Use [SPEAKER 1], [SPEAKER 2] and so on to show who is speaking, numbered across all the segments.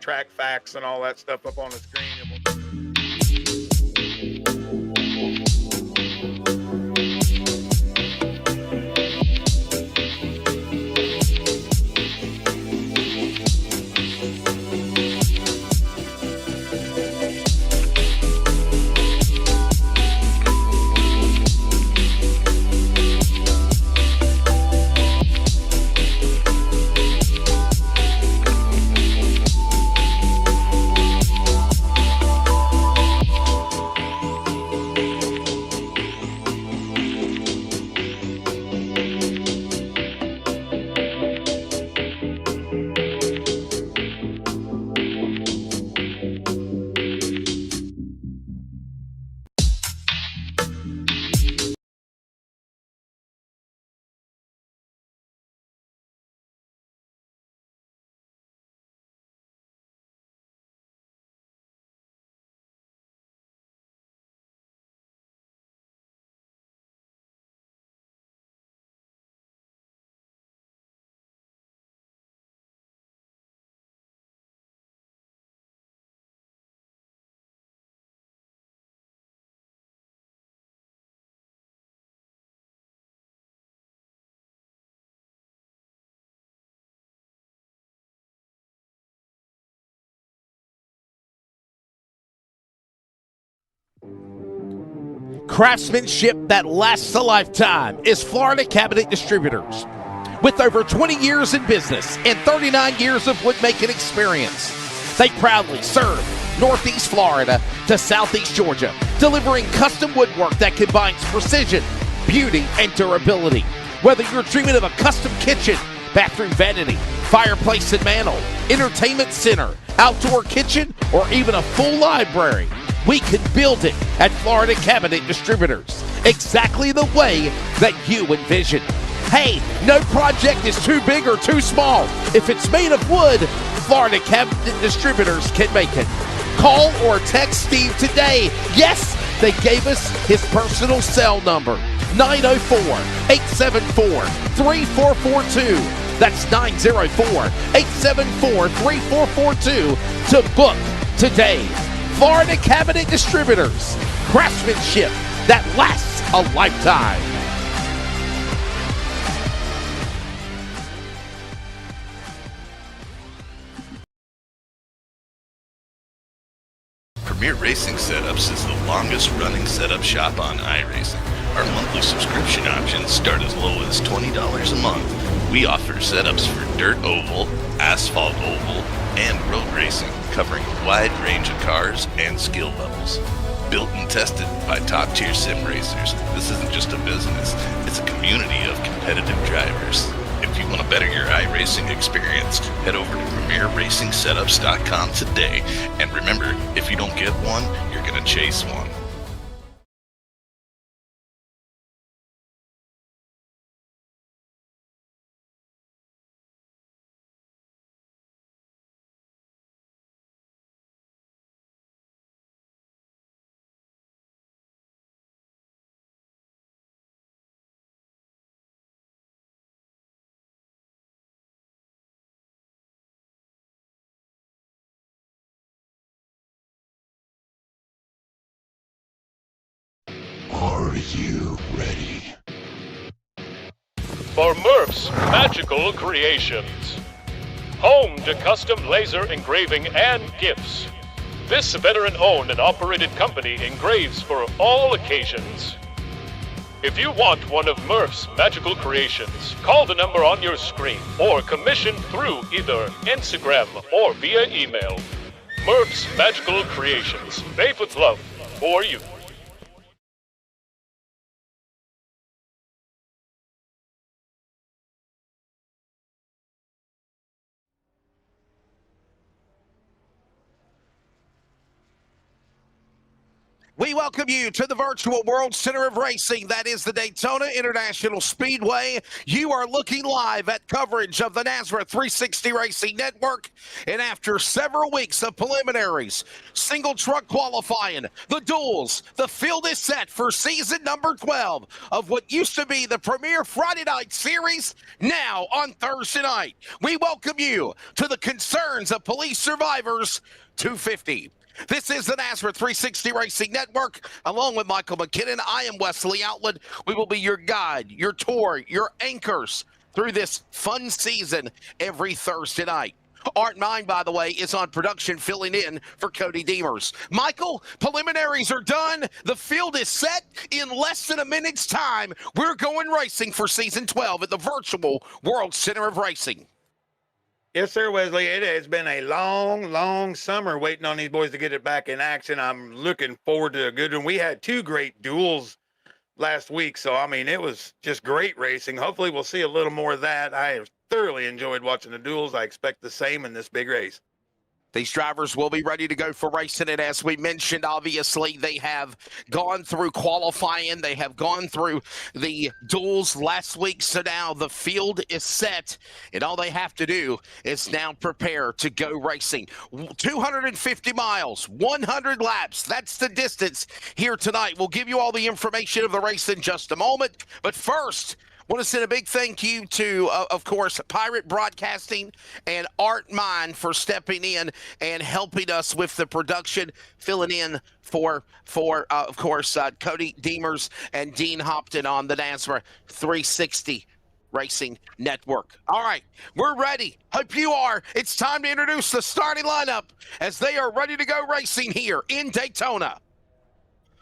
[SPEAKER 1] track facts and all that stuff up on the screen.
[SPEAKER 2] Craftsmanship that lasts a lifetime is Florida Cabinet Distributors. With over 20 years in business and 39 years of woodmaking experience, they proudly serve Northeast Florida to Southeast Georgia, delivering custom woodwork that combines precision, beauty, and durability. Whether you're dreaming of a custom kitchen, bathroom vanity, fireplace and mantel, entertainment center, outdoor kitchen, or even a full library, we can build it at Florida Cabinet Distributors, exactly the way that you envision. Hey, no project is too big or too small. If it's made of wood, Florida Cabinet Distributors can make it. Call or text Steve today. Yes, they gave us his personal cell number, 904-874-3442. That's 904-874-3442 to book today. Florida Cabinet Distributors, craftsmanship that lasts a lifetime.
[SPEAKER 3] Premier Racing Setups is the longest running setup shop on iRacing. Our monthly subscription options start as low as $20 a month. We offer setups for dirt oval, asphalt oval, and road racing, covering a wide range of cars and skill levels. Built and tested by top-tier sim racers, this isn't just a business, it's a community of competitive drivers. If you want to better your iRacing experience, head over to PremierRacingSetups.com today. And remember, if you don't get one, you're going to chase one.
[SPEAKER 4] Are you ready?
[SPEAKER 5] For Murph's Magical Creations. Home to custom laser engraving and gifts. This veteran-owned and operated company engraves for all occasions. If you want one of Murph's Magical Creations, call the number on your screen or commission through either Instagram or via email. Murph's Magical Creations, made with love for you.
[SPEAKER 2] We welcome you to the virtual World Center of Racing. That is the Daytona International Speedway. You are looking live at coverage of the NASRA 360 Racing Network. And after several weeks of preliminaries, single truck qualifying, the duels, the field is set for season number 12 of what used to be the premier Friday night series, now on Thursday night. We welcome you to the Concerns of Police Survivors 250. This is the NASRA 360 Racing Network. Along with Michael McKinnon, I am Wesley Outland. We will be your guide, your tour, your anchors through this fun season every Thursday night. Art Mine, by the way, is on production filling in for Cody Deemers. Michael, preliminaries are done. The field is set. In less than a minute's time, we're going racing for season 12 at the virtual World Center of Racing.
[SPEAKER 1] Yes, sir, Wesley. It has been a long summer waiting on these boys to get it back in action. I'm looking forward to a good one. We had two great duels last week, so, I mean, it was just great racing. Hopefully we'll see a little more of that. I have thoroughly enjoyed watching the duels. I expect the same in this big race.
[SPEAKER 2] These drivers will be ready to go for racing. And as we mentioned, obviously, they have gone through qualifying. They have gone through the duels last week. So now the field is set. And all they have to do is now prepare to go racing. 250 miles, 100 laps. That's the distance here tonight. We'll give you all the information of the race in just a moment. But first, I want to send a big thank you to, of course, Pirate Broadcasting and Art Mine for stepping in and helping us with the production, filling in for of course, Cody Deemers and Dean Hopton on the NASRA 360 Racing Network. All right, we're ready. Hope you are. It's time to introduce the starting lineup as they are ready to go racing here in Daytona.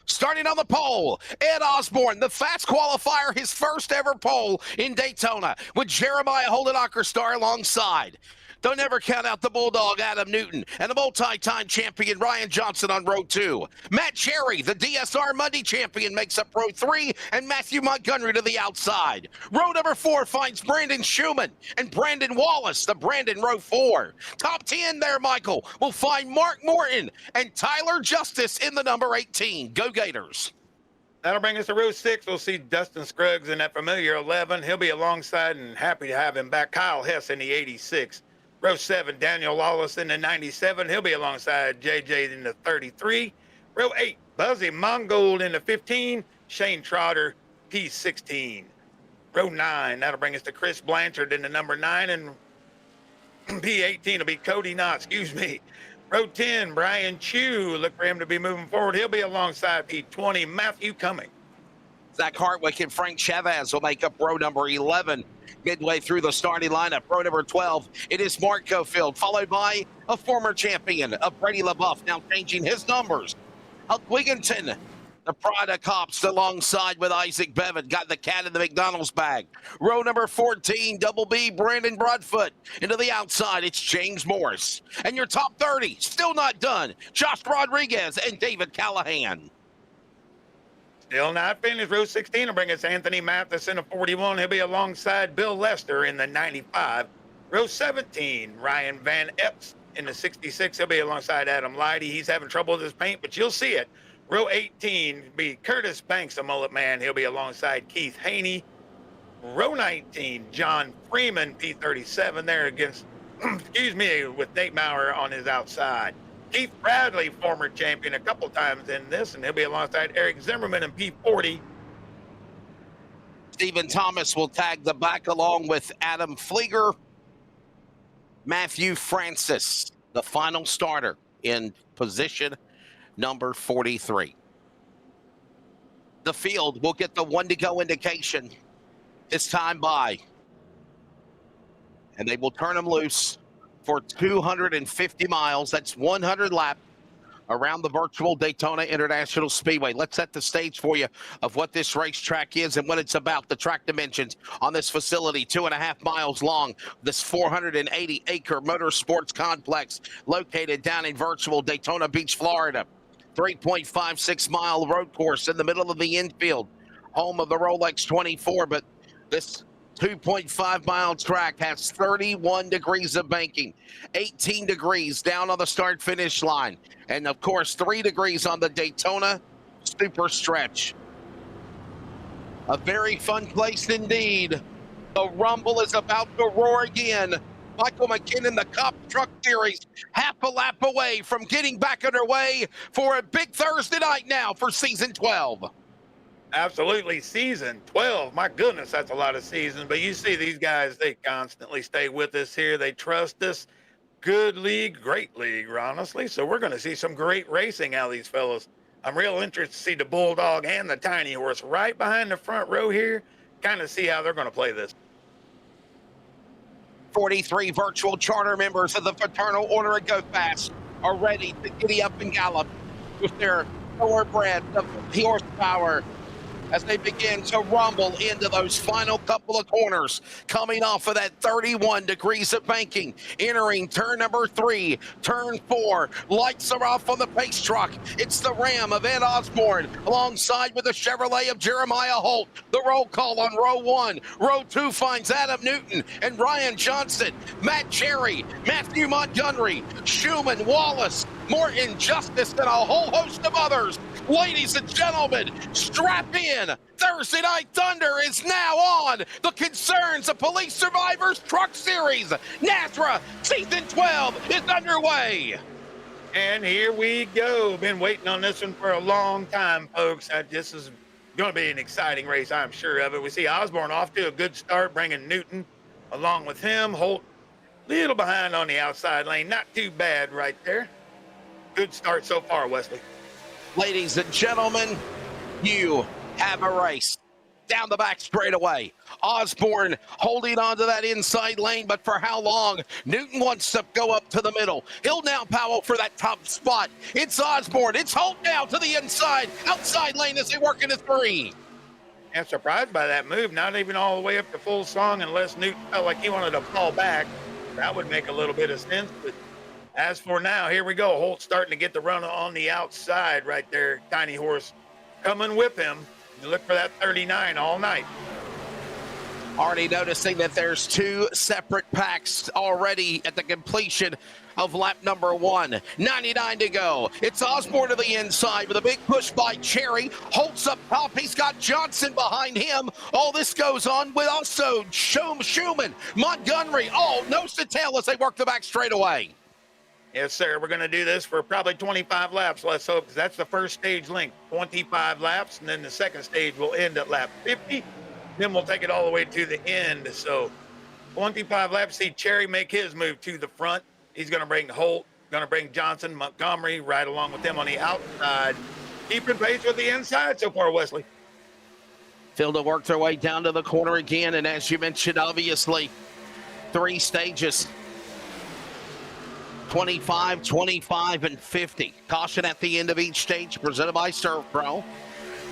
[SPEAKER 2] Starting on the pole, Ed Osborne, the fast qualifier, his first ever pole in Daytona, with Jeremiah Holdenacher star alongside. Don't ever count out the Bulldog, Adam Newton, and the multi-time champion, Ryan Johnson on row 2. Matt Cherry, the DSR Monday champion, makes up row 3, and Matthew Montgomery to the outside. Row number 4 finds Brandon Schumann and Brandon Wallace, the Brandon row 4. Top 10 there, Michael, will find Mark Morton and Tyler Justice in the number 18. Go Gators.
[SPEAKER 1] That'll bring us to row 6. We'll see Dustin Scruggs in that familiar 11. He'll be alongside and happy to have him back. Kyle Hess in the 86. Row 7, Daniel Lawless in the 97. He'll be alongside JJ in the 33. Row 8, Buzzy Mongold in the 15. Shane Trotter, P16. Row 9, that'll bring us to Chris Blanchard in the number 9. And P18 will be Cody Knott, Row 10, Brian Chu. Look for him to be moving forward. He'll be alongside P20, Matthew Cumming.
[SPEAKER 2] Zach Hartwick and Frank Chavez will make up row number 11. Midway through the starting lineup, row number 12, it is Mark Cofield, followed by a former champion of Brady LaBeouf, now changing his numbers. Huck Wigginton, the pride of Cops, alongside with Isaac Bevan, got the cat in the McDonald's bag. Row number 14, Double B, Brandon Broadfoot. Into the outside, it's James Morris. And your top 30, still not done, Josh Rodriguez and David Callahan.
[SPEAKER 1] Still not finished. Row 16 will bring us Anthony Mathis in the 41. He'll be alongside Bill Lester in the 95. Row 17, Ryan Van Epps in the 66. He'll be alongside Adam Leidy. He's having trouble with his paint, but you'll see it. Row 18 will be Curtis Banks, a mullet man. He'll be alongside Keith Haney. Row 19, John Freeman, P37 there against, with Nate Maurer on his outside. Keith Bradley, former champion a couple times in this, and he'll be alongside Eric Zimmerman in P40.
[SPEAKER 2] Stephen Thomas will tag the back along with Adam Flieger. Matthew Francis, the final starter in position number 43. The field will get the 1-to-go indication this time by, and they will turn them loose for 250 miles. That's 100 laps around the virtual Daytona International Speedway. Let's set the stage for you of what this racetrack is and what it's about. The track dimensions on this facility, 2.5 miles long. This 480-acre motorsports complex located down in virtual Daytona Beach, Florida. 3.56-mile road course in the middle of the infield, home of the Rolex 24, but this 2.5-mile track has 31 degrees of banking, 18 degrees down on the start-finish line, and, of course, 3 degrees on the Daytona super stretch. A very fun place indeed. The rumble is about to roar again. Michael McKinnon, the C.O.P.S Truck Series, half a lap away from getting back underway for a big Thursday night now for season 12.
[SPEAKER 1] Absolutely, season 12. My goodness, that's a lot of seasons. But you see these guys, they constantly stay with us here. They trust us. Good league, great league, honestly. So we're going to see some great racing out of these fellows. I'm real interested to see the Bulldog and the Tiny Horse right behind the front row here. Kind of see how they're going to play this.
[SPEAKER 2] 43 virtual charter members of the Fraternal Order of Go Fast are ready to giddy up and gallop with their thoroughbred of horsepower as they begin to rumble into those final couple of corners, coming off of that 31 degrees of banking, entering turn number 3, turn 4. Lights are off on the pace truck. It's the Ram of Ed Osborne alongside with the Chevrolet of Jeremiah Holt. The roll call on row 1. Row 2 finds Adam Newton and Ryan Johnson, Matt Cherry, Matthew Montgomery, Schumann, Wallace, Morton Justice, and a whole host of others. Ladies and gentlemen, strap in. Thursday Night Thunder is now on. The Concerns of Police Survivors Truck Series, NASRA Season 12 is underway.
[SPEAKER 1] And here we go. Been waiting on this one for a long time, folks. This is going to be an exciting race, I'm sure of it. We see Osborne off to a good start, bringing Newton along with him. Holt a little behind on the outside lane. Not too bad right there. Good start so far, Wesley.
[SPEAKER 2] Ladies and gentlemen, you have a race down the back straightaway. Osborne holding on to that inside lane, but for how long? Newton wants to go up to the middle. He'll now power for that top spot. It's Osborne. It's Holt now to the outside lane as they work in the 3.
[SPEAKER 1] I'm surprised by that move. Not even all the way up to full song unless Newton felt like he wanted to fall back. That would make a little bit of sense, but as for now, here we go. Holt starting to get the run on the outside right there. Tiny Horse coming with him. You look for that 39 all night.
[SPEAKER 2] Already noticing that there's 2 separate packs already at the completion of lap number 1. 99 to go. It's Osborne to the inside with a big push by Cherry. Holt's up top. He's got Johnson behind him. All this goes on with also Schumann, Montgomery. Oh, nose to tail as they work the back straightaway.
[SPEAKER 1] Yes, sir. We're going to do this for probably 25 laps. Let's hope, because that's the first stage length, 25 laps, and then the second stage will end at lap 50. Then we'll take it all the way to the end. So 25 laps. See Cherry make his move to the front. He's going to bring Holt, going to bring Johnson, Montgomery right along with them on the outside. Keeping pace with the inside so far, Wesley.
[SPEAKER 2] Fielder worked their way down to the corner again, and as you mentioned, obviously, 3 stages. 25, 25, and 50. Caution at the end of each stage, presented by ServPro.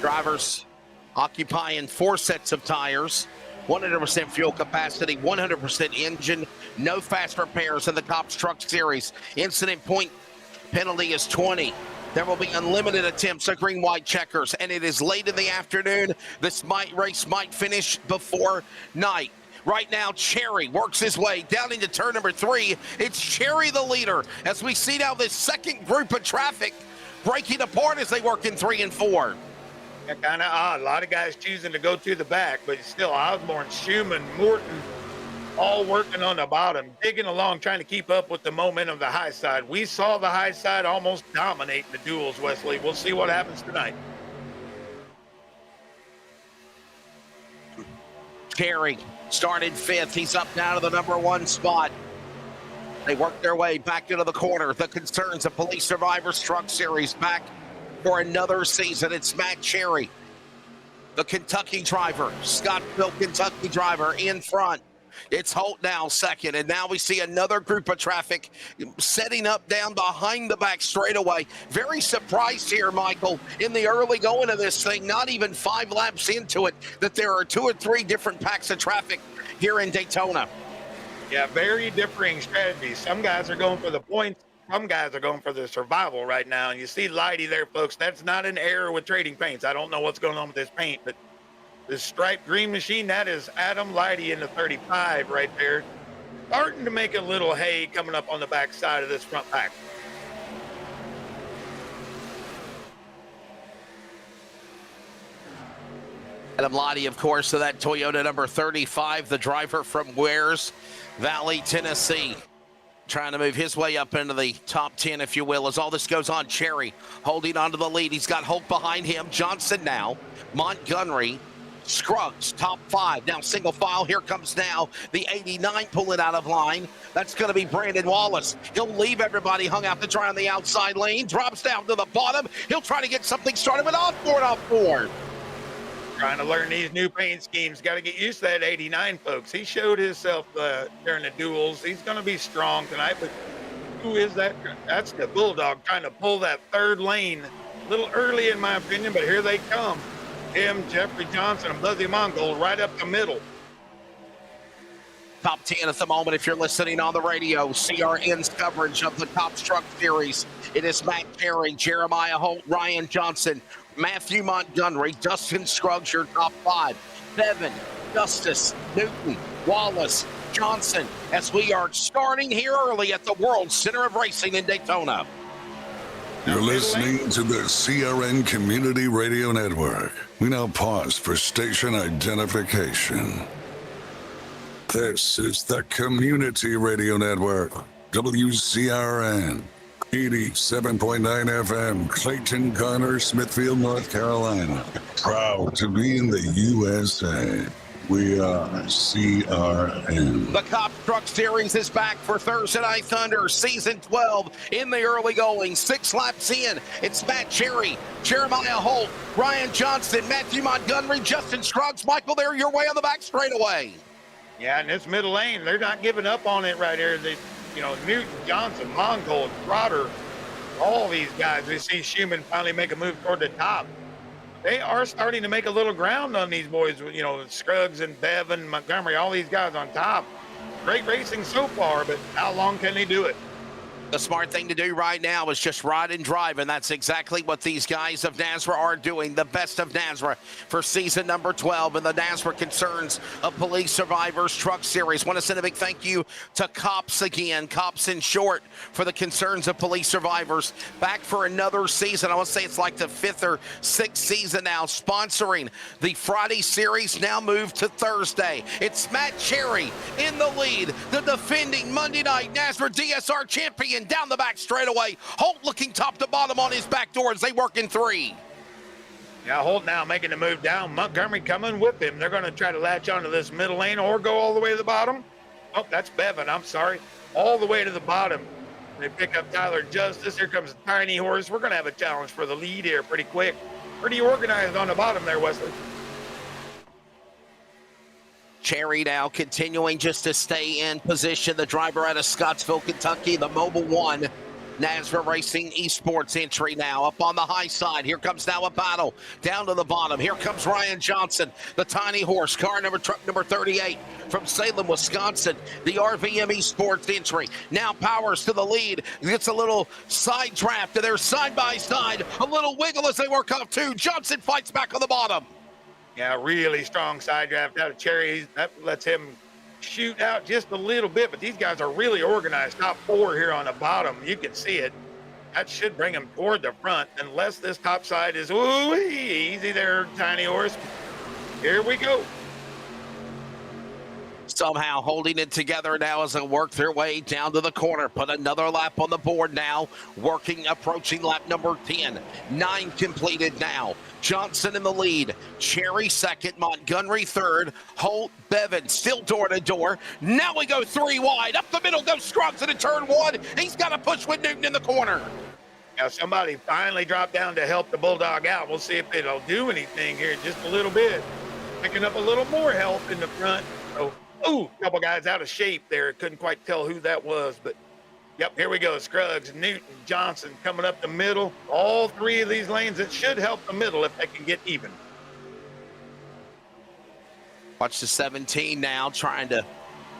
[SPEAKER 2] Drivers occupying 4 sets of tires, 100% fuel capacity, 100% engine, no fast repairs in the C.O.P.S Truck Series. Incident point penalty is 20. There will be unlimited attempts at green-white checkers, and it is late in the afternoon. This race might finish before night. Right now, Cherry works his way down into turn number 3. It's Cherry the leader as we see now this second group of traffic breaking apart as they work in 3 and 4.
[SPEAKER 1] Yeah, kind of odd. A lot of guys choosing to go to the back, but still Osborne, Schumann, Morton, all working on the bottom, digging along, trying to keep up with the momentum of the high side. We saw the high side almost dominate the duels, Wesley. We'll see what happens tonight.
[SPEAKER 2] Cherry started 5th. He's up now to the number 1 spot. They work their way back into the corner. The Concerns of Police Survivors Truck Series back for another season. It's Matt Cherry, the Kentucky driver, Scottsville, Kentucky driver in front. It's Holt now second, and now we see another group of traffic setting up down behind the back straightaway. Very surprised here, Michael, in the early going of this thing, not even 5 laps into it, that there are 2 or 3 different packs of traffic here in Daytona.
[SPEAKER 1] Yeah, very differing strategies. Some guys are going for the points. Some guys are going for the survival right now. And you see Lighty there, folks. That's not an error with trading paints. I don't know what's going on with this paint, but this striped green machine, that is Adam Lighty in the 35 right there. Starting to make a little hay coming up on the back side of this front pack.
[SPEAKER 2] Adam Lottie, of course, of that Toyota number 35, the driver from Wares Valley, Tennessee. Trying to move his way up into the top 10, if you will, as all this goes on. Cherry holding on to the lead. He's got Holt behind him. Johnson now. Montgomery. Scruggs, top 5. Now single file. Here comes now the 89 pulling out of line. That's going to be Brandon Wallace. He'll leave everybody hung out to dry on the outside lane. Drops down to the bottom. He'll try to get something started with off-board.
[SPEAKER 1] Trying to learn these new paint schemes. Got to get used to that 89, folks. He showed himself during the duels. He's going to be strong tonight. But who is that? That's the Bulldog trying to pull that third lane. A little early, in my opinion, but here they come. Him, Jeffrey Johnson, and Buzzy Mongol right up the middle.
[SPEAKER 2] Top 10 at the moment, if you're listening on the radio. CRN's coverage of the C.O.P.S Truck Series. It is Matt Carey, Jeremiah Holt, Ryan Johnson, Matthew Montgomery, Dustin Scruggs, your top 5. Bevan, Justice, Newton, Wallace, Johnson, as we are starting here early at the World Center of Racing in Daytona.
[SPEAKER 4] You're listening to the CRN Community Radio Network. We now pause for station identification. This is the Community Radio Network, WCRN, 87.9 FM, Clayton, Connor, Smithfield, North Carolina. Proud to be in the USA. We are CRN.
[SPEAKER 2] The C.O.P.S Truck Series is back for Thursday Night Thunder, Season 12, in the early going. 6 laps in, it's Matt Cherry, Jeremiah Holt, Ryan Johnson, Matthew Montgomery, Justin Scruggs. Michael, they're your way on the back straightaway.
[SPEAKER 1] Yeah, in this middle lane, they're not giving up on it right here. Newton, Johnson, Mongol, Trotter, all these guys. We see Schumann finally make a move toward the top. They are starting to make a little ground on these boys, Scruggs and Bevan, Montgomery, all these guys on top. Great racing so far, but how long can they do it?
[SPEAKER 2] The smart thing to do right now is just ride and drive, and that's exactly what these guys of NASRA are doing. The best of NASRA for season number 12 in the NASRA Concerns of Police Survivors Truck Series. Want to send a big thank you to C.O.P.S again, C.O.P.S in short, for the Concerns of Police Survivors. Back for another season. I want to say it's like the 5th or 6th season now, sponsoring the Friday series, now moved to Thursday. It's Matt Cherry in the lead, the defending Monday night NASRA DSR champion. Down the back straightaway. Holt looking top to bottom on his back door as they work in 3.
[SPEAKER 1] Yeah, Holt now making the move down. Montgomery coming with him. They're going to try to latch onto this middle lane or go all the way to the bottom. Oh, that's Bevan. I'm sorry. All the way to the bottom. They pick up Tyler Justice. Here comes the Tiny Horse. We're going to have a challenge for the lead here pretty quick. Pretty organized on the bottom there, Wesley.
[SPEAKER 2] Cherry now continuing just to stay in position. The driver out of Scottsville, Kentucky, the Mobile One. NASRA Racing Esports entry now up on the high side. Here comes now a battle down to the bottom. Here comes Ryan Johnson, the Tiny Horse, truck number 38 from Salem, Wisconsin. The RVM Esports entry now powers to the lead. Gets a little side draft to their side by side. A little wiggle as they work off 2. Johnson fights back on the bottom.
[SPEAKER 1] Yeah, really strong side draft out of Cherry. That lets him shoot out just a little bit, but these guys are really organized. Top 4 here on the bottom. You can see it. That should bring him toward the front, unless this top side is, ooh, easy there, Tiny Horse. Here we go.
[SPEAKER 2] Somehow holding it together now as they work their way down to the corner. Put another lap on the board now. Approaching lap number 10. 9 completed now. Johnson in the lead. Cherry second. Montgomery third. Holt, Bevan still door to door. Now we go 3 wide. Up the middle goes Scruggs into turn 1. He's got to push with Newton in the corner.
[SPEAKER 1] Now somebody finally dropped down to help the Bulldog out. We'll see if it'll do anything here just a little bit. Picking up a little more help in the front. So, ooh, a couple guys out of shape there. Couldn't quite tell who that was, but yep, here we go. Scruggs, Newton, Johnson coming up the middle. All 3 of these lanes, it should help the middle if they can get even.
[SPEAKER 2] Watch the 17 now, trying to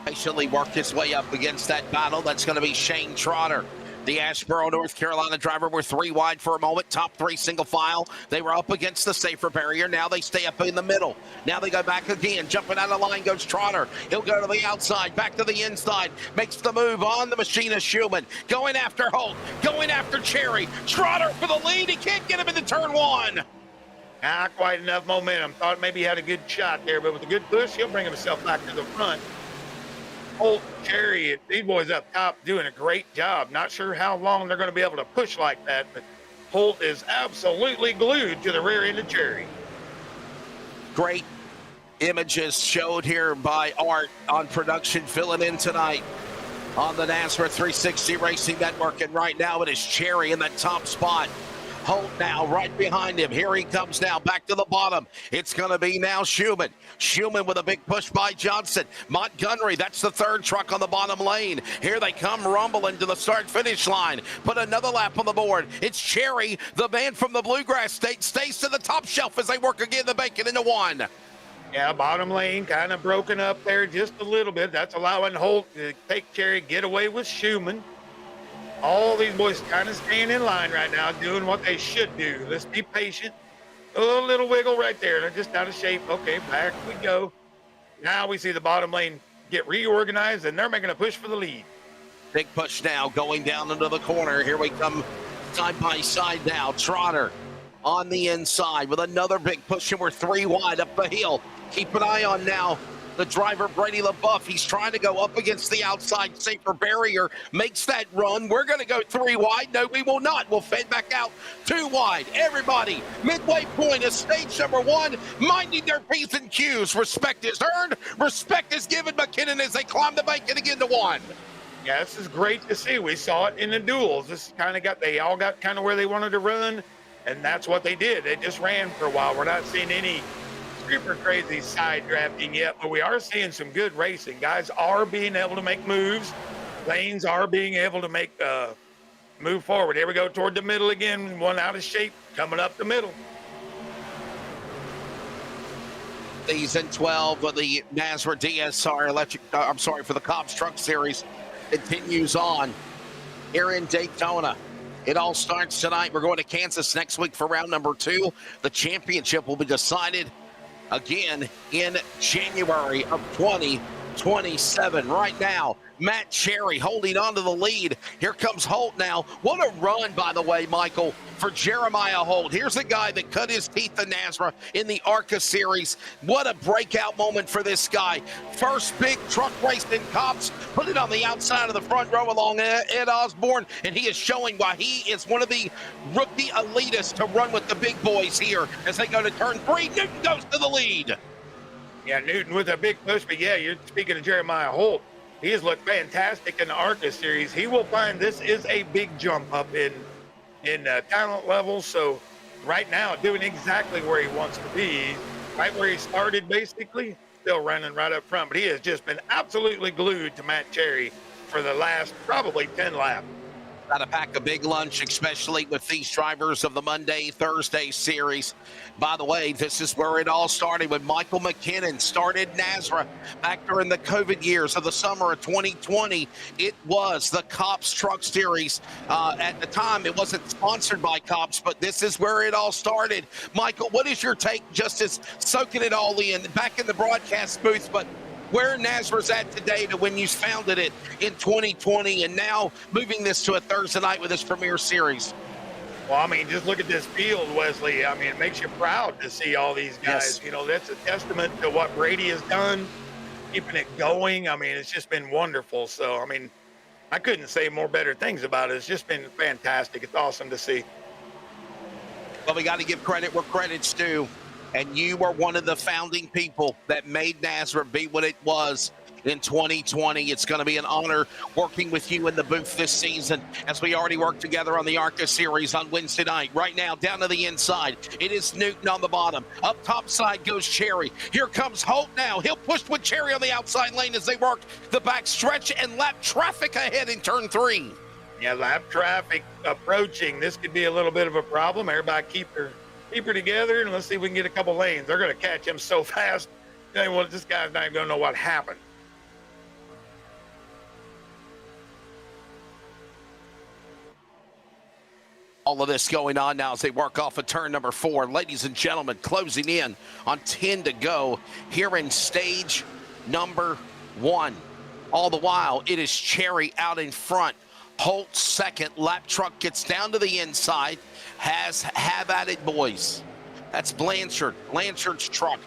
[SPEAKER 2] patiently work his way up against that battle. That's going to be Shane Trotter. The Asheboro, North Carolina driver were 3 wide for a moment. Top 3 single file. They were up against the safer barrier. Now they stay up in the middle. Now they go back again. Jumping out of line goes Trotter. He'll go to the outside, back to the inside. Makes the move on the machine of Schumann. Going after Holt. Going after Cherry. Trotter for the lead. He can't get him into turn 1.
[SPEAKER 1] Not quite enough momentum. Thought maybe he had a good shot there, but with a good push, he'll bring himself back to the front. Holt, Cherry, these boys up top doing a great job. Not sure how long they're going to be able to push like that, but Holt is absolutely glued to the rear end of Cherry.
[SPEAKER 2] Great images showed here by Art on production, filling in tonight on the NASRA 360 Racing Network. And right now it is Cherry in the top spot. Holt now right behind him. Here he comes now back to the bottom. It's going to be now Schumann. Schumann with a big push by Johnson. Montgomery, that's the third truck on the bottom lane. Here they come rumbling to the start-finish line. Put another lap on the board. It's Cherry, the man from the Bluegrass State, stays to the top shelf as they work again to make it into one.
[SPEAKER 1] Yeah, bottom lane kind of broken up there just a little bit. That's allowing Holt to take Cherry, get away with Schumann. All these boys kind of staying in line right now, doing what they should do. Let's be patient. A little wiggle right there. They're just out of shape. Okay, back we go. Now we see the bottom lane get reorganized, and they're making a push for the lead.
[SPEAKER 2] Big push now going down into the corner. Here we come side by side now. Trotter on the inside with another big push, and we're 3 wide up the hill. Keep an eye on now the driver, Brady LaBeouf. He's trying to go up against the outside safer barrier, makes that run. We're going to go 3 wide. No, we will not. We'll fade back out 2 wide. Everybody, midway point of stage number 1, minding their P's and Q's. Respect is earned. Respect is given. McKinnon as they climb the bank and again to 1.
[SPEAKER 1] Yeah, this is great to see. We saw it in the duels. This kind of they all got kind of where they wanted to run, and that's what they did. They just ran for a while. We're not seeing any super crazy side drafting yet, but we are seeing some good racing. Guys are being able to make moves. Lanes are being able to make move forward. Here we go toward the middle again. One out of shape coming up the middle.
[SPEAKER 2] Season 12 of the NASRA DSR for the C.O.P.S Truck Series continues on here in Daytona. It all starts tonight. We're going to Kansas next week for round number 2. The championship will be decided again in January of 2027. Right now, Matt Cherry holding on to the lead. Here comes Holt now. What a run, by the way, Michael, for Jeremiah Holt. Here's a guy that cut his teeth in NASRA in the ARCA series. What a breakout moment for this guy. First big truck race in C.O.P.S. Put it on the outside of the front row along Ed Osborne, and he is showing why he is one of the rookie elitists to run with the big boys here as they go to turn 3. Newton goes to the lead.
[SPEAKER 1] Yeah, Newton with a big push, but yeah, you're speaking of Jeremiah Holt. He has looked fantastic in the ARCA series. He will find this is a big jump up in talent level. So right now, doing exactly where he wants to be, right where he started, basically, still running right up front. But he has just been absolutely glued to Matt Cherry for the last probably 10 laps.
[SPEAKER 2] Got to pack a big lunch, especially with these drivers of the Monday, Thursday series. By the way, this is where it all started when Michael McKinnon started NASRA back during the COVID years of the summer of 2020. It was the C.O.P.S Truck Series. At the time, it wasn't sponsored by C.O.P.S, but this is where it all started. Michael, what is your take, just as soaking it all in, back in the broadcast booth, but where NASRA's at today to when you founded it in 2020 and now moving this to a Thursday night with this premier series?
[SPEAKER 1] Well, I mean, just look at this field, Wesley. I mean, it makes you proud to see all these guys. Yes. You know, that's a testament to what Brady has done, keeping it going. I mean, it's just been wonderful. So, I mean, I couldn't say more better things about it. It's just been fantastic. It's awesome to see.
[SPEAKER 2] Well, we got to give credit where credit's due. And you were one of the founding people that made NASRA be what it was in 2020. It's going to be an honor working with you in the booth this season as we already worked together on the ARCA series on Wednesday night. Right now, down to the inside, it is Newton on the bottom. Up top side goes Cherry. Here comes Holt now. He'll push with Cherry on the outside lane as they work the back stretch and lap traffic ahead in turn 3.
[SPEAKER 1] Yeah, lap traffic approaching. This could be a little bit of a problem. Everybody keep her together, and let's see if we can get a couple lanes. They're going to catch him so fast. Well, this guy's not even going to know what happened.
[SPEAKER 2] All of this going on now as they work off of turn number 4. Ladies and gentlemen, closing in on 10 to go here in stage number 1. All the while, it is Cherry out in front. Holt second. Lap truck gets down to the inside. Have at it, boys. That's Blanchard. Blanchard's truck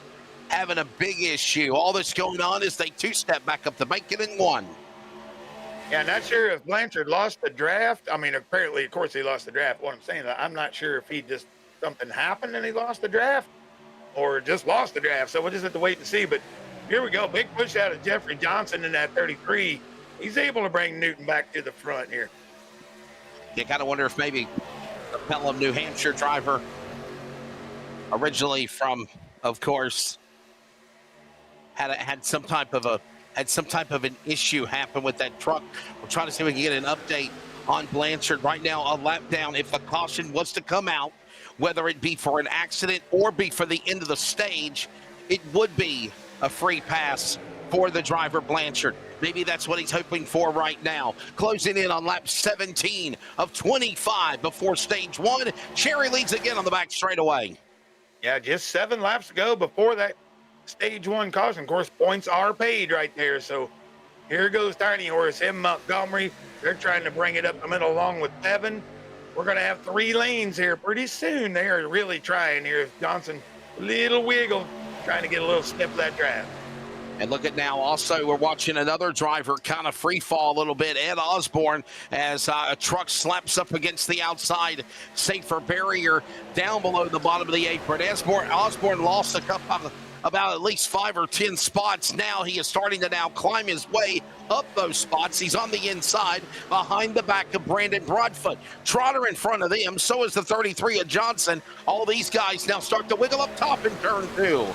[SPEAKER 2] having a big issue. All that's going on is they two-step back up the bank and one.
[SPEAKER 1] Yeah, not sure if Blanchard lost the draft. I mean, apparently, of course, he lost the draft. What I'm saying, I'm not sure if he just something happened and he lost the draft or just lost the draft. So we'll just have to wait and see. But here we go. Big push out of Jeffrey Johnson in that 33. He's able to bring Newton back to the front here.
[SPEAKER 2] You kind of wonder if maybe the Pelham, New Hampshire driver, originally from, of course, had some type of an issue happen with that truck. We're trying to see if we can get an update on Blanchard. Right now, a lap down. If the caution was to come out, whether it be for an accident or be for the end of the stage, it would be a free pass for the driver Blanchard. Maybe that's what he's hoping for right now. Closing in on lap 17 of 25 before stage one. Cherry leads again on the back straightaway.
[SPEAKER 1] Yeah, just 7 laps to go before that stage one caution. Of course, points are paid right there. So here goes Tiny Horse in Montgomery. They're trying to bring it up the middle along with Evan. We're going to have 3 lanes here pretty soon. They are really trying here. Johnson, little wiggle, trying to get a little sniff of that draft.
[SPEAKER 2] And look at now, also, we're watching another driver kind of free fall a little bit, Ed Osborne, as a truck slaps up against the outside safer barrier down below the bottom of the apron. Osborne lost a couple about at least 5 or 10 spots. Now he is starting to now climb his way up those spots. He's on the inside behind the back of Brandon Broadfoot. Trotter in front of them, so is the 33 of Johnson. All these guys now start to wiggle up top in turn 2.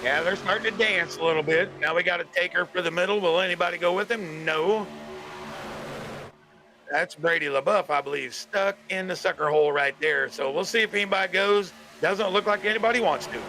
[SPEAKER 1] Yeah, they're starting to dance a little bit. Now we got to take her for the middle. Will anybody go with him? No. That's Brady LaBeouf, I believe, stuck in the sucker hole right there. So we'll see if anybody goes. Doesn't look like anybody wants to.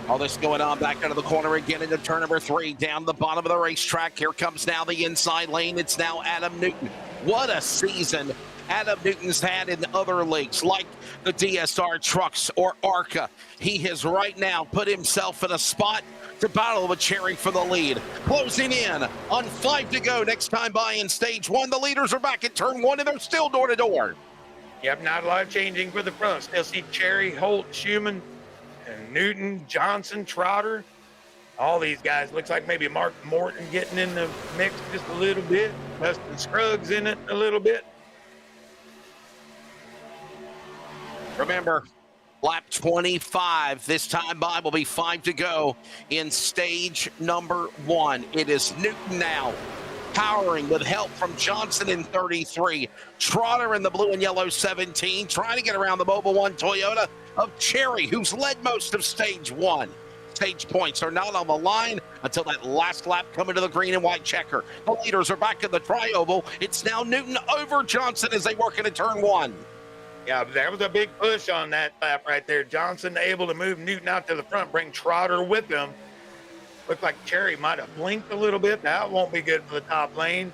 [SPEAKER 2] All this going on back into the corner again into turn number 3, down the bottom of the racetrack. Here comes now the inside lane. It's now Adam Newton. What a season Adam Newton's had in other leagues like the DSR trucks or ARCA. He has right now put himself in a spot to battle with Cherry for the lead. Closing in on 5 to go. Next time by in stage 1. The leaders are back at turn 1 and they're still door to door.
[SPEAKER 1] Yep, not a lot of changing for the front. Still see Cherry, Holt, Schumann, and Newton, Johnson, Trotter. All these guys. Looks like maybe Mark Morton getting in the mix just a little bit. Dustin Scruggs in it a little bit.
[SPEAKER 2] Remember, lap 25. This time by will be 5 to go in stage number 1. It is Newton now, powering with help from Johnson in 33. Trotter in the blue and yellow 17, trying to get around the Mobile One Toyota of Cherry, who's led most of stage 1. Stage points are not on the line until that last lap coming to the green and white checker. The leaders are back in the tri-oval. It's now Newton over Johnson as they work into turn 1.
[SPEAKER 1] Yeah, there was a big push on that lap right there. Johnson able to move Newton out to the front, bring Trotter with him. Looked like Cherry might have blinked a little bit. That won't be good for the top lane.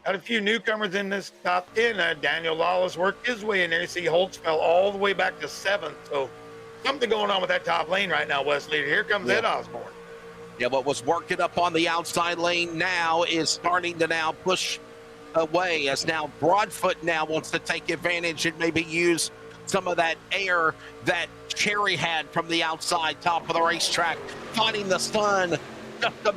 [SPEAKER 1] Got a few newcomers in this top 10. Daniel Lawless worked his way in there. You see Holtz fell all the way back to 7th. So something going on with that top lane right now, Wesley. Here comes Ed Osborne.
[SPEAKER 2] Yeah, what was working up on the outside lane now is starting to now push away as now Broadfoot now wants to take advantage and maybe use some of that air that Cherry had from the outside top of the racetrack, finding the sun just a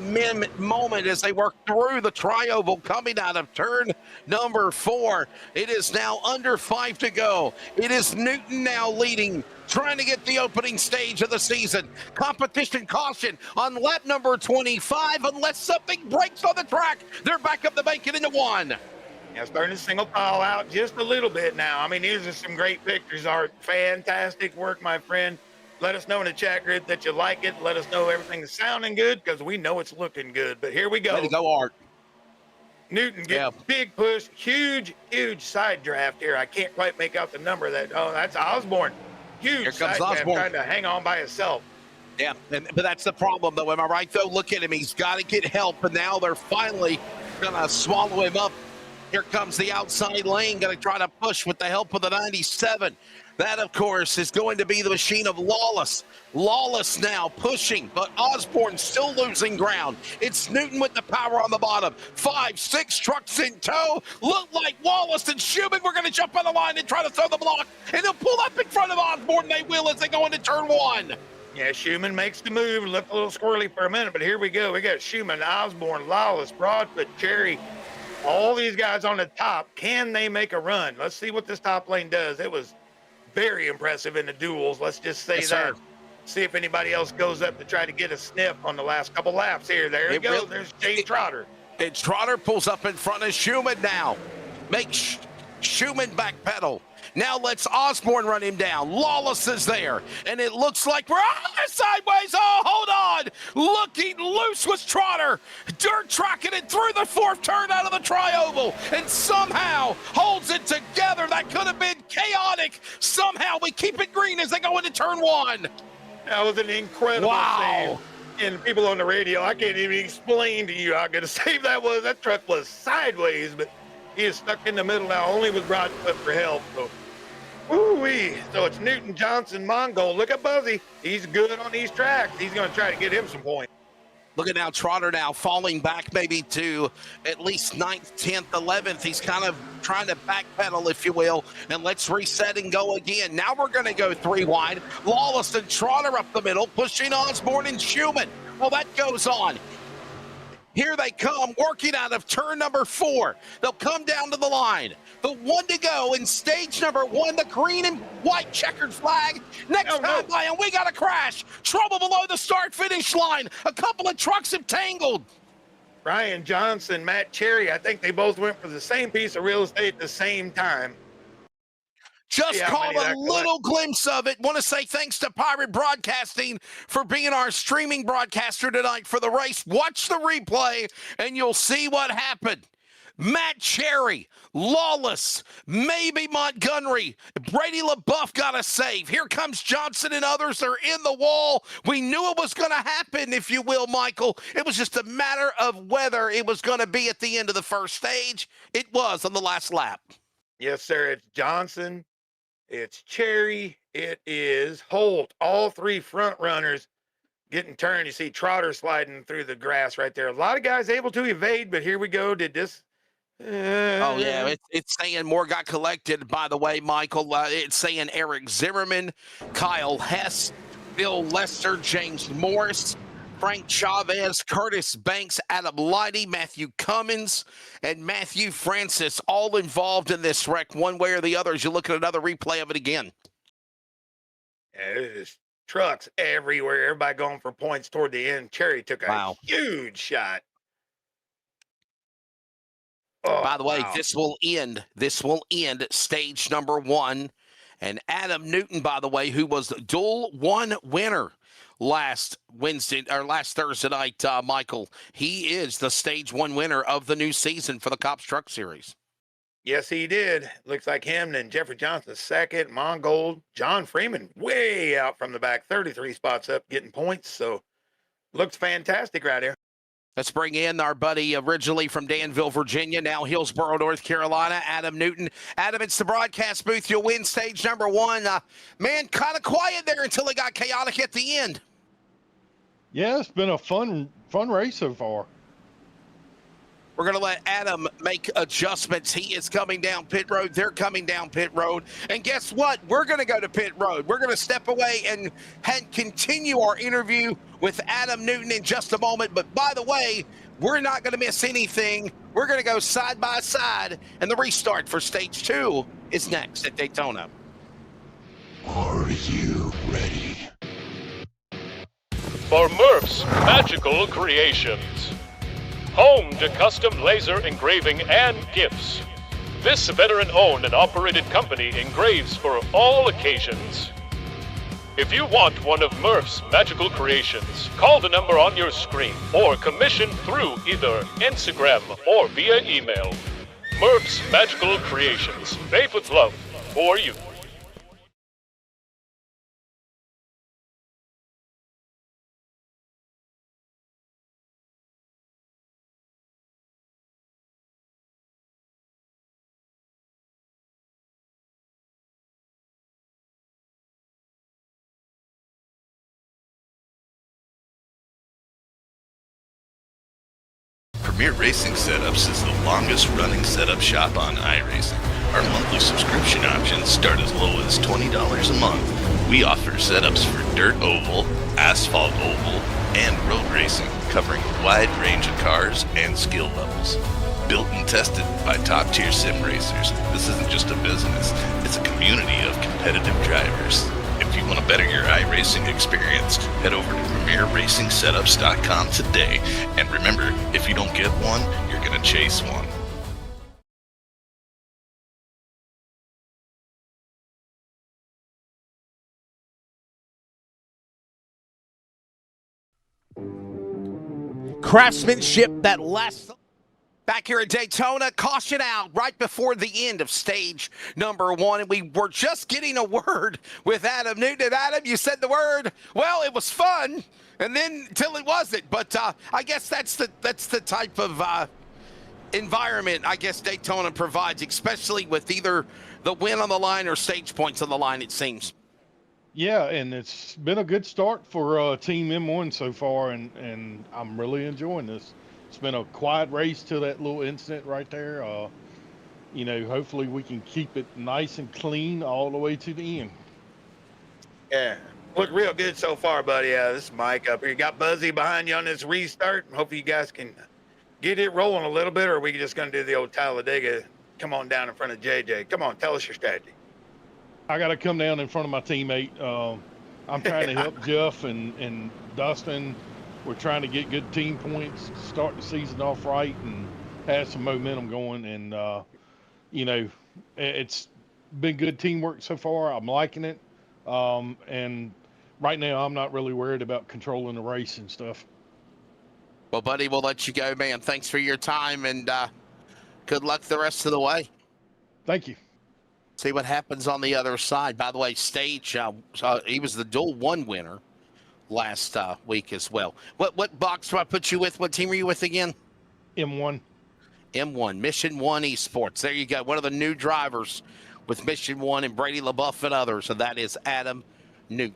[SPEAKER 2] moment as they work through the tri-oval coming out of turn number 4. It is now under 5 to go. It is Newton now leading, trying to get the opening stage of the season. Competition caution on lap number 25. Unless something breaks on the track, they're back up the bank and into 1.
[SPEAKER 1] Yeah, starting to single file out just a little bit now. I mean, these are some great pictures, Art. Fantastic work, my friend. Let us know in the chat grid that you like it. Let us know everything's sounding good because we know it's looking good. But here we go.
[SPEAKER 2] Way to go, Art.
[SPEAKER 1] Newton gets big push, huge side draft here. I can't quite make out the number. That's Osborne. Huge side draft trying to hang on by himself.
[SPEAKER 2] Yeah, but that's the problem, though. Am I right, though? Look at him. He's got to get help, and now they're finally going to swallow him up Here comes the outside lane, going to try to push with the help of the 97. That, of course, is going to be the machine of Lawless. Lawless now pushing, but Osborne still losing ground. It's Newton with the power on the bottom. 5, 6 trucks in tow. Look like Wallace and Schumann. We're going to jump on the line and try to throw the block, and they'll pull up in front of Osborne. They will as they go into turn 1.
[SPEAKER 1] Yeah, Schumann makes the move. Looked a little squirrely for a minute, but here we go. We got Schumann, Osborne, Lawless, Broadfoot, Cherry. All these guys on the top. Can they make a run? Let's see what this top lane does. It was very impressive in the duels. Let's just say
[SPEAKER 2] Yes,
[SPEAKER 1] that.
[SPEAKER 2] sir.
[SPEAKER 1] See if anybody else goes up to try to get a sniff on the last couple laps here. There it goes. There's Jay Trotter.
[SPEAKER 2] And Trotter pulls up in front of Schumann now. Makes Schumann backpedal. Now let's Osborne run him down. Lawless is there. And it looks like we're sideways. Oh, hold on. Looking loose was Trotter. Dirt tracking it through the 4th turn out of the tri-oval. And somehow holds it together. That could have been chaotic. Somehow we keep it green as they go into turn 1.
[SPEAKER 1] That was an incredible save. And people on the radio, I can't even explain to you how good a save that was. That truck was sideways, but he is stuck in the middle now, only with Broadfoot for help. So, woo-wee. So it's Newton, Johnson, Mongol. Look at Buzzy. He's good on these tracks. He's going to try to get him some points.
[SPEAKER 2] Look at now Trotter now falling back maybe to at least 9th, 10th, 11th. He's kind of trying to backpedal, if you will. And let's reset and go again. Now we're going to go 3 wide. Lawless and Trotter up the middle, pushing Osborne and Schumann. Well, that goes on. Here they come, working out of turn number 4. They'll come down to the line. The 1 to go in stage number 1, the green and white checkered flag. Next time by, and we got a crash. Trouble below the start-finish line. A couple of trucks have tangled.
[SPEAKER 1] Brian Johnson, Matt Cherry, I think they both went for the same piece of real estate at the same time.
[SPEAKER 2] Just caught a little glimpse of it. Want to say thanks to Pirate Broadcasting for being our streaming broadcaster tonight for the race. Watch the replay, and you'll see what happened. Matt Cherry, Lawless, maybe Montgomery. Brady LaBeouf got a save. Here comes Johnson and others. They're in the wall. We knew it was going to happen, if you will, Michael. It was just a matter of whether it was going to be at the end of the first stage. It was on the last lap.
[SPEAKER 1] Yes, sir. It's Johnson. It's Cherry. It is Holt. All 3 front runners getting turned. You see Trotter sliding through the grass right there. A lot of guys able to evade, but here we go. Did this?
[SPEAKER 2] Oh, yeah. It's saying more got collected, by the way, Michael. It's saying Eric Zimmerman, Kyle Hess, Bill Lester, James Morris, Frank Chavez, Curtis Banks, Adam Lighty, Matthew Cummins, and Matthew Francis, all involved in this wreck one way or the other as you look at another replay of it again.
[SPEAKER 1] Yeah, there's trucks everywhere. Everybody going for points toward the end. Cherry took a huge shot. Oh,
[SPEAKER 2] by the way, this will end stage number 1. And Adam Newton, by the way, who was the dual 1 winner last Thursday night, Michael, he is the stage 1 winner of the new season for the C.O.P.S Truck Series.
[SPEAKER 1] Yes, he did. Looks like him, then Jeffrey Johnson second, Mongold, John Freeman way out from the back, 33 spots up, getting points. So looks fantastic right here.
[SPEAKER 2] Let's bring in our buddy originally from Danville, Virginia, now Hillsborough, North Carolina, Adam Newton. Adam, it's the broadcast booth. You'll win stage number 1. Man, kind of quiet there until it got chaotic at the end.
[SPEAKER 6] Yeah, it's been a fun race so far.
[SPEAKER 2] We're going to let Adam make adjustments. He is coming down pit road. They're coming down pit road. And guess what? We're going to go to pit road. We're going to step away and continue our interview with Adam Newton in just a moment. But by the way, we're not going to miss anything. We're going to go side by side. And the restart for stage 2 is next at Daytona.
[SPEAKER 7] Are you ready?
[SPEAKER 5] For Murph's Magical Creations. Home to custom laser engraving and gifts. This veteran-owned and operated company engraves for all occasions. If you want one of Murph's magical creations, call the number on your screen or commission through either Instagram or via email. Murph's Magical Creations, made with love for you.
[SPEAKER 3] Premier Racing Setups is the longest running setup shop on iRacing. Our monthly subscription options start as low as $20 a month. We offer setups for dirt oval, asphalt oval, and road racing, covering a wide range of cars and skill levels. Built and tested by top-tier sim racers, this isn't just a business, it's a community of competitive drivers. If you want to better your iRacing experience, head over to PremierRacingSetups.com today. And remember, if you don't get one, you're going to chase one.
[SPEAKER 2] Craftsmanship that lasts. Back here at Daytona, caution out right before the end of stage number 1. And we were just getting a word with Adam Newton. And Adam, you said the word. Well, it was fun, and then till it wasn't. But I guess that's the type of environment I guess Daytona provides, especially with either the win on the line or stage points on the line, it seems.
[SPEAKER 6] Yeah, and it's been a good start for Team M1 so far, and I'm really enjoying this. It's been a quiet race till that little incident right there. You know, hopefully we can keep it nice and clean all the way to the end.
[SPEAKER 1] Yeah, look real good so far, buddy. This is Mike up here. You got Buzzy behind you on this restart. Hopefully you guys can get it rolling a little bit, or are we just going to do the old Talladega, come on down in front of JJ? Come on, tell us your strategy.
[SPEAKER 6] I got to come down in front of my teammate. I'm trying to help Jeff and Dustin. We're trying to get good team points, start the season off right, and have some momentum going. And, you know, it's been good teamwork so far. I'm liking it. And right now, I'm not really worried about controlling the race and stuff.
[SPEAKER 2] Well, buddy, we'll let you go, man. Thanks for your time, and good luck the rest of the way.
[SPEAKER 6] Thank you.
[SPEAKER 2] See what happens on the other side. By the way, Stage, he was the dual 1 winner last week as well. What box do I put you with? What team are you with again?
[SPEAKER 6] M1.
[SPEAKER 2] M1, Mission 1 Esports. There you go. One of the new drivers with Mission 1 and Brady LaBeouf and others, and that is Adam Newton.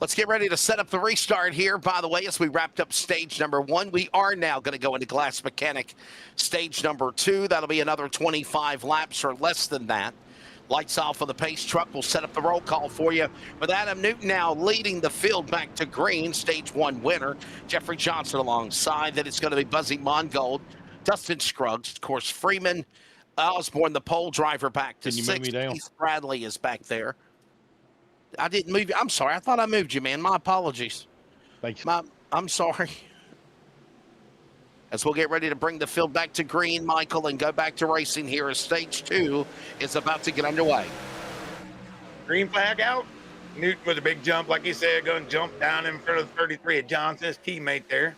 [SPEAKER 2] Let's get ready to set up the restart here. By the way, as we wrapped up stage number 1, we are now going to go into Glass Mechanic stage number 2. That'll be another 25 laps or less than that. Lights off of the pace truck. We'll set up the roll call for you with Adam Newton now leading the field back to green. Stage 1 winner, Jeffrey Johnson alongside. Then it's going to be Buzzy Mongold, Dustin Scruggs, of course, Freeman, Osborne, the pole driver, back to 6. Keith Bradley is back there. I didn't move you. I'm sorry. I thought I moved you, man. My apologies.
[SPEAKER 6] Thank you.
[SPEAKER 2] I'm sorry. As we'll get ready to bring the field back to green, Michael, and go back to racing here as stage 2 is about to get underway.
[SPEAKER 1] Green flag out. Newton with a big jump, like he said, going to jump down in front of the 33 of Johnson, his teammate there.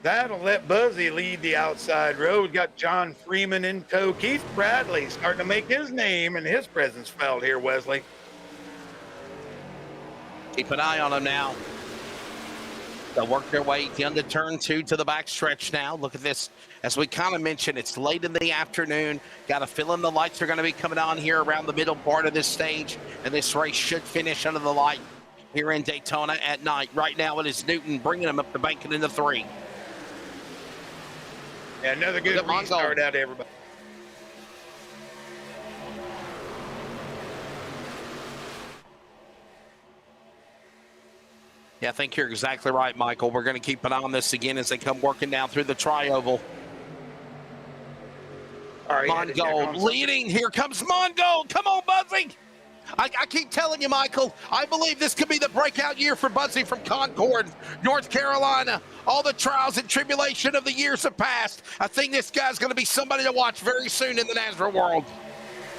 [SPEAKER 1] That'll let Buzzy lead the outside road. Got John Freeman in tow. Keith Bradley starting to make his name and his presence felt here, Wesley.
[SPEAKER 2] Keep an eye on him now. They'll work their way into turn 2 to the backstretch now. Look at this. As we kind of mentioned, it's late in the afternoon. Got to fill in the lights are going to be coming on here around the middle part of this stage. And this race should finish under the light here in Daytona at night. Right now it is Newton bringing him up the bank and into 3.
[SPEAKER 1] Yeah, another good restart out to everybody.
[SPEAKER 2] Yeah, I think you're exactly right, Michael. We're going to keep an eye on this again as they come working down through the tri-oval.
[SPEAKER 1] All right,
[SPEAKER 2] Mongold leading. Here comes Mongold. Come on, Buzzy. I keep telling you, Michael, I believe this could be the breakout year for Buzzy from Concord, North Carolina. All the trials and tribulation of the years have passed. I think this guy's going to be somebody to watch very soon in the NASRA world.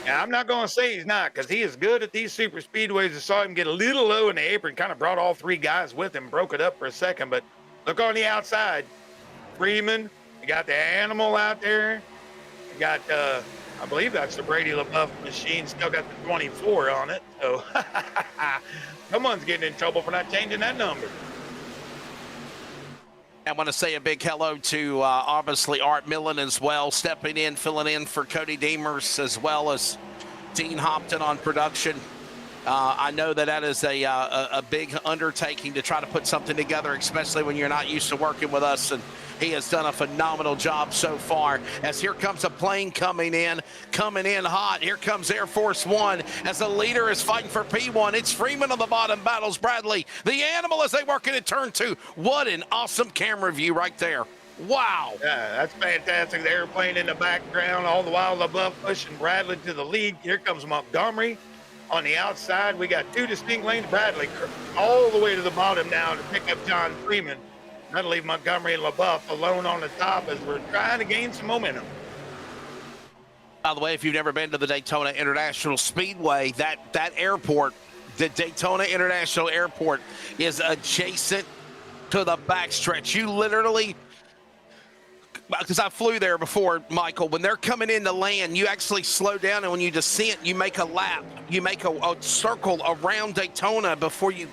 [SPEAKER 1] Now, I'm not going to say he's not, because he is good at these super speedways. I saw him get a little low in the apron, kind of brought all 3 guys with him, broke it up for a second. But look on the outside. Freeman, you got the Animal out there. You got, I believe that's the Brady LaBeouf machine, still got the 24 on it. So someone's getting in trouble for not changing that number.
[SPEAKER 2] I want to say a big hello to obviously Art Millen as well, stepping in, filling in for Cody Demers, as well as Dean Hopton on production. I know that is a big undertaking to try to put something together, especially when you're not used to working with us. And He has done a phenomenal job so far. As here comes a plane coming in hot. Here comes Air Force One as the leader is fighting for P1. It's Freeman on the bottom, battles Bradley. The Animal as they work into turn 2. What an awesome camera view right there. Wow.
[SPEAKER 1] Yeah, that's fantastic. The airplane in the background, all the while above pushing Bradley to the lead. Here comes Montgomery on the outside. We got 2 distinct lanes. Bradley all the way to the bottom now to pick up John Freeman. That'll leave Montgomery and LaBeouf alone on the top as we're trying to gain some momentum.
[SPEAKER 2] By the way, if you've never been to the Daytona International Speedway, that airport, the Daytona International Airport, is adjacent to the backstretch. You literally, because I flew there before, Michael, when they're coming in to land, you actually slow down, and when you descend, you make a lap. You make a circle around Daytona before you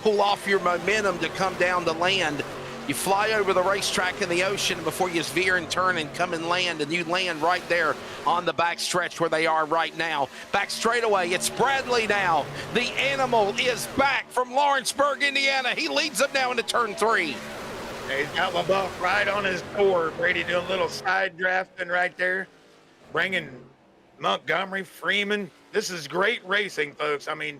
[SPEAKER 2] pull off your momentum to come down to land. You fly over the racetrack in the ocean before you veer and turn and come and land, and you land right there on the backstretch where they are right now. Back straightaway, it's Bradley now. The Animal is back from Lawrenceburg, Indiana. He leads them now into turn 3.
[SPEAKER 1] He's got LaBeouf right on his core. Brady doing a little side drafting right there, bringing Montgomery, Freeman. This is great racing, folks. I mean,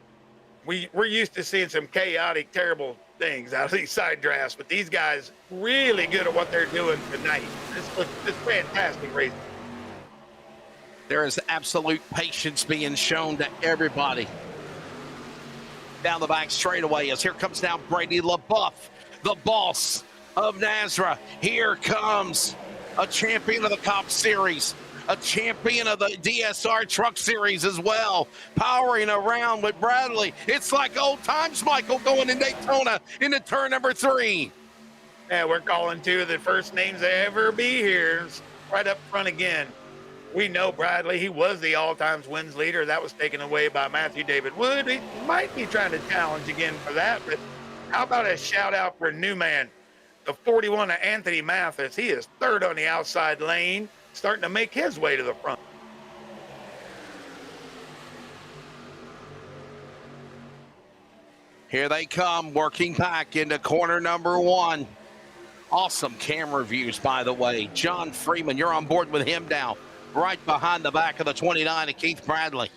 [SPEAKER 1] we're used to seeing some chaotic, terrible things out of these side drafts, but these guys really good at what they're doing tonight. It's fantastic racing.
[SPEAKER 2] There is absolute patience being shown to everybody. Down the back straightaway as here comes now Brady LaBeouf, the boss of NASRA. Here comes a champion of the C.O.P.S series, a champion of the DSR Truck Series as well, powering around with Bradley. It's like old times, Michael, going in Daytona into turn number 3.
[SPEAKER 1] Yeah, we're calling 2 of the first names to ever be here. Right up front again. We know Bradley. He was the all-times wins leader. That was taken away by Matthew David Wood. He might be trying to challenge again for that, but how about a shout-out for new man, the 41 of Anthony Mathis. He is 3rd on the outside lane, starting to make his way to the front.
[SPEAKER 2] Here they come, working back into corner number 1. Awesome camera views, by the way. John Freeman, you're on board with him now, right behind the back of the 29 of Keith Bradley.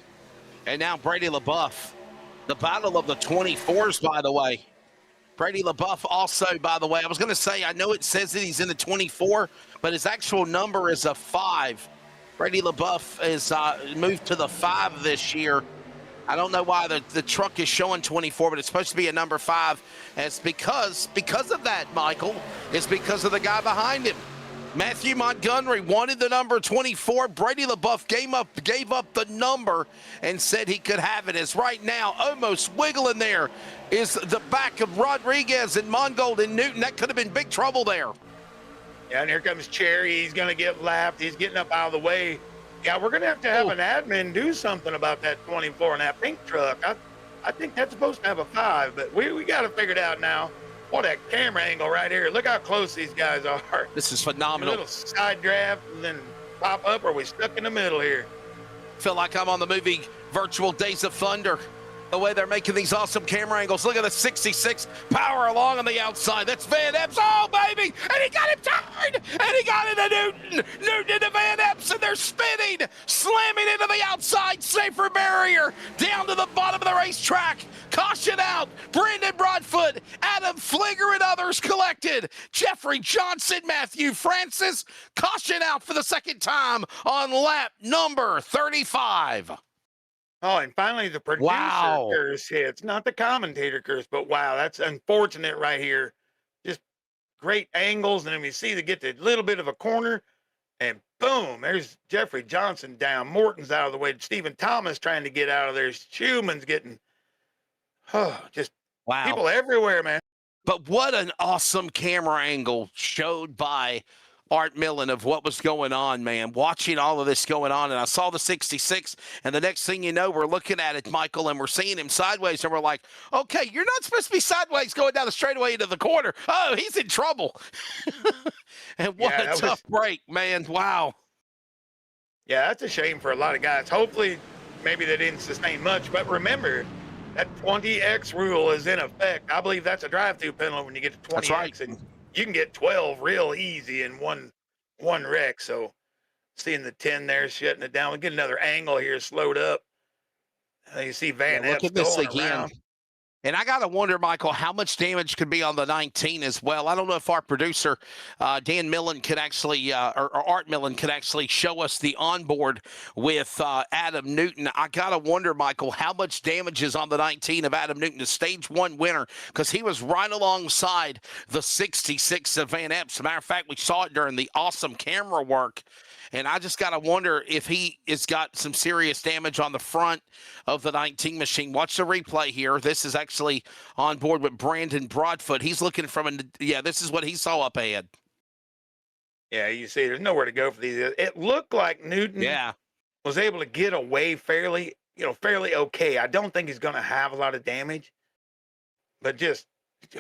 [SPEAKER 2] And now Brady LaBeouf. The battle of the 24s, by the way. Brady LaBeouf also, by the way, I was going to say, I know it says that he's in the 24, but his actual number is a 5. Brady LaBeouf is moved to the 5 this year. I don't know why the truck is showing 24, but it's supposed to be a number 5. And it's because of that, Michael. It's because of the guy behind him. Matthew Montgomery wanted the number 24. Brady LaBeouf gave up the number and said he could have it. As right now, almost wiggling there is the back of Rodriguez and Mongold and Newton. That could have been big trouble there.
[SPEAKER 1] Yeah, and here comes Cherry. He's going to get lapped. He's getting up out of the way. Yeah, we're going to have an admin do something about that 24 and that pink truck. I think that's supposed to have a 5, but we got to figure it out now. What a camera angle right here. Look how close these guys are.
[SPEAKER 2] This is phenomenal.
[SPEAKER 1] A little side draft and then pop up. Are we stuck in the middle here?
[SPEAKER 2] Feel like I'm on the movie Virtual Days of Thunder. The way they're making these awesome camera angles. Look at the 66 power along on the outside. That's Van Epps. Oh, baby. And he got him tired. And he got into Newton. Newton into Van Epps. And they're spinning. Slamming into the outside. Safer barrier. Down to the bottom of the racetrack. Caution out. Brandon Broadfoot. Adam Fligger and others collected. Jeffrey Johnson. Matthew Francis. Caution out for the second time on lap number 35.
[SPEAKER 1] Oh, and finally the producer curse hits, not the commentator curse, but wow, that's unfortunate right here. Just great angles, and then we see they get to a little bit of a corner, and boom, there's Jeffrey Johnson down. Morton's out of the way. Stephen Thomas trying to get out of there. Schumann's getting, just people everywhere, man.
[SPEAKER 2] But what an awesome camera angle showed by Art Millen of what was going on, man. Watching all of this going on, and I saw the 66, and the next thing you know, we're looking at it, Michael, and we're seeing him sideways, and we're like, okay, you're not supposed to be sideways going down the straightaway into the corner. Oh, he's in trouble. And what a tough break, man. Wow.
[SPEAKER 1] Yeah, that's a shame for a lot of guys. Hopefully, maybe they didn't sustain much, but remember, that 20X rule is in effect. I believe that's a drive-through penalty when you get to 20X.
[SPEAKER 2] That's right.
[SPEAKER 1] And you can get 12 real easy in one wreck. So seeing the 10 there, shutting it down. We get another angle here, slowed up. You see Van
[SPEAKER 2] Look
[SPEAKER 1] Epps
[SPEAKER 2] at this
[SPEAKER 1] going
[SPEAKER 2] again.
[SPEAKER 1] around.
[SPEAKER 2] And I got to wonder, Michael, how much damage could be on the 19 as well. I don't know if our producer, Dan Millen, could actually, or Art Millen, could actually show us the onboard with Adam Newton. I got to wonder, Michael, how much damage is on the 19 of Adam Newton, the Stage 1 winner, because he was right alongside the 66 of Van Epps. As a matter of fact, we saw it during the awesome camera work. And I just got to wonder if he has got some serious damage on the front of the 19 machine. Watch the replay here. This is actually on board with Brandon Broadfoot. He's looking this is what he saw up ahead.
[SPEAKER 1] Yeah, you see, there's nowhere to go for these. It looked like Newton was able to get away fairly okay. I don't think he's going to have a lot of damage, but just,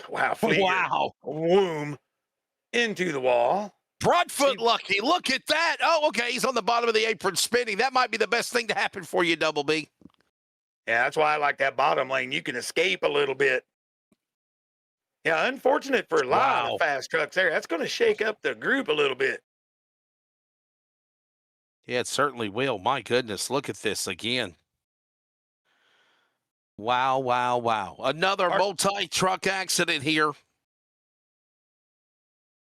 [SPEAKER 1] wow. Womb into the wall.
[SPEAKER 2] Broadfoot lucky. Look at that. Oh, okay. He's on the bottom of the apron spinning. That might be the best thing to happen for you, Double B.
[SPEAKER 1] Yeah, that's why I like that bottom lane. You can escape a little bit. Yeah, unfortunate for a lot of fast trucks there. That's going to shake up the group a little bit.
[SPEAKER 2] Yeah, it certainly will. My goodness, look at this again. Wow, wow, wow. Another multi-truck accident here.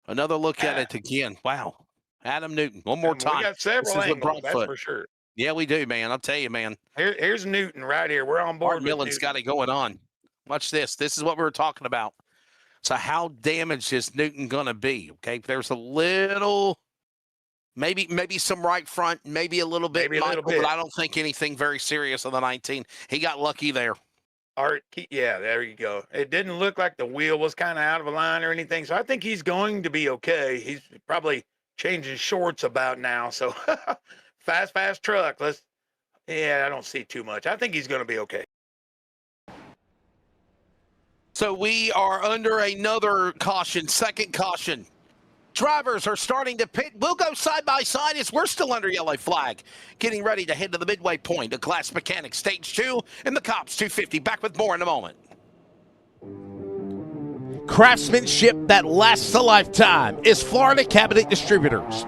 [SPEAKER 2] Another look at it again. Wow. Adam Newton, one more time.
[SPEAKER 1] We got several angles, that's for sure.
[SPEAKER 2] Yeah, we do, man. I'll tell you, man.
[SPEAKER 1] Here's Newton right here. We're on board.
[SPEAKER 2] Art Millen's got it going on. Watch this. This is what we were talking about. So how damaged is Newton going to be? Okay, there's a little, maybe some right front, maybe a little bit, Michael, but I don't think anything very serious on the 19. He got lucky there.
[SPEAKER 1] Yeah, there you go. It didn't look like the wheel was kind of out of a line or anything, so I think he's going to be okay. He's probably changing shorts about now, so fast truck. I don't see too much. I think he's going to be okay.
[SPEAKER 2] So we are under another caution, second caution. Drivers are starting to pit. We'll go side by side as we're still under yellow flag. Getting ready to head to the midway point of Glass Mechanics Stage 2 in the C.O.P.S 250. Back with more in a moment. Craftsmanship that lasts a lifetime is Florida Cabinet Distributors.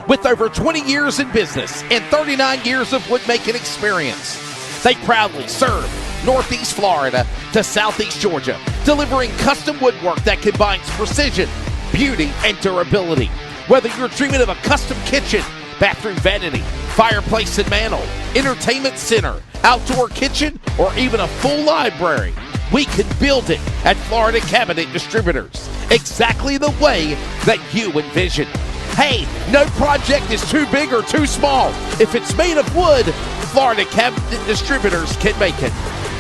[SPEAKER 2] With over 20 years in business and 39 years of woodmaking experience, they proudly serve Northeast Florida to Southeast Georgia, delivering custom woodwork that combines precision, beauty, and durability. Whether you're dreaming of a custom kitchen, bathroom vanity, fireplace and mantle, entertainment center, outdoor kitchen, or even a full library, we can build it at Florida Cabinet Distributors, exactly the way that you envision. Hey, no project is too big or too small. If it's made of wood, Florida Cabinet Distributors can make it.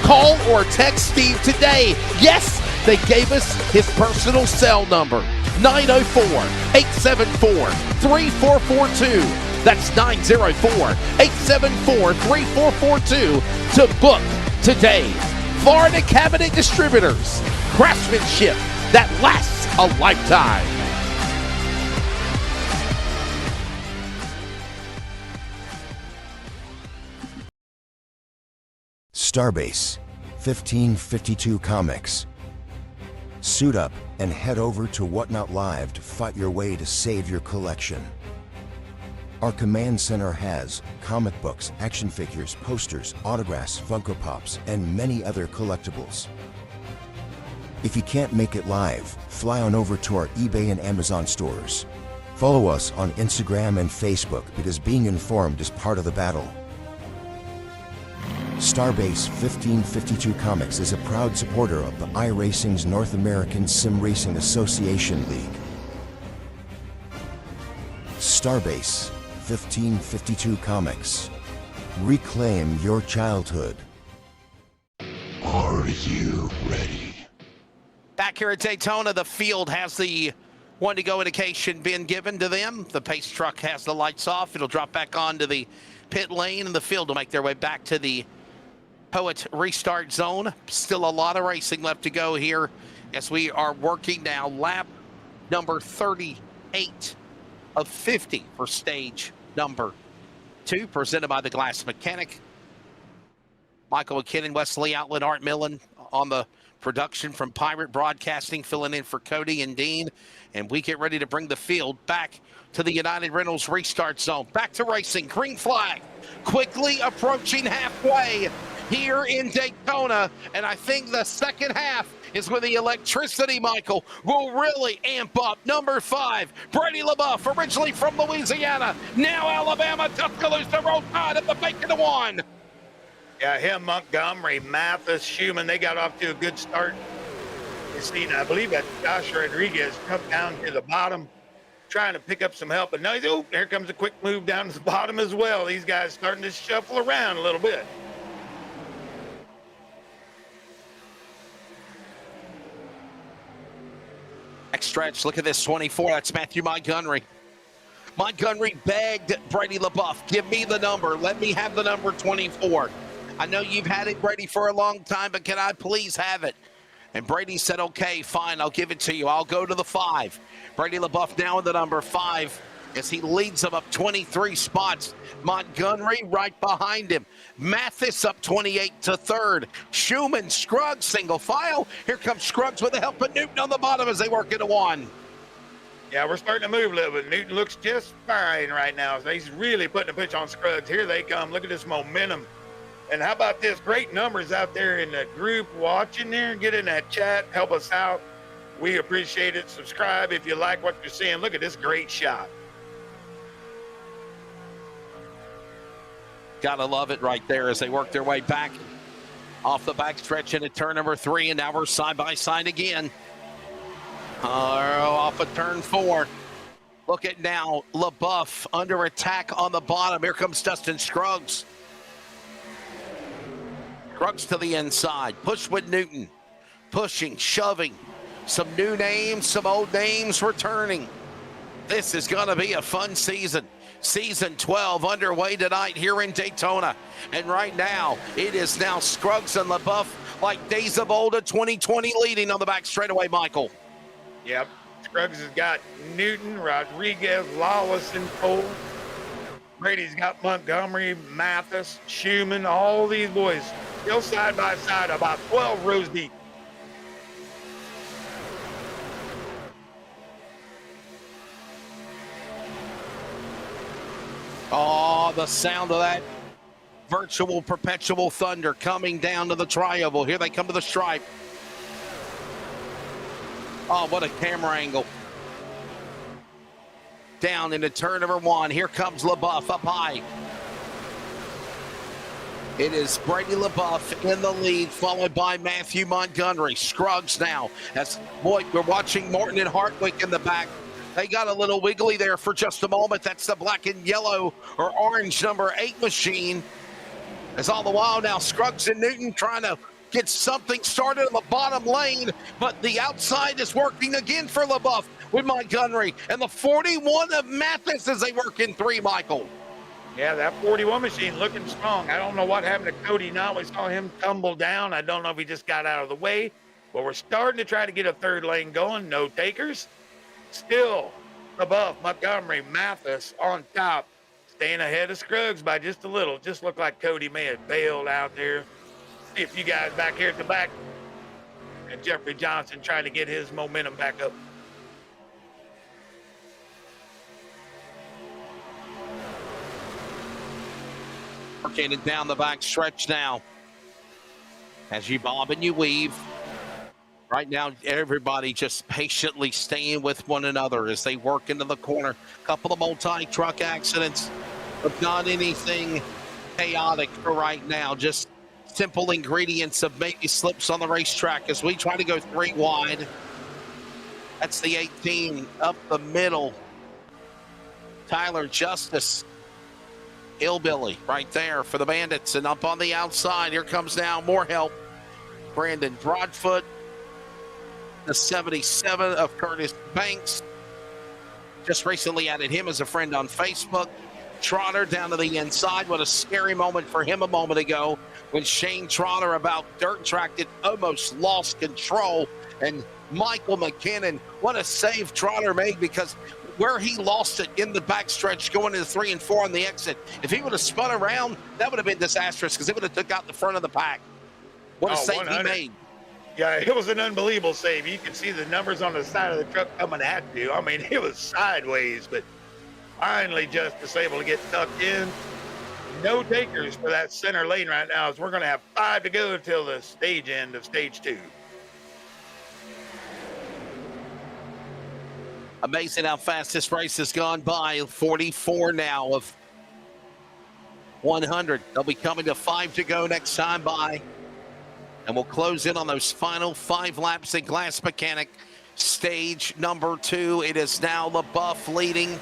[SPEAKER 2] Call or text Steve today. Yes, they gave us his personal cell number, 904-874-3442. That's 904-874-3442 to book today. Florida Cabinet Distributors, craftsmanship that lasts a lifetime.
[SPEAKER 8] Starbase, 1552 Comics. Suit up and head over to Whatnot Live to fight your way to save your collection. Our command center has comic books, action figures, posters, autographs, Funko Pops, and many other collectibles. If you can't make it live, fly on over to our eBay and Amazon stores. Follow us on Instagram and Facebook because being informed is part of the battle. Starbase 1552 Comics is a proud supporter of the iRacing's North American Sim Racing Association League. Starbase 1552 Comics. Reclaim your childhood.
[SPEAKER 7] Are you ready?
[SPEAKER 2] Back here at Daytona, the field has the one to go indication been given to them. The pace truck has the lights off. It'll drop back onto the pit lane, and the field will make their way back to the Poet restart zone. Still a lot of racing left to go here as we are working now lap number 38 of 50 for stage number 2, presented by the Glass Mechanic. Michael McKinnon, Wesley Outland, Art Millen, on the production from Pirate Broadcasting, filling in for Cody and Dean. And we get ready to bring the field back to the United Rentals restart zone. Back to racing. Green flag quickly approaching halfway here in Daytona. And I think the second half is when the electricity, Michael, will really amp up. Number 5, Brady LaBeouf, originally from Louisiana, now Alabama, Tuscaloosa, Roll Tide at the Bacon to 1.
[SPEAKER 1] Yeah, him, Montgomery, Mathis, Schumann, they got off to a good start. You see, I believe that Josh Rodriguez come down to the bottom, trying to pick up some help. But now, here comes a quick move down to the bottom as well. These guys starting to shuffle around a little bit.
[SPEAKER 2] Next stretch, look at this 24. That's Matthew Montgomery. Montgomery begged Brady LaBeouf, give me the number. Let me have the number 24. I know you've had it, Brady, for a long time, but can I please have it? And Brady said, okay, fine, I'll give it to you. I'll go to the 5. Brady LaBeouf now in the number 5 as he leads them up 23 spots. Montgomery right behind him. Mathis up 28 to 3rd. Schumann, Scruggs, single file. Here comes Scruggs with the help of Newton on the bottom as they work into 1.
[SPEAKER 1] Yeah, we're starting to move a little bit. Newton looks just fine right now. So he's really putting a pitch on Scruggs. Here they come. Look at this momentum. And how about this? Great numbers out there in the group watching there. Get in that chat. Help us out. We appreciate it. Subscribe if you like what you're seeing. Look at this great shot.
[SPEAKER 2] Gotta love it right there as they work their way back off the back stretch into turn number 3. And now we're side by side again. Off of turn 4. Look at now LaBeouf under attack on the bottom. Here comes Dustin Scruggs. Scruggs to the inside. Push with Newton. Pushing, shoving. Some new names, some old names returning. This is going to be a fun season. Season 12 underway tonight here in Daytona. And right now, it is now Scruggs and LaBeouf like days of old of 2020 leading on the back straightaway, Michael.
[SPEAKER 1] Yep. Scruggs has got Newton, Rodriguez, Lawless in pole. Brady's got Montgomery, Mathis, Schumann, all these boys still side by side, about 12 rows deep.
[SPEAKER 2] Oh, the sound of that virtual perpetual thunder coming down to the tri-oval. Here they come to the stripe. Oh, what a camera angle. Down into turn number 1. Here comes LaBeouf up high. It is Brady LaBeouf in the lead, followed by Matthew Montgomery. Scruggs now. That's, boy, we're watching Morton and Hartwick in the back. They got a little wiggly there for just a moment. That's the black and yellow or orange number 8 machine. As all the while now, Scruggs and Newton trying to get something started in the bottom lane, but the outside is working again for LaBeouf with Montgomery. And the 41 of Mathis as they work in 3, Michael.
[SPEAKER 1] Yeah, that 41 machine looking strong. I don't know what happened to Cody now. We saw him tumble down. I don't know if he just got out of the way, but we're starting to try to get a 3rd lane going. No takers. Still above Montgomery, Mathis on top, staying ahead of Scruggs by just a little. Just looked like Cody may have bailed out there. See if you guys back here at the back. And Jeffrey Johnson trying to get his momentum back up.
[SPEAKER 2] Working it down the back stretch now. As you bob and you weave. Right now, everybody just patiently staying with one another as they work into the corner. A couple of multi-truck accidents, but not anything chaotic for right now. Just simple ingredients of maybe slips on the racetrack as we try to go 3 wide. That's the 18 up the middle. Tyler Justice, Hillbilly right there for the Bandits. And up on the outside, here comes now more help. Brandon Broadfoot. The 77 of Curtis Banks. Just recently added him as a friend on Facebook. Trotter down to the inside. What a scary moment for him a moment ago when Shane Trotter about dirt track it almost lost control. And Michael McKinnon, what a save Trotter made, because where he lost it in the backstretch going into 3 and 4 on the exit, if he would have spun around, that would have been disastrous because it would have took out the front of the pack. What a save
[SPEAKER 1] 100.
[SPEAKER 2] he made.
[SPEAKER 1] Yeah, it was an unbelievable save. You could see the numbers on the side of the truck coming at you. I mean, it was sideways, but finally Justice able to get tucked in. No takers for that center lane right now, as we're going to have 5 to go till the stage end of stage 2.
[SPEAKER 2] Amazing how fast this race has gone by. 44 now of 100. They'll be coming to 5 to go next time by. And we'll close in on those final 5 laps in Glass Mechanic. Stage number 2. It is now LaBeouf leading.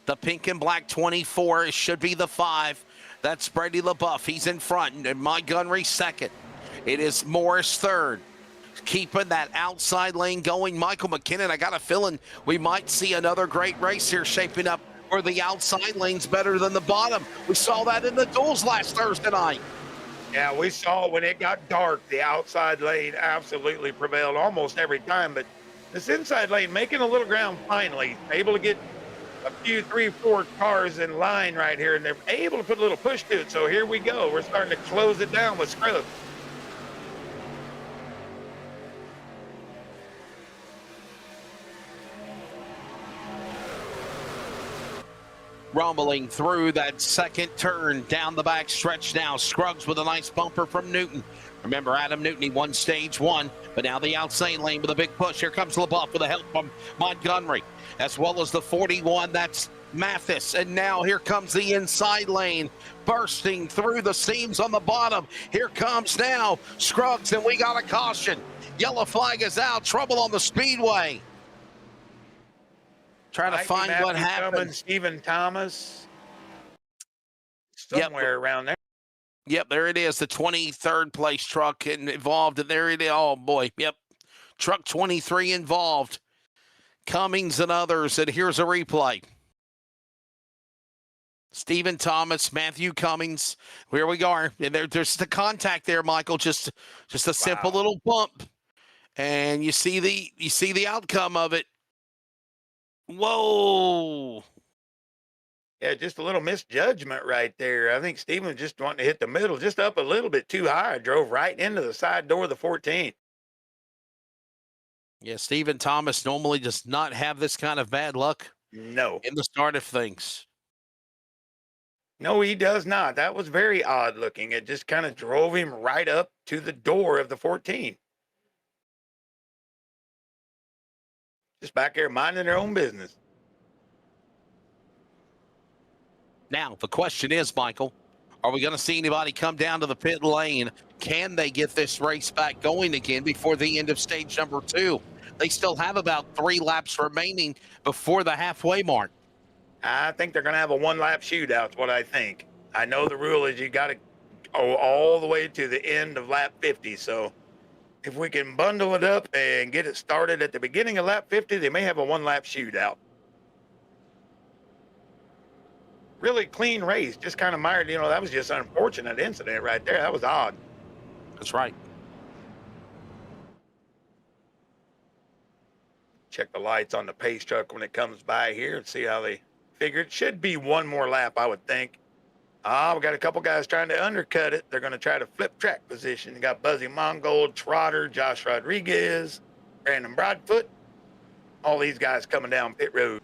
[SPEAKER 2] The pink and black 24. It should be the 5. That's Brady LaBeouf. He's in front. And Montgomery second. It is Morris third. Keeping that outside lane going. Michael McKinnon, I got a feeling we might see another great race here shaping up where the outside lane's better than the bottom. We saw that in the duels last Thursday night.
[SPEAKER 1] Yeah, we saw when it got dark, the outside lane absolutely prevailed almost every time. But this inside lane making a little ground finally, able to get a few 3-4 cars in line right here, and they're able to put a little push to it. So here we go. We're starting to close it down with Scruggs.
[SPEAKER 2] Rumbling through that second turn down the back stretch now. Scruggs with a nice bumper from Newton. Remember, Adam Newton, he won stage 1, but now the outside lane with a big push. Here comes LaBeouf with a help from Montgomery, as well as the 41. That's Mathis. And now here comes the inside lane, bursting through the seams on the bottom. Here comes now Scruggs, and we got a caution. Yellow flag is out. Trouble on the Speedway. Trying to find what happened.
[SPEAKER 1] Stephen Thomas, somewhere around there.
[SPEAKER 2] Yep, there it is. The 23rd place truck involved, and there it is. Oh boy, yep. Truck 23 involved. Cummings and others, and here's a replay. Stephen Thomas, Matthew Cummings. Here we go. And there's the contact there, Michael. Just a simple little bump, and you see the outcome of it. Whoa.
[SPEAKER 1] Yeah, just a little misjudgment right there. I think Steven just wanting to hit the middle, just up a little bit too high. Drove right into the side door of the 14.
[SPEAKER 2] Yeah, Stephen Thomas normally does not have this kind of bad luck.
[SPEAKER 1] No.
[SPEAKER 2] In the start of things.
[SPEAKER 1] No, he does not. That was very odd looking. It just kind of drove him right up to the door of the 14. Just back there minding their own business.
[SPEAKER 2] Now, the question is, Michael, are we going to see anybody come down to the pit lane? Can they get this race back going again before the end of stage number 2? They still have about 3 laps remaining before the halfway mark.
[SPEAKER 1] I think they're going to have a 1-lap shootout, is what I think. I know the rule is you got to go all the way to the end of lap 50, so if we can bundle it up and get it started at the beginning of lap 50, they may have a 1-lap shootout. Really clean race. Just kind of mired, that was just an unfortunate incident right there. That was odd.
[SPEAKER 2] That's right.
[SPEAKER 1] Check the lights on the pace truck when it comes by here and see how they figure. It should be 1 more lap, I would think. We got a couple guys trying to undercut it. They're going to try to flip track position. You got Buzzy Mongold, Trotter, Josh Rodriguez, Brandon Broadfoot. All these guys coming down pit road.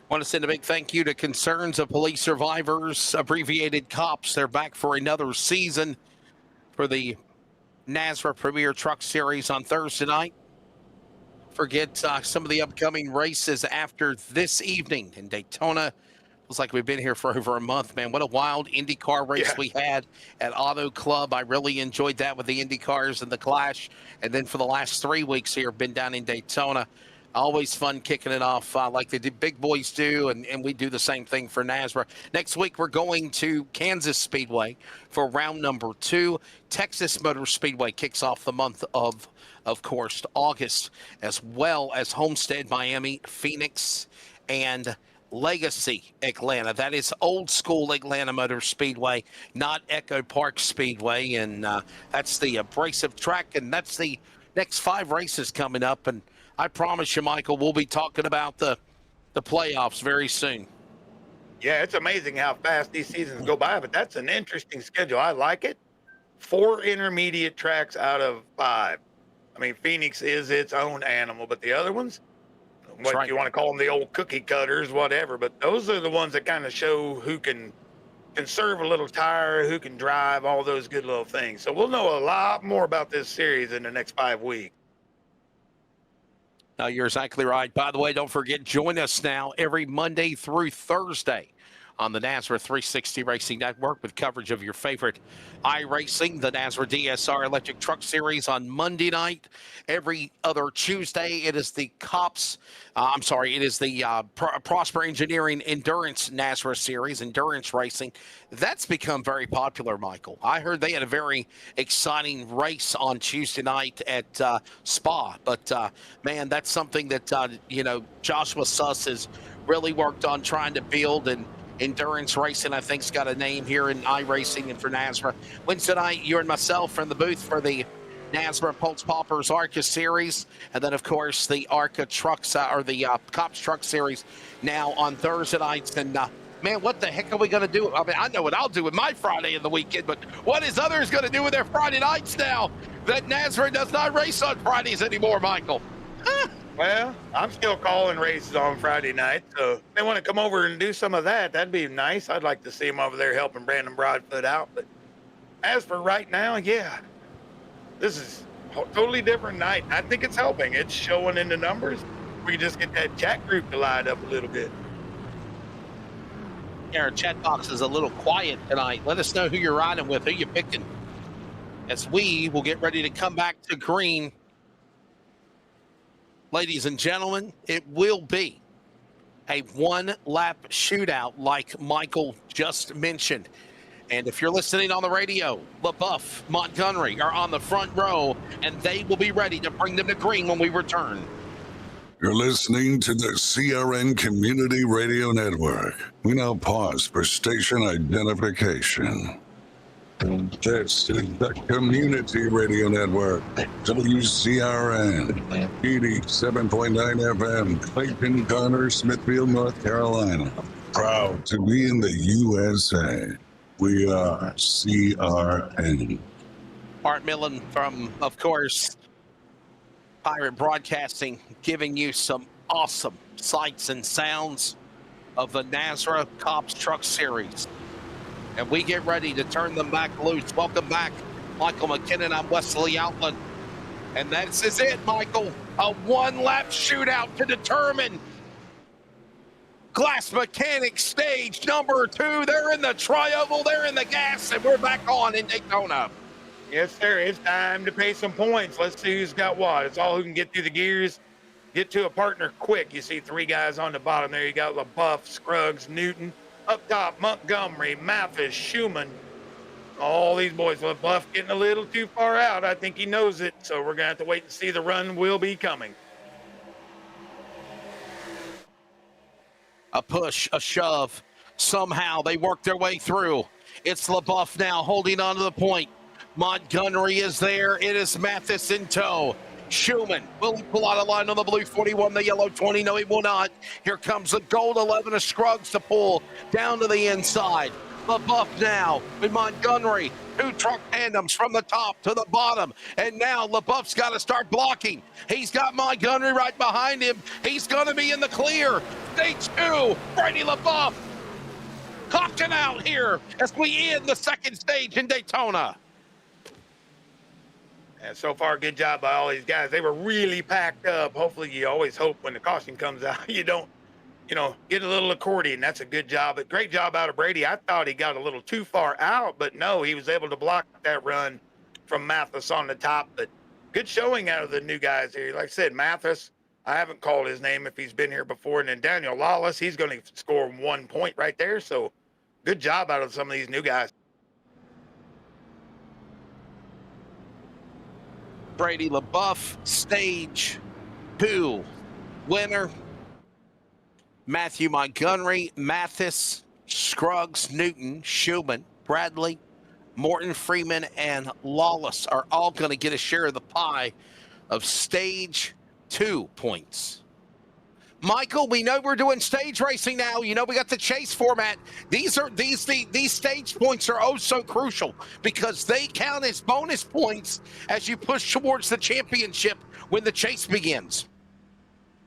[SPEAKER 2] Want to send a big thank you to Concerns of Police Survivors, abbreviated C.O.P.S. They're back for another season for the NASRA Premier Truck Series on Thursday night. Forget some of the upcoming races after this evening in Daytona. Feels like we've been here for over a month, man. What a wild IndyCar race we had at Auto Club. I really enjoyed that with the IndyCars and the Clash. And then for the last 3 weeks here, been down in Daytona. Always fun kicking it off like the big boys do, and we do the same thing for NASRA. Next week, we're going to Kansas Speedway for round number 2. Texas Motor Speedway kicks off the month of course, August, as well as Homestead, Miami, Phoenix, and Legacy, Atlanta. That is old school Atlanta Motor Speedway, not Echo Park Speedway, and that's the abrasive track, and that's the next 5 races coming up, and I promise you, Michael, we'll be talking about the playoffs very soon.
[SPEAKER 1] Yeah, it's amazing how fast these seasons go by, but that's an interesting schedule. I like it. 4 intermediate tracks out of 5. I mean, Phoenix is its own animal, but the other ones, what
[SPEAKER 2] right.
[SPEAKER 1] you want to call them, the old cookie cutters, whatever, but those are the ones that kind of show who can conserve a little tire, who can drive, all those good little things. So we'll know a lot more about this series in the next 5 weeks.
[SPEAKER 2] No, you're exactly right. By the way, don't forget, join us now every Monday through Thursday on the NASRA 360 Racing Network with coverage of your favorite iRacing, the NASRA DSR Electric Truck Series on Monday night. Every other Tuesday, it is the C.O.P.S. It is the Prosper Engineering Endurance NASRA Series, Endurance Racing. That's become very popular, Michael. I heard they had a very exciting race on Tuesday night at Spa. But, man, that's something that, Joshua Suss has really worked on trying to build, and endurance racing, I think, has got a name here in iRacing and for NASRA. Wednesday night, you and myself are in the booth for the NASRA Pulse Poppers ARCA Series, and then, of course, the ARCA Trucks, or the C.O.P.S Truck Series now on Thursday nights. And, man, what the heck are we going to do? I mean, I know what I'll do with my Friday and the weekend, but what is others going to do with their Friday nights now that NASRA does not race on Fridays anymore, Michael?
[SPEAKER 1] Well, I'm still calling races on Friday night, so if they want to come over and do some of that, that'd be nice. I'd like to see them over there helping Brandon Broadfoot out. But as for right now, yeah, this is a totally different night. I think it's helping. It's showing in the numbers. We just get that chat group to light up a little bit.
[SPEAKER 2] Yeah, our chat box is a little quiet tonight. Let us know who you're riding with, who you're picking, as we will get ready to come back to green. Ladies and gentlemen, it will be a one-lap shootout like Michael just mentioned. And if you're listening on the radio, LaBeouf, Montgomery are on the front row, and they will be ready to bring them to green when we return.
[SPEAKER 4] You're listening to the CRN Community Radio Network. We now pause for station identification. This is the Community Radio Network, WCRN, 87.9 FM, Clayton, Connor, Smithfield, North Carolina. Proud to be in the USA. We are CRN.
[SPEAKER 2] Art Millen from, of course, Pirate Broadcasting, giving you some awesome sights and sounds of the NASRA C.O.P.S Truck Series. And we get ready to turn them back loose. Welcome back, Michael McKinnon. I'm Wesley Outland. And this is it, Michael. A one-lap shootout to determine Glass Mechanics stage number 2. They're in the tri-oval, they're in the gas, and we're back on in Daytona.
[SPEAKER 1] Yes, sir. It's time to pay some points. Let's see who's got what. It's all who can get through the gears, get to a partner quick. You see 3 guys on the bottom there. You got LaBeouf, Scruggs, Newton. Up top, Montgomery, Mathis, Schumann. All these boys. LaBeouf getting a little too far out. I think he knows it, so we're going to have to wait and see. The run will be coming.
[SPEAKER 2] A push, a shove. Somehow they work their way through. It's LaBeouf now holding on to the point. Montgomery is there. It is Mathis in tow. Schumann, will he pull out a line on the blue 41, the yellow 20? No, he will not. Here comes the gold 11 of Scruggs to pull down to the inside. LaBeouf now with Montgomery. 2 truck tandems from the top to the bottom. And now LaBeouf's got to start blocking. He's got Montgomery right behind him. He's going to be in the clear. Stage 2, Brady LaBeouf clocking out here as we end the second stage in Daytona.
[SPEAKER 1] And so far, good job by all these guys. They were really packed up. Hopefully, you always hope when the caution comes out, you don't, get a little accordion. That's a good job. But great job out of Brady. I thought he got a little too far out, but no, he was able to block that run from Mathis on the top. But good showing out of the new guys here. Like I said, Mathis, I haven't called his name if he's been here before. And then Daniel Lawless, he's going to score 1 point right there. So good job out of some of these new guys.
[SPEAKER 2] Brady LaBeouf, stage 2 winner. Matthew Montgomery, Mathis, Scruggs, Newton, Schumann, Bradley, Morton, Freeman, and Lawless are all going to get a share of the pie of stage 2 points. Michael, we know we're doing stage racing now. You know we got the chase format. These stage points are oh so crucial because they count as bonus points as you push towards the championship when the chase begins.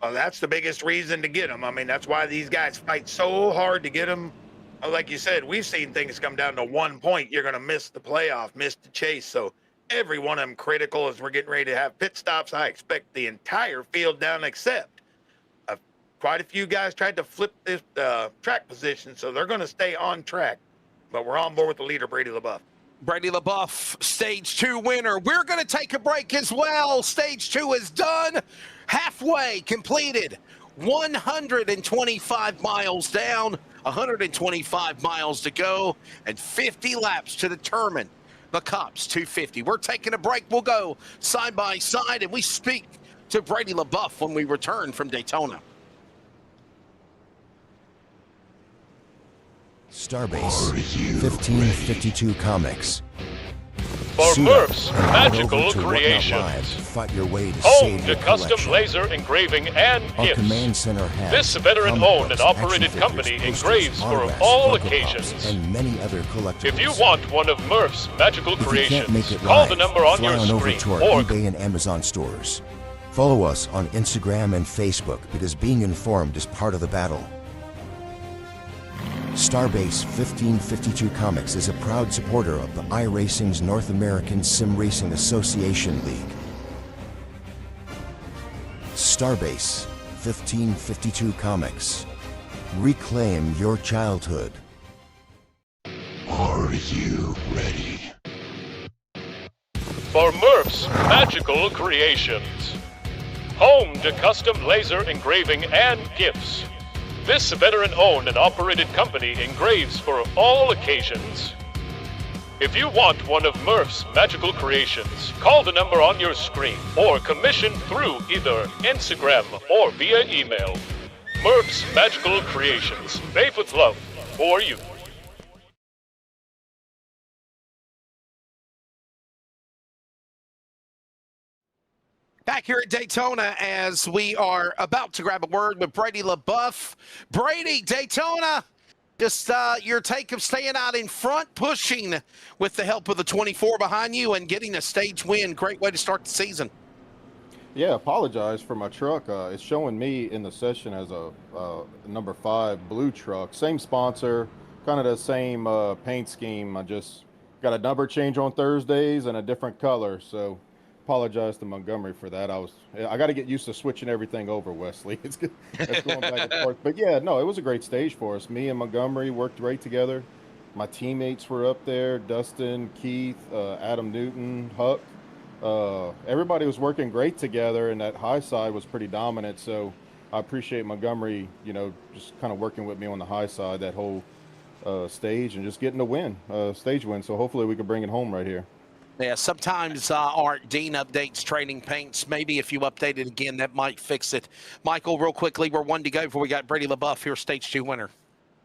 [SPEAKER 1] Well, that's the biggest reason to get them. I mean, that's why these guys fight so hard to get them. Like you said, we've seen things come down to 1 point. You're going to miss the playoff, miss the chase. So every one of them critical as we're getting ready to have pit stops. I expect the entire field down except quite a few guys tried to flip this track position, so they're going to stay on track. But we're on board with the leader, Brady LaBeouf.
[SPEAKER 2] Brady LaBeouf, stage 2 winner. We're going to take a break as well. Stage 2 is done, halfway completed. 125 miles down, 125 miles to go, and 50 laps to determine the C.O.P.S 250. We're taking a break. We'll go side by side, and we speak to Brady LaBeouf when we return from Daytona.
[SPEAKER 8] Starbase 1552 Comics.
[SPEAKER 5] For
[SPEAKER 8] Suit up
[SPEAKER 5] Murph's
[SPEAKER 8] and head
[SPEAKER 5] Magical
[SPEAKER 8] over to Whatnot
[SPEAKER 5] Creations.
[SPEAKER 8] Live to fight your way to
[SPEAKER 5] Home
[SPEAKER 8] save
[SPEAKER 5] to
[SPEAKER 8] your
[SPEAKER 5] custom
[SPEAKER 8] collection.
[SPEAKER 5] laser engraving and
[SPEAKER 8] Our
[SPEAKER 5] gifts.
[SPEAKER 8] command center has
[SPEAKER 5] This veteran-owned
[SPEAKER 8] comic
[SPEAKER 5] and
[SPEAKER 8] books,
[SPEAKER 5] operated
[SPEAKER 8] action
[SPEAKER 5] company
[SPEAKER 8] figures,
[SPEAKER 5] engraves
[SPEAKER 8] posters,
[SPEAKER 5] for
[SPEAKER 8] autographs,
[SPEAKER 5] all
[SPEAKER 8] Funko Pops,
[SPEAKER 5] occasions.
[SPEAKER 8] and many other collectibles.
[SPEAKER 5] If you want one of Murph's Magical
[SPEAKER 8] If you can't make
[SPEAKER 5] Creations,
[SPEAKER 8] it
[SPEAKER 5] call
[SPEAKER 8] live,
[SPEAKER 5] the number on
[SPEAKER 8] fly
[SPEAKER 5] your
[SPEAKER 8] on over
[SPEAKER 5] screen
[SPEAKER 8] to our
[SPEAKER 5] or
[SPEAKER 8] eBay and Amazon stores. Follow us on Instagram and Facebook because being informed is part of the battle. Starbase 1552 Comics is a proud supporter of the iRacing's North American Sim Racing Association League. Starbase 1552 Comics. Reclaim your childhood.
[SPEAKER 7] Are you ready?
[SPEAKER 5] for Murph's Magical Creations. Home to custom laser engraving and gifts. This veteran-owned and operated company engraves for all occasions. If you want one of Murph's Magical Creations, call the number on your screen or commission through either Instagram or via email. Murph's Magical Creations, made with love for you.
[SPEAKER 2] Back here at Daytona as we are about to grab a word with Brady LaBeouf. Brady, Daytona, just your take of staying out in front, pushing with the help of the 24 behind you and getting a stage win. Great way to start the season.
[SPEAKER 9] Yeah, apologize for my truck. It's showing me in the session as a number 5 blue truck. Same sponsor, kind of the same paint scheme. I just got a number change on Thursdays and a different color. So apologize to Montgomery for that. I got to get used to switching everything over, Wesley. It's going back and forth. But yeah, no, it was a great stage for us. Me and Montgomery worked great together. My teammates were up there: Dustin, Keith, Adam Newton, Huck. Everybody was working great together, and that high side was pretty dominant. So I appreciate Montgomery, just kind of working with me on the high side that whole stage and just getting a win, stage win. So hopefully we can bring it home right here.
[SPEAKER 2] Yeah, sometimes Art Dean updates training paints. Maybe if you update it again, that might fix it. Michael, real quickly, we're one to go before we got Brady LaBeouf here, stage 2 winner.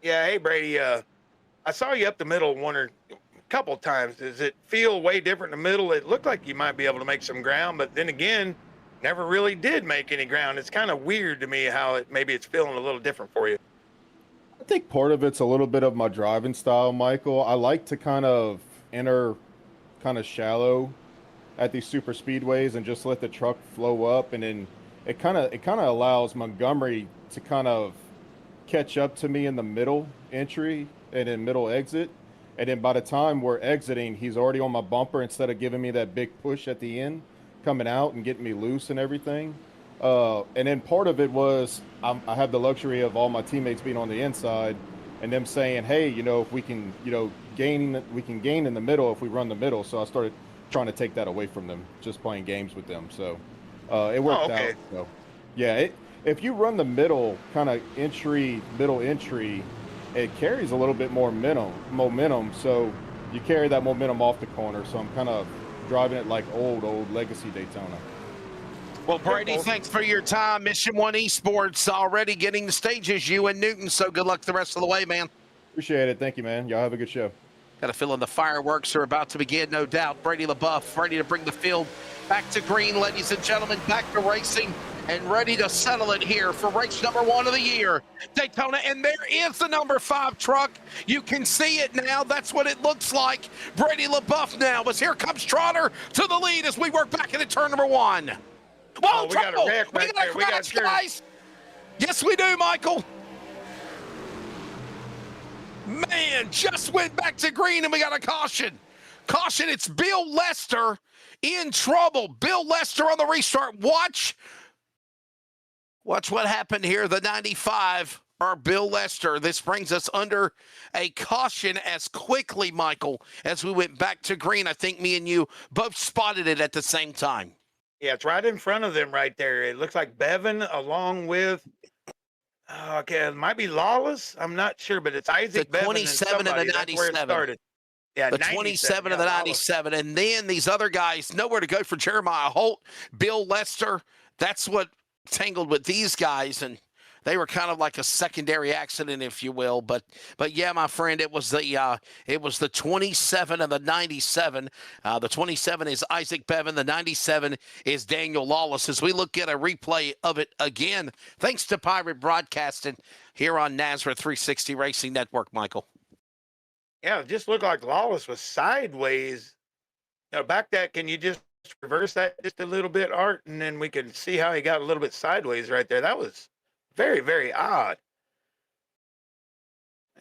[SPEAKER 1] Yeah, hey, Brady, I saw you up the middle one or a couple times. Does it feel way different in the middle? It looked like you might be able to make some ground, but then again, never really did make any ground. It's kind of weird to me how maybe it's feeling a little different for you.
[SPEAKER 9] I think part of it's a little bit of my driving style, Michael. I like to kind of enter kind of shallow at these super speedways and just let the truck flow up, and then it kind of allows Montgomery to kind of catch up to me in the middle entry and then middle exit, and then by the time we're exiting, he's already on my bumper instead of giving me that big push at the end, coming out and getting me loose and everything. And then part of it was I have the luxury of all my teammates being on the inside and them saying, hey, if we can, we can gain in the middle if we run the middle. So I started trying to take that away from them, just playing games with them. So it worked out. So yeah, if you run the middle kind of middle entry, it carries a little bit more momentum. So you carry that momentum off the corner. So I'm kind of driving it like old legacy Daytona.
[SPEAKER 2] Well, Brady, thanks for your time. Mission 1 Esports already getting the stages, you and Newton. So good luck the rest of the way, man.
[SPEAKER 9] Appreciate it. Thank you, man. Y'all have a good show.
[SPEAKER 2] Got a feeling the fireworks are about to begin, no doubt. Brady LaBeouf ready to bring the field back to green, ladies and gentlemen, back to racing. and ready to settle it here for race number 1 of the year, Daytona. And there is the number 5 truck. You can see it now. That's what it looks like. Brady LaBeouf now, as here comes Trotter to the lead as we work back into turn number 1. Whoa,
[SPEAKER 1] Oh, we got a
[SPEAKER 2] trouble.
[SPEAKER 1] wreck right
[SPEAKER 2] We got a
[SPEAKER 1] there. We got
[SPEAKER 2] crash,
[SPEAKER 1] sure.
[SPEAKER 2] guys. Yes, we do, Michael. Man, just went back to green, and we got a caution. Caution, it's Bill Lester in trouble. Bill Lester on the restart. Watch what happened here. The 95, or Bill Lester. This brings us under a caution as quickly, Michael, as we went back to green. I think me and you both spotted it at the same time.
[SPEAKER 1] Yeah, it's right in front of them right there. It looks like Bevan along with, okay, it might be Lawless. I'm not sure, but it's Isaac
[SPEAKER 2] The
[SPEAKER 1] Bevan
[SPEAKER 2] 27 and the
[SPEAKER 1] somebody. That's where it
[SPEAKER 2] 97.
[SPEAKER 1] started. Yeah,
[SPEAKER 2] The
[SPEAKER 1] 97,
[SPEAKER 2] 27 and
[SPEAKER 1] yeah,
[SPEAKER 2] the
[SPEAKER 1] Lawless.
[SPEAKER 2] 97. And then these other guys, nowhere to go for Jeremiah Holt, Bill Lester. That's what tangled with these guys, and they were kind of like a secondary accident, if you will. But yeah, my friend, it was the 27 and the 97. The 27 is Isaac Bevan. The 97 is Daniel Lawless. As we look at a replay of it again, thanks to Pirate Broadcasting here on NASRA 360 Racing Network, Michael.
[SPEAKER 1] Yeah, it just looked like Lawless was sideways. Back that, can you just reverse that just a little bit, Art? And then we can see how he got a little bit sideways right there. That was very, very odd.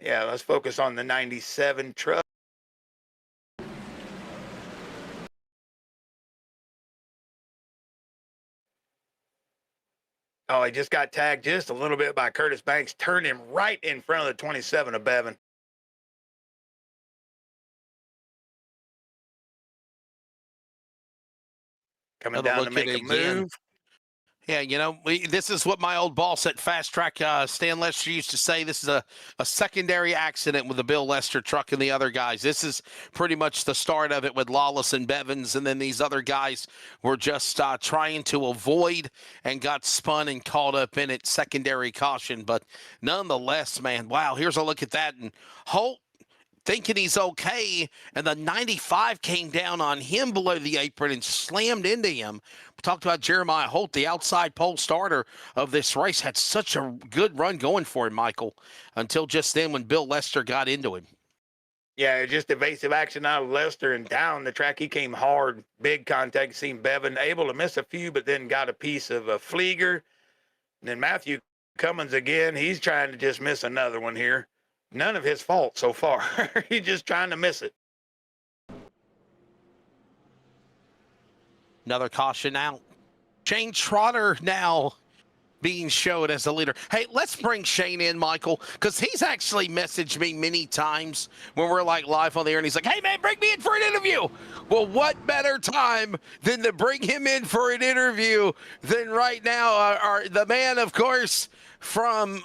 [SPEAKER 1] Yeah, let's focus on the 97 truck. Oh, he just got tagged just a little bit by Curtis Banks. Turned him right in front of the 27 of Bevan. Coming down to make a move.
[SPEAKER 2] Yeah, this is what my old boss at Fast Track, Stan Lester, used to say. This is a secondary accident with the Bill Lester truck and the other guys. This is pretty much the start of it with Lawless and Bevans, and then these other guys were just trying to avoid and got spun and caught up in it, secondary caution. But nonetheless, man, wow, here's a look at that. And Holt, thinking he's okay, and the 95 came down on him below the apron and slammed into him. We talked about Jeremiah Holt, the outside pole starter of this race, had such a good run going for him, Michael, until just then when Bill Lester got into him.
[SPEAKER 1] Yeah, just evasive action out of Lester, and down the track he came hard, big contact. Seen Bevan able to miss a few, but then got a piece of a Flieger. And then Matthew Cummins again, he's trying to just miss another one here. None of his fault so far. He's just trying to miss it.
[SPEAKER 2] Another caution out. Shane Trotter now being showed as the leader. Hey, let's bring Shane in, Michael, because he's actually messaged me many times when we're like live on the air, and he's like, hey, man, bring me in for an interview. Well, what better time than to bring him in for an interview than right now, the man, of course, from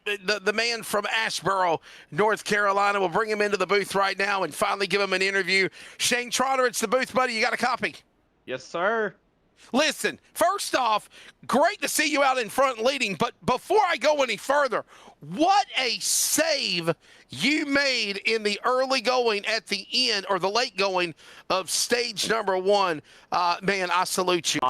[SPEAKER 2] the man from Asheboro, North Carolina. We'll bring him into the booth right now and finally give him an interview. Shane Trotter, it's the booth, buddy. You got a copy?
[SPEAKER 10] Yes, sir.
[SPEAKER 2] Listen, first off, great to see you out in front leading, but before I go any further, what a save you made in the early going at the end, or the late going of stage number 1. Man, I salute you.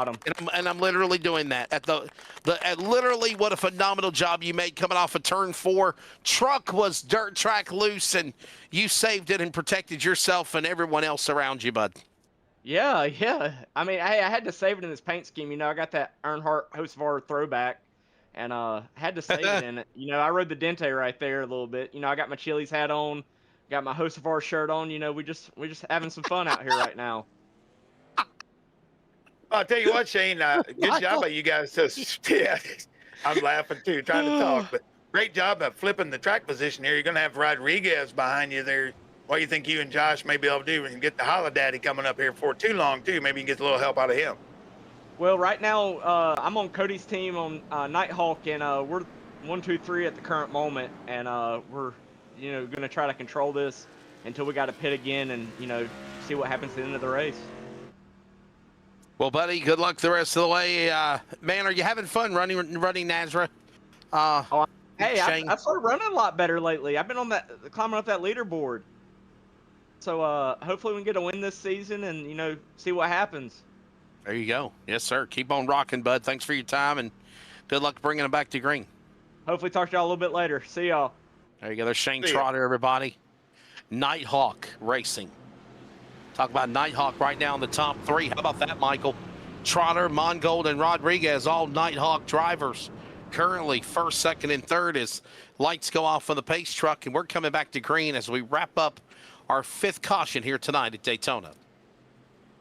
[SPEAKER 2] And I'm literally doing that. At literally, what a phenomenal job you made coming off of turn 4. Truck was dirt track loose, and you saved it and protected yourself and everyone else around you, bud.
[SPEAKER 10] Yeah. I mean, I had to save it in this paint scheme. I got that Earnhardt Hocevar throwback, and had to save it in it. I rode the Dente right there a little bit. I got my Chili's hat on, got my Hocevar shirt on. We just having some fun out here right now.
[SPEAKER 1] I'll tell you what, Shane, good job by you guys. Yeah, I'm laughing too, trying to talk, but great job of flipping the track position here. You're going to have Rodriguez behind you there. What do you think you and Josh may be able to do when you get the Holodaddy coming up here for too long, too? Maybe you can get a little help out of him.
[SPEAKER 10] Well, right now, I'm on Cody's team on Nighthawk, and we're 1, 2, 3 at the current moment, and we're, going to try to control this until we got to pit again and, see what happens at the end of the race.
[SPEAKER 2] Well, buddy, good luck the rest of the way. Man, are you having fun running NASRA?
[SPEAKER 10] Hey, I've started running a lot better lately. I've been on climbing up that leaderboard. So hopefully we can get a win this season and, see what happens.
[SPEAKER 2] There you go. Yes, sir. Keep on rocking, bud. Thanks for your time, and good luck bringing them back to green.
[SPEAKER 10] Hopefully talk to y'all a little bit later. See y'all.
[SPEAKER 2] There you go. There's Shane
[SPEAKER 1] See ya.
[SPEAKER 2] Trotter, everybody. Nighthawk Racing. Talk about Nighthawk right now in the top three. How about that, Michael? Trotter, Mongold, and Rodriguez, all Nighthawk drivers. Currently, first, second, and third as lights go off on the pace truck, and we're coming back to green as we wrap up our fifth caution here tonight at Daytona.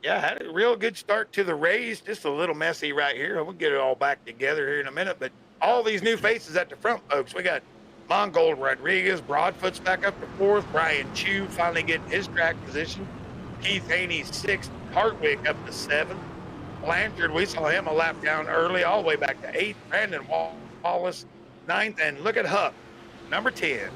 [SPEAKER 1] Yeah, had a real good start to the race. Just a little messy right here. We'll get it all back together here in a minute. But all these new faces at the front, folks. We got Mongold, Rodriguez, Broadfoot's back up to fourth. Brian Chu finally getting his track position. Keith Haney sixth. Hartwig up to seventh. Blanchard, we saw him a lap down early, all the way back to eighth. Brandon Wallace, ninth. And look at Huck, number 10.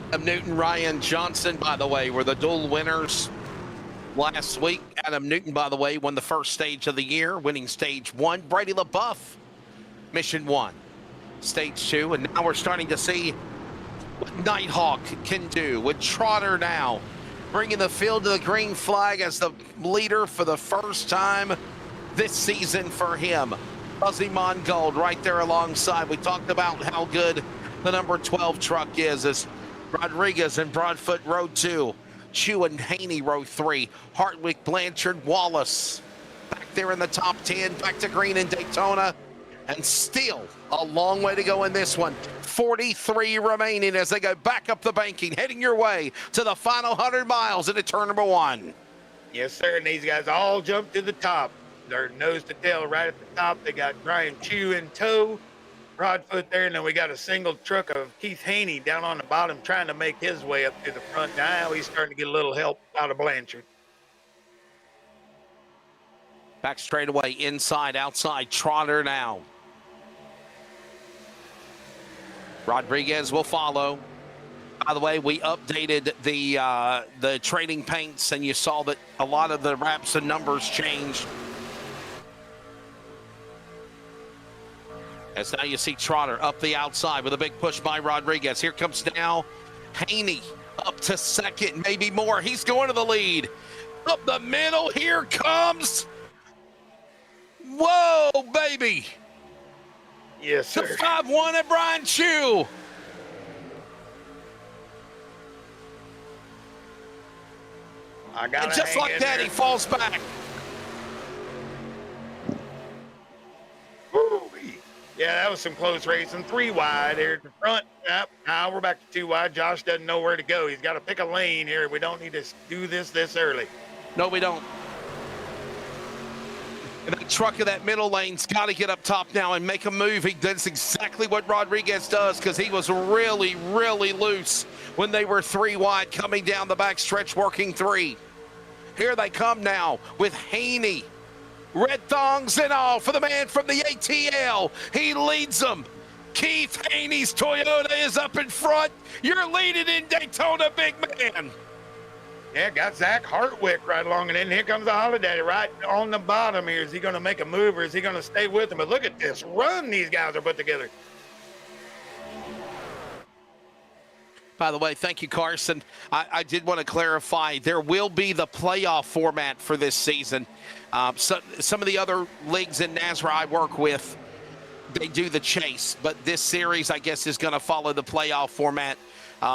[SPEAKER 2] Adam Newton, Ryan Johnson, by the way, were the dual winners last week. Adam Newton, by the way, won the first stage of the year, winning stage 1. Brady LaBeouf, mission 1, stage 2. And now we're starting to see what Nighthawk can do with Trotter now bringing the field to the green flag as the leader for the first time this season for him. Buzzy Mongold right there alongside. We talked about how good the number 12 truck is as Rodriguez and Broadfoot row 2. Chu and Haney row 3. Hartwig, Blanchard, Wallace back there in the top 10. Back to green in Daytona. And still a long way to go in this one. 43 remaining as they go back up the banking, heading your way to the final 100 miles into turn number 1.
[SPEAKER 1] Yes, sir. And these guys all jumped to the top. They're nose to tail right at the top. They got Brian Chu in tow. Broadfoot there, and then we got a single truck of Keith Haney down on the bottom trying to make his way up to the front. Now he's starting to get a little help out of Blanchard.
[SPEAKER 2] Back straightaway, inside, outside, Trotter now. Rodriguez will follow. By the way, we updated the trading paints, and you saw that a lot of the wraps and numbers changed. As now you see Trotter up the outside with a big push by Rodriguez. Here comes now Haney up to second, maybe more. He's going to the lead. Up the middle, here comes. Whoa, baby.
[SPEAKER 1] Yes, sir.
[SPEAKER 2] The 5-1 at Brian Chu.
[SPEAKER 1] I got
[SPEAKER 2] And just like that, he falls back.
[SPEAKER 1] Woo-wee. Yeah, that was some close racing. 3 wide here at the front. Yep. Now we're back to 2 wide. Josh doesn't know where to go. He's got to pick a lane here. We don't need to do this early.
[SPEAKER 2] No, we don't. And that truck in that middle lane's got to get up top now and make a move. He does exactly what Rodriguez does because he was really, really loose when they were 3 wide coming down the back stretch, working 3. Here they come now with Haney. Red thongs and all for the man from the ATL. He leads them. Keith Haney's Toyota is up in front. You're leading in Daytona, big man.
[SPEAKER 1] Yeah, got Zach Hartwick right along, and then here comes the Holiday right on the bottom here. Is he going to make a move, or is he going to stay with him? But look at this run these guys are put together.
[SPEAKER 2] By the way, thank you, Carson. I did want to clarify, there will be the playoff format for this season. So, some of the other leagues in NASRA I work with, they do the chase. But this series, I guess, is going to follow the playoff format.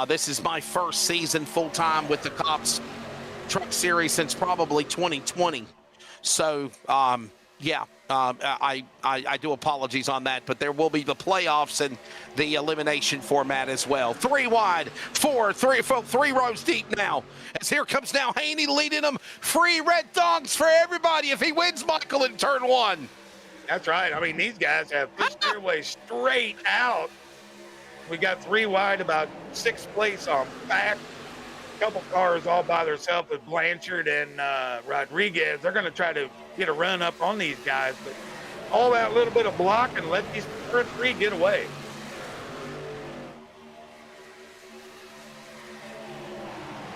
[SPEAKER 2] This is my first season full-time with the C.O.P.S truck series since probably 2020. So, yeah, I do apologies on that, but there will be the playoffs and the elimination format as well. 3 wide, 3 rows deep now. As here comes now Haney leading them. Free red thongs for everybody if he wins, Michael, in turn 1.
[SPEAKER 1] That's right. I mean, these guys have pushed their way straight out. We got 3 wide, about 6th place on back. Couple cars all by themselves with Blanchard and Rodriguez. They're going to try to get a run up on these guys, but all that little bit of block and let these first 3 get away.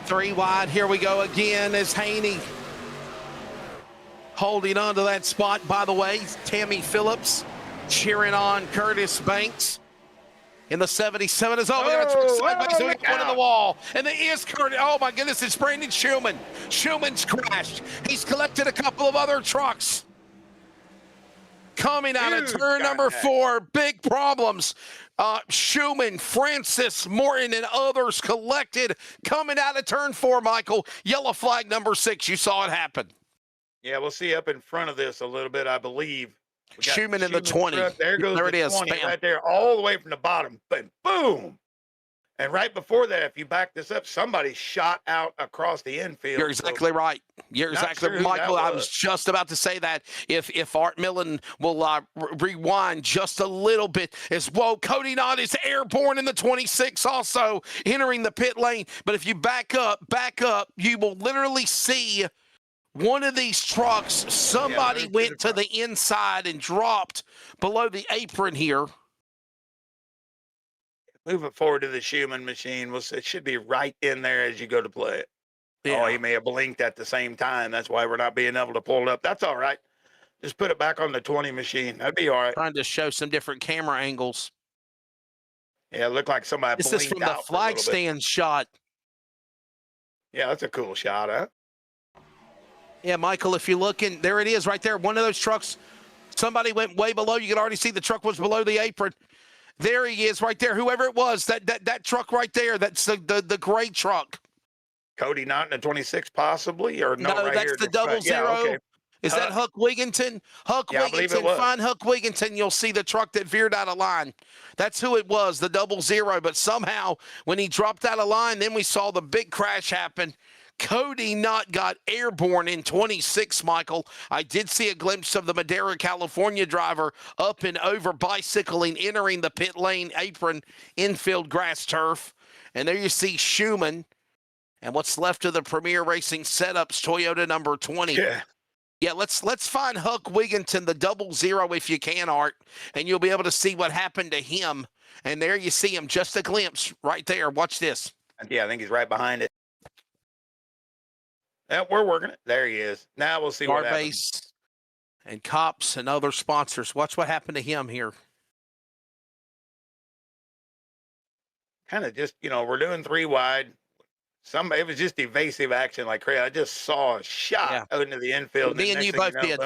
[SPEAKER 2] Three wide, here we go again as Haney holding on to that spot. By the way, Tammy Phillips cheering on Curtis Banks. in the 77 is over. We got a truck sideways, and we got one in the wall. And there is Kurt. Oh, my goodness, it's Brandon Schumann. Schumann's crashed. He's collected a couple of other trucks. Coming out of turn number 4, big problems. Schumann, Francis, Morton, and others collected coming out of turn 4, Michael. Yellow flag number 6. You saw it happen.
[SPEAKER 1] Yeah, we'll see up in front of this a little bit, I believe.
[SPEAKER 2] Schumann in the 20.
[SPEAKER 1] There goes
[SPEAKER 2] there
[SPEAKER 1] the
[SPEAKER 2] it is.
[SPEAKER 1] 20
[SPEAKER 2] Bam.
[SPEAKER 1] right there, all the way from the bottom. But boom. And right before that, if you back this up, somebody shot out across the infield.
[SPEAKER 2] You're exactly right. You're exactly
[SPEAKER 1] sure who
[SPEAKER 2] Michael.
[SPEAKER 1] that
[SPEAKER 2] I was just about to say that. If Art Millen will rewind just a little bit, as whoa, Cody Knott is airborne in the 26, also entering the pit lane. But if you back up, you will literally see one of these trucks. Somebody went to the inside and dropped below the apron here.
[SPEAKER 1] Move it forward to the Schumann machine. It should be right in there as you go to play it. Yeah. Oh, he may have blinked at the same time. That's why we're not being able to pull it up. That's all right. Just put it back on the 20 machine. That'd be all right.
[SPEAKER 2] Trying to show some different camera angles.
[SPEAKER 1] Yeah, it looked like somebody blinked out.
[SPEAKER 2] This is from the flag stand shot.
[SPEAKER 1] Yeah, that's a cool shot, huh?
[SPEAKER 2] Yeah, Michael, if you're looking, there it is right there. One of those trucks, somebody went way below. You can already see the truck was below the apron. There he is right there. Whoever it was, that truck right there, that's the gray truck.
[SPEAKER 1] Cody Knott in the 26 possibly? Or no, right
[SPEAKER 2] that's
[SPEAKER 1] here
[SPEAKER 2] the 00. Yeah, okay. Is that Huck Wigginton? Huck Wigginton, find Huck Wigginton. You'll see the truck that veered out of line. That's who it was, the 00. But somehow, when he dropped out of line, then we saw the big crash happen. Cody Knott got airborne in 26, Michael. I did see a glimpse of the Madera, California driver up and over bicycling, entering the pit lane apron, infield grass turf. And there you see Schumann and what's left of the Premier Racing Setups, Toyota number 20. Yeah, let's find Huck Wigginton, the 00, if you can, Art, and you'll be able to see what happened to him. And there you see him, just a glimpse right there. Watch this.
[SPEAKER 1] Yeah, I think he's right behind it. Yeah, we're working it. There he is. Now we'll see what happens.
[SPEAKER 2] Starbase and C.O.P.S and other sponsors. Watch what happened to him here.
[SPEAKER 1] Kind of just, we're doing 3 wide. It was just evasive action like crazy. I just saw a shot out into the infield.
[SPEAKER 2] Me and you both did.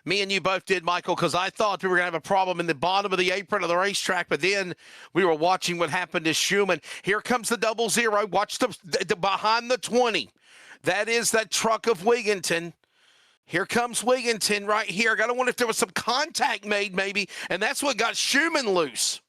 [SPEAKER 2] Me and you both did, Michael, because I thought we were going to have a problem in the bottom of the apron of the racetrack, but then we were watching what happened to Schumann. Here comes the 00. Watch the behind the 20. That is that truck of Wigginton. Here comes Wigginton right here. I got to wonder if there was some contact made maybe, and that's what got Schumann loose.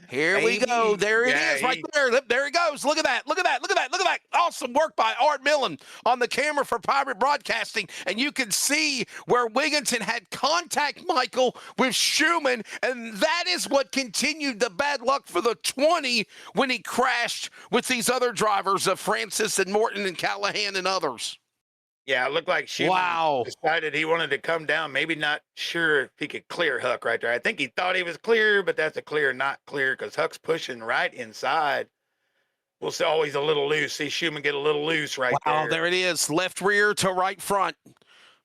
[SPEAKER 2] Here we go. There it is right there. There he goes. Look at that. Look at that. Look at that. Look at that. Awesome work by Art Millen on the camera for Pirate Broadcasting. And you can see where Wigginton had contact, Michael, with Schumann. And that is what continued the bad luck for the 20 when he crashed with these other drivers of Francis and Morton and Callahan and others.
[SPEAKER 1] Yeah, it looked like Schumann decided he wanted to come down. Maybe not sure if he could clear Huck right there. I think he thought he was clear, but that's a clear, not clear, because Huck's pushing right inside. We'll see always a little loose. See Schumann get a little loose right there.
[SPEAKER 2] Wow, there it is. Left rear to right front.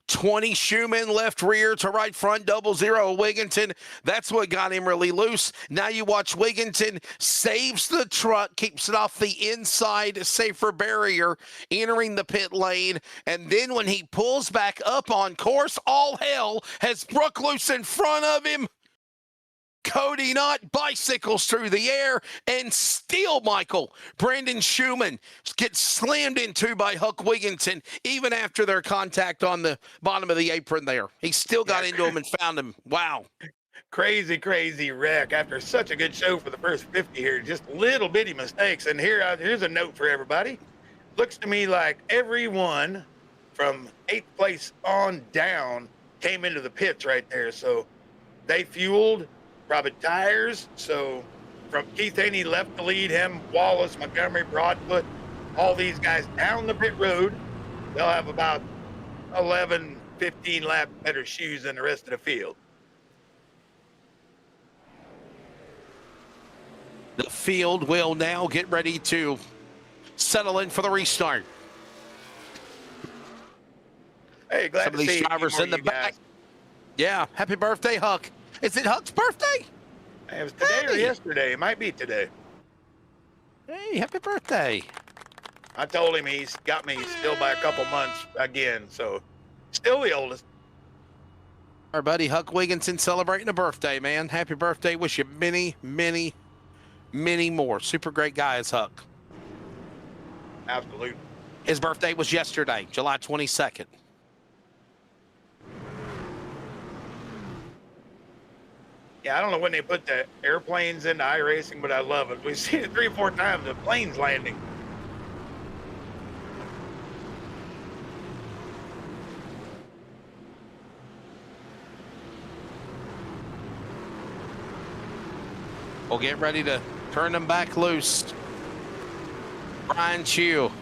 [SPEAKER 2] 20 Schumann, left rear to right front, 00 Wigginton. That's what got him really loose. Now you watch Wigginton saves the truck, keeps it off the inside safer barrier, entering the pit lane. And then when he pulls back up on course, all hell has broke loose in front of him. Cody Knott bicycles through the air and still, Michael, Brandon Schumann gets slammed into by Huck Wigginton even after their contact on the bottom of the apron there. He still got into him and found him. Wow.
[SPEAKER 1] Crazy, crazy wreck after such a good show for the first 50 here. Just little bitty mistakes. And here's a note for everybody. Looks to me like everyone from 8th place on down came into the pits right there. So they fueled. Probably tires. So from Keith Haney left to lead him, Wallace, Montgomery, Broadfoot, all these guys down the pit road. They'll have about 11, 15 laps better shoes than the rest of the field.
[SPEAKER 2] The field will now get ready to settle in for the restart.
[SPEAKER 1] Hey, glad
[SPEAKER 2] Some
[SPEAKER 1] to
[SPEAKER 2] of these
[SPEAKER 1] see
[SPEAKER 2] drivers in the back. Yeah, happy birthday, Huck. Is it Huck's birthday?
[SPEAKER 1] It was today or yesterday. It might be today.
[SPEAKER 2] Hey, happy birthday.
[SPEAKER 1] I told him he's got me still by a couple months again, so still the oldest.
[SPEAKER 2] Our buddy Huck Wigginson celebrating a birthday, man. Happy birthday. Wish you many, many, many more. Super great guy is Huck.
[SPEAKER 1] Absolutely.
[SPEAKER 2] His birthday was yesterday, July 22nd.
[SPEAKER 1] Yeah, I don't know when they put the airplanes into iRacing, but I love it. We've seen it 3 or 4 times, the planes landing.
[SPEAKER 2] We'll get ready to turn them back loose. Brian Chew,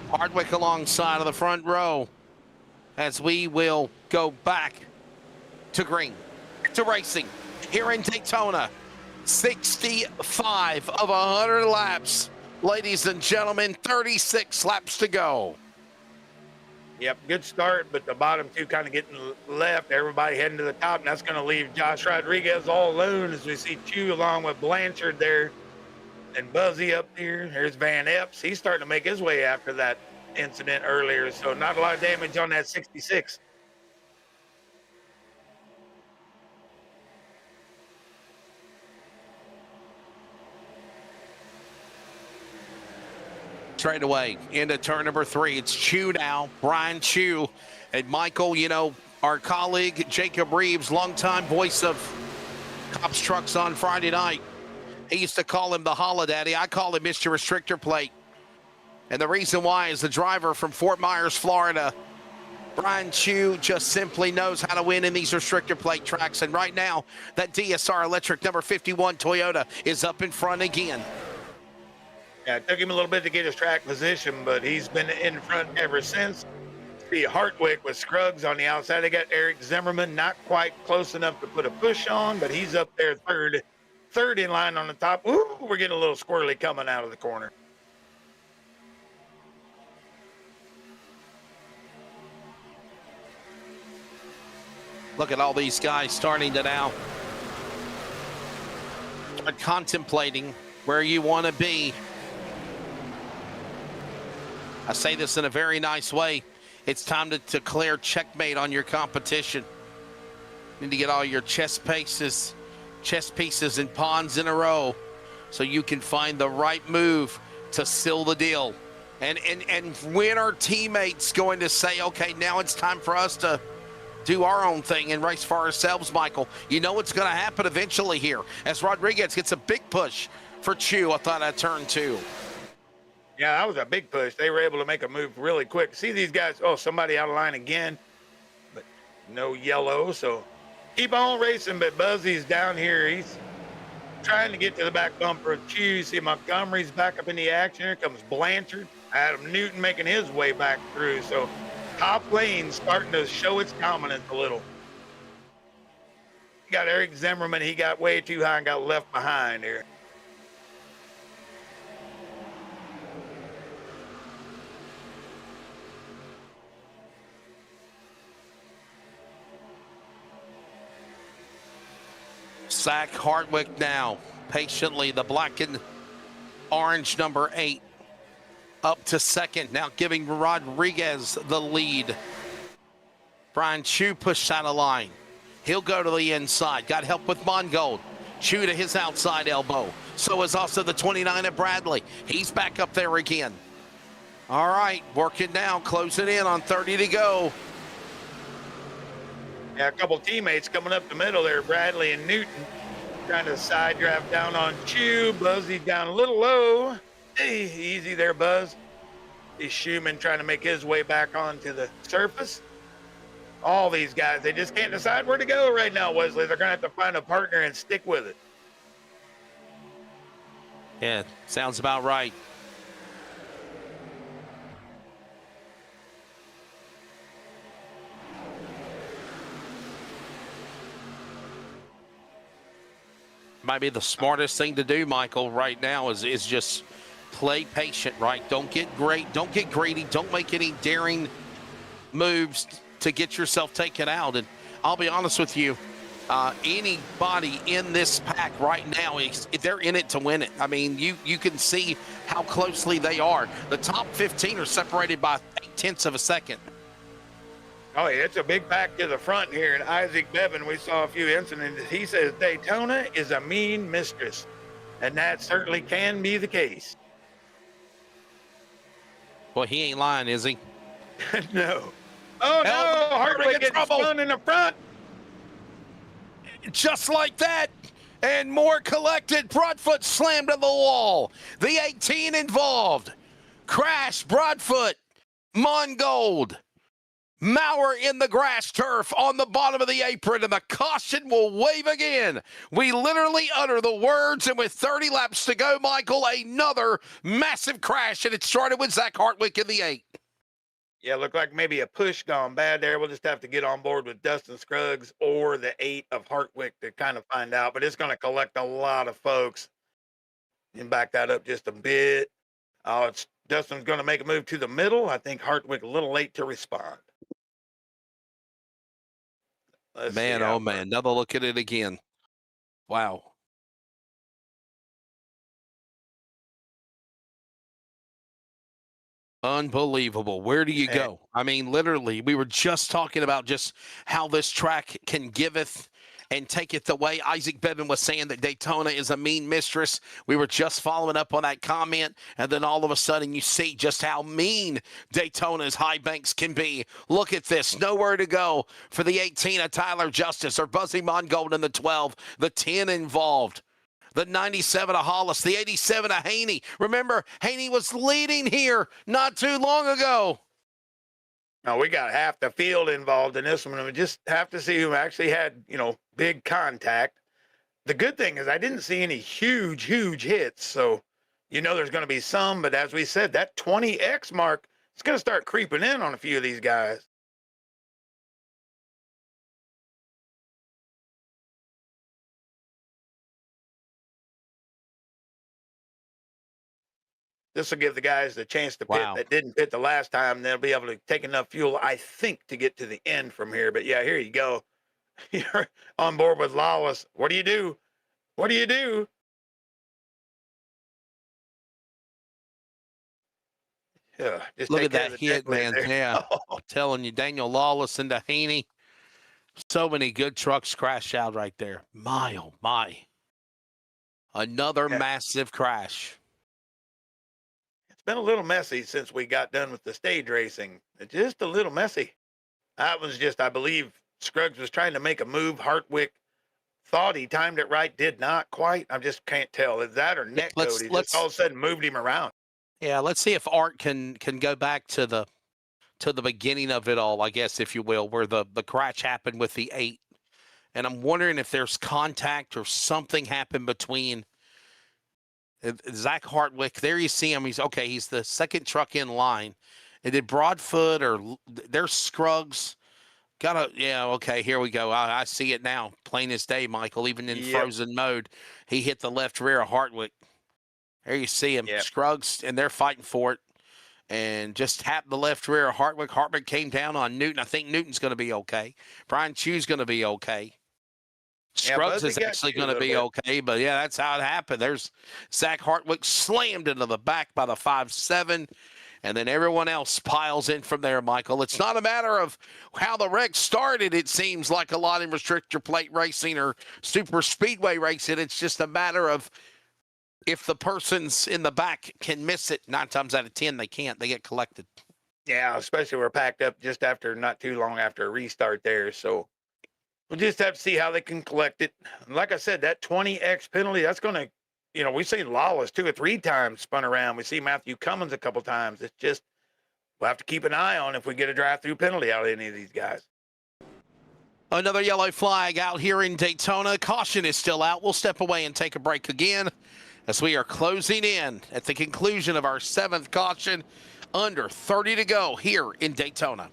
[SPEAKER 2] Hardwick alongside of the front row as we will go back to green, to racing here in Daytona. 65 of 100 laps. Ladies and gentlemen, 36 laps to go.
[SPEAKER 1] Yep, good start, but the bottom two kind of getting left. Everybody heading to the top, and that's going to leave Josh Rodriguez all alone as we see Chew along with Blanchard there and Buzzy up here. Here's Van Epps. He's starting to make his way after that incident earlier, so not a lot of damage on that 66.
[SPEAKER 2] Straight away into turn number 3. It's Chew now, Brian Chew. And Michael, you know, our colleague Jacob Reeves, longtime voice of Cops Trucks on Friday night. He used to call him the Holodaddy. I call him Mr. Restrictor Plate. And the reason why is the driver from Fort Myers, Florida, Brian Chew, just simply knows how to win in these restrictor plate tracks. And right now, that DSR electric number 51 Toyota is up in front again.
[SPEAKER 1] Yeah, it took him a little bit to get his track position, but he's been in front ever since. See Hartwick with Scruggs on the outside. They got Eric Zimmerman, not quite close enough to put a push on, but he's up there third in line on the top. Ooh, we're getting a little squirrely coming out of the corner.
[SPEAKER 2] Look at all these guys starting to now start contemplating where you want to be. I say this in a very nice way. It's time to declare checkmate on your competition. You need to get all your chess pieces and pawns in a row so you can find the right move to seal the deal. And when are teammates going to say, okay, now it's time for us to do our own thing and race for ourselves, Michael? You know what's going to happen eventually here as Rodriguez gets a big push for Chew. I thought I'd turn 2.
[SPEAKER 1] Yeah, that was a big push. They were able to make a move really quick. See these guys, oh, somebody out of line again, but no yellow, so keep on racing. But Buzzy's down here. He's trying to get to the back bumper of Chew. See Montgomery's back up in the action. Here comes Blanchard. Adam Newton making his way back through. So top lane starting to show its dominance a little. You got Eric Zimmerman. He got way too high and got left behind here.
[SPEAKER 2] Zach Hartwick now, patiently, the black and orange number 8, up to second, now giving Rodriguez the lead. Brian Chew pushed out of line. He'll go to the inside. Got help with Mongold. Chew to his outside elbow. So is also the 29 of Bradley. He's back up there again. All right, working now, closing in on 30 to go.
[SPEAKER 1] Yeah, a couple teammates coming up the middle there, Bradley and Newton, trying to side draft down on Chew. Buzzy down a little low. Hey, easy there, Buzz. He's Schumann trying to make his way back onto the surface. All these guys, they just can't decide where to go right now, Wesley. They're going to have to find a partner and stick with it.
[SPEAKER 2] Yeah, sounds about right. Might be the smartest thing to do, Michael, right now is just play patient, right? Don't get greedy. Don't make any daring moves to get yourself taken out. And I'll be honest with you, anybody in this pack right now, they're in it to win it. I mean, you can see how closely they are. The top 15 are separated by 0.8 of a second.
[SPEAKER 1] Oh, yeah, it's a big pack to the front here. And Isaac Bevan, we saw a few incidents. He says Daytona is a mean mistress, and that certainly can be the case.
[SPEAKER 2] Well, he ain't lying, is he?
[SPEAKER 1] No. Oh, no, Hartwick gets spun in the front.
[SPEAKER 2] Just like that, and more collected. Broadfoot slammed to the wall. The 18 involved. Crash, Broadfoot, Mongold, Maurer in the grass turf on the bottom of the apron, and the caution will wave again. We literally utter the words, and with 30 laps to go, Michael, another massive crash, and it started with Zach Hartwick in the 8.
[SPEAKER 1] Yeah, looked like maybe a push gone bad there. We'll just have to get on board with Dustin Scruggs or the 8 of Hartwick to kind of find out. But it's going to collect a lot of folks. And back that up just a bit. Dustin's going to make a move to the middle. I think Hartwick a little late to respond.
[SPEAKER 2] Man, oh man, another look at it again. Wow. Unbelievable. Where do you go? I mean, literally, we were just talking about just how this track can giveth and taketh away. Isaac Bevan was saying that Daytona is a mean mistress. We were just following up on that comment, and then all of a sudden you see just how mean Daytona's high banks can be. Look at this. Nowhere to go for the 18 of Tyler Justice or Buzzy Mongold in the 12. The 10 involved. The 97 of Hollis, the 87 of Haney. Remember, Haney was leading here not too long ago.
[SPEAKER 1] Now, we got half the field involved in this one, and we just have to see who actually had, big contact. The good thing is I didn't see any huge hits, so there's going to be some, but as we said, that 20X mark is going to start creeping in on a few of these guys. This will give the guys the chance to pit that didn't pit the last time. They'll be able to take enough fuel, I think, to get to the end from here. But, yeah, here you go. You're on board with Lawless. What do you do? What do you do? Yeah, just
[SPEAKER 2] look at that hit, man. Yeah, I'm telling you, Daniel Lawless and Haney. So many good trucks crashed out right there. My, oh, my. Another massive crash.
[SPEAKER 1] It's been a little messy since we got done with the stage racing. It's just a little messy. That was just, I believe, Scruggs was trying to make a move. Hartwick thought he timed it right, did not quite. I just can't tell. Is that or neck code? He just all of a sudden moved him around.
[SPEAKER 2] Yeah, let's see if Art can go back to the beginning of it all, I guess, if you will, where the crash happened with the 8. And I'm wondering if there's contact or something happened between Zach Hartwick. There you see him. He's the second truck in line. And did Broadfoot or there's Scruggs. Here we go. I see it now. Plain as day, Michael, even in frozen mode. He hit the left rear of Hartwick. There you see him. Scruggs, and they're fighting for it. And just tapped the left rear of Hartwick. Hartwick came down on Newton. I think Newton's going to be okay. Brian Chu's going to be okay. Scruggs is actually going to be okay, but that's how it happened. There's Zach Hartwick slammed into the back by the 5.7, and then everyone else piles in from there, Michael. It's not a matter of how the wreck started, it seems like a lot in restrictor plate racing or super speedway racing. It's just a matter of if the person's in the back can miss it. 9 times out of 10, they can't. They get collected.
[SPEAKER 1] Yeah, especially we're packed up just not too long after a restart there, so we'll just have to see how they can collect it. Like I said, that 20X penalty, that's going to, we've seen Lawless 2 or 3 times spun around. We see Matthew Cummins a couple times. It's just, we'll have to keep an eye on if we get a drive-through penalty out of any of these guys.
[SPEAKER 2] Another yellow flag out here in Daytona. Caution is still out. We'll step away and take a break again as we are closing in at the conclusion of our 7th caution. Under 30 to go here in Daytona.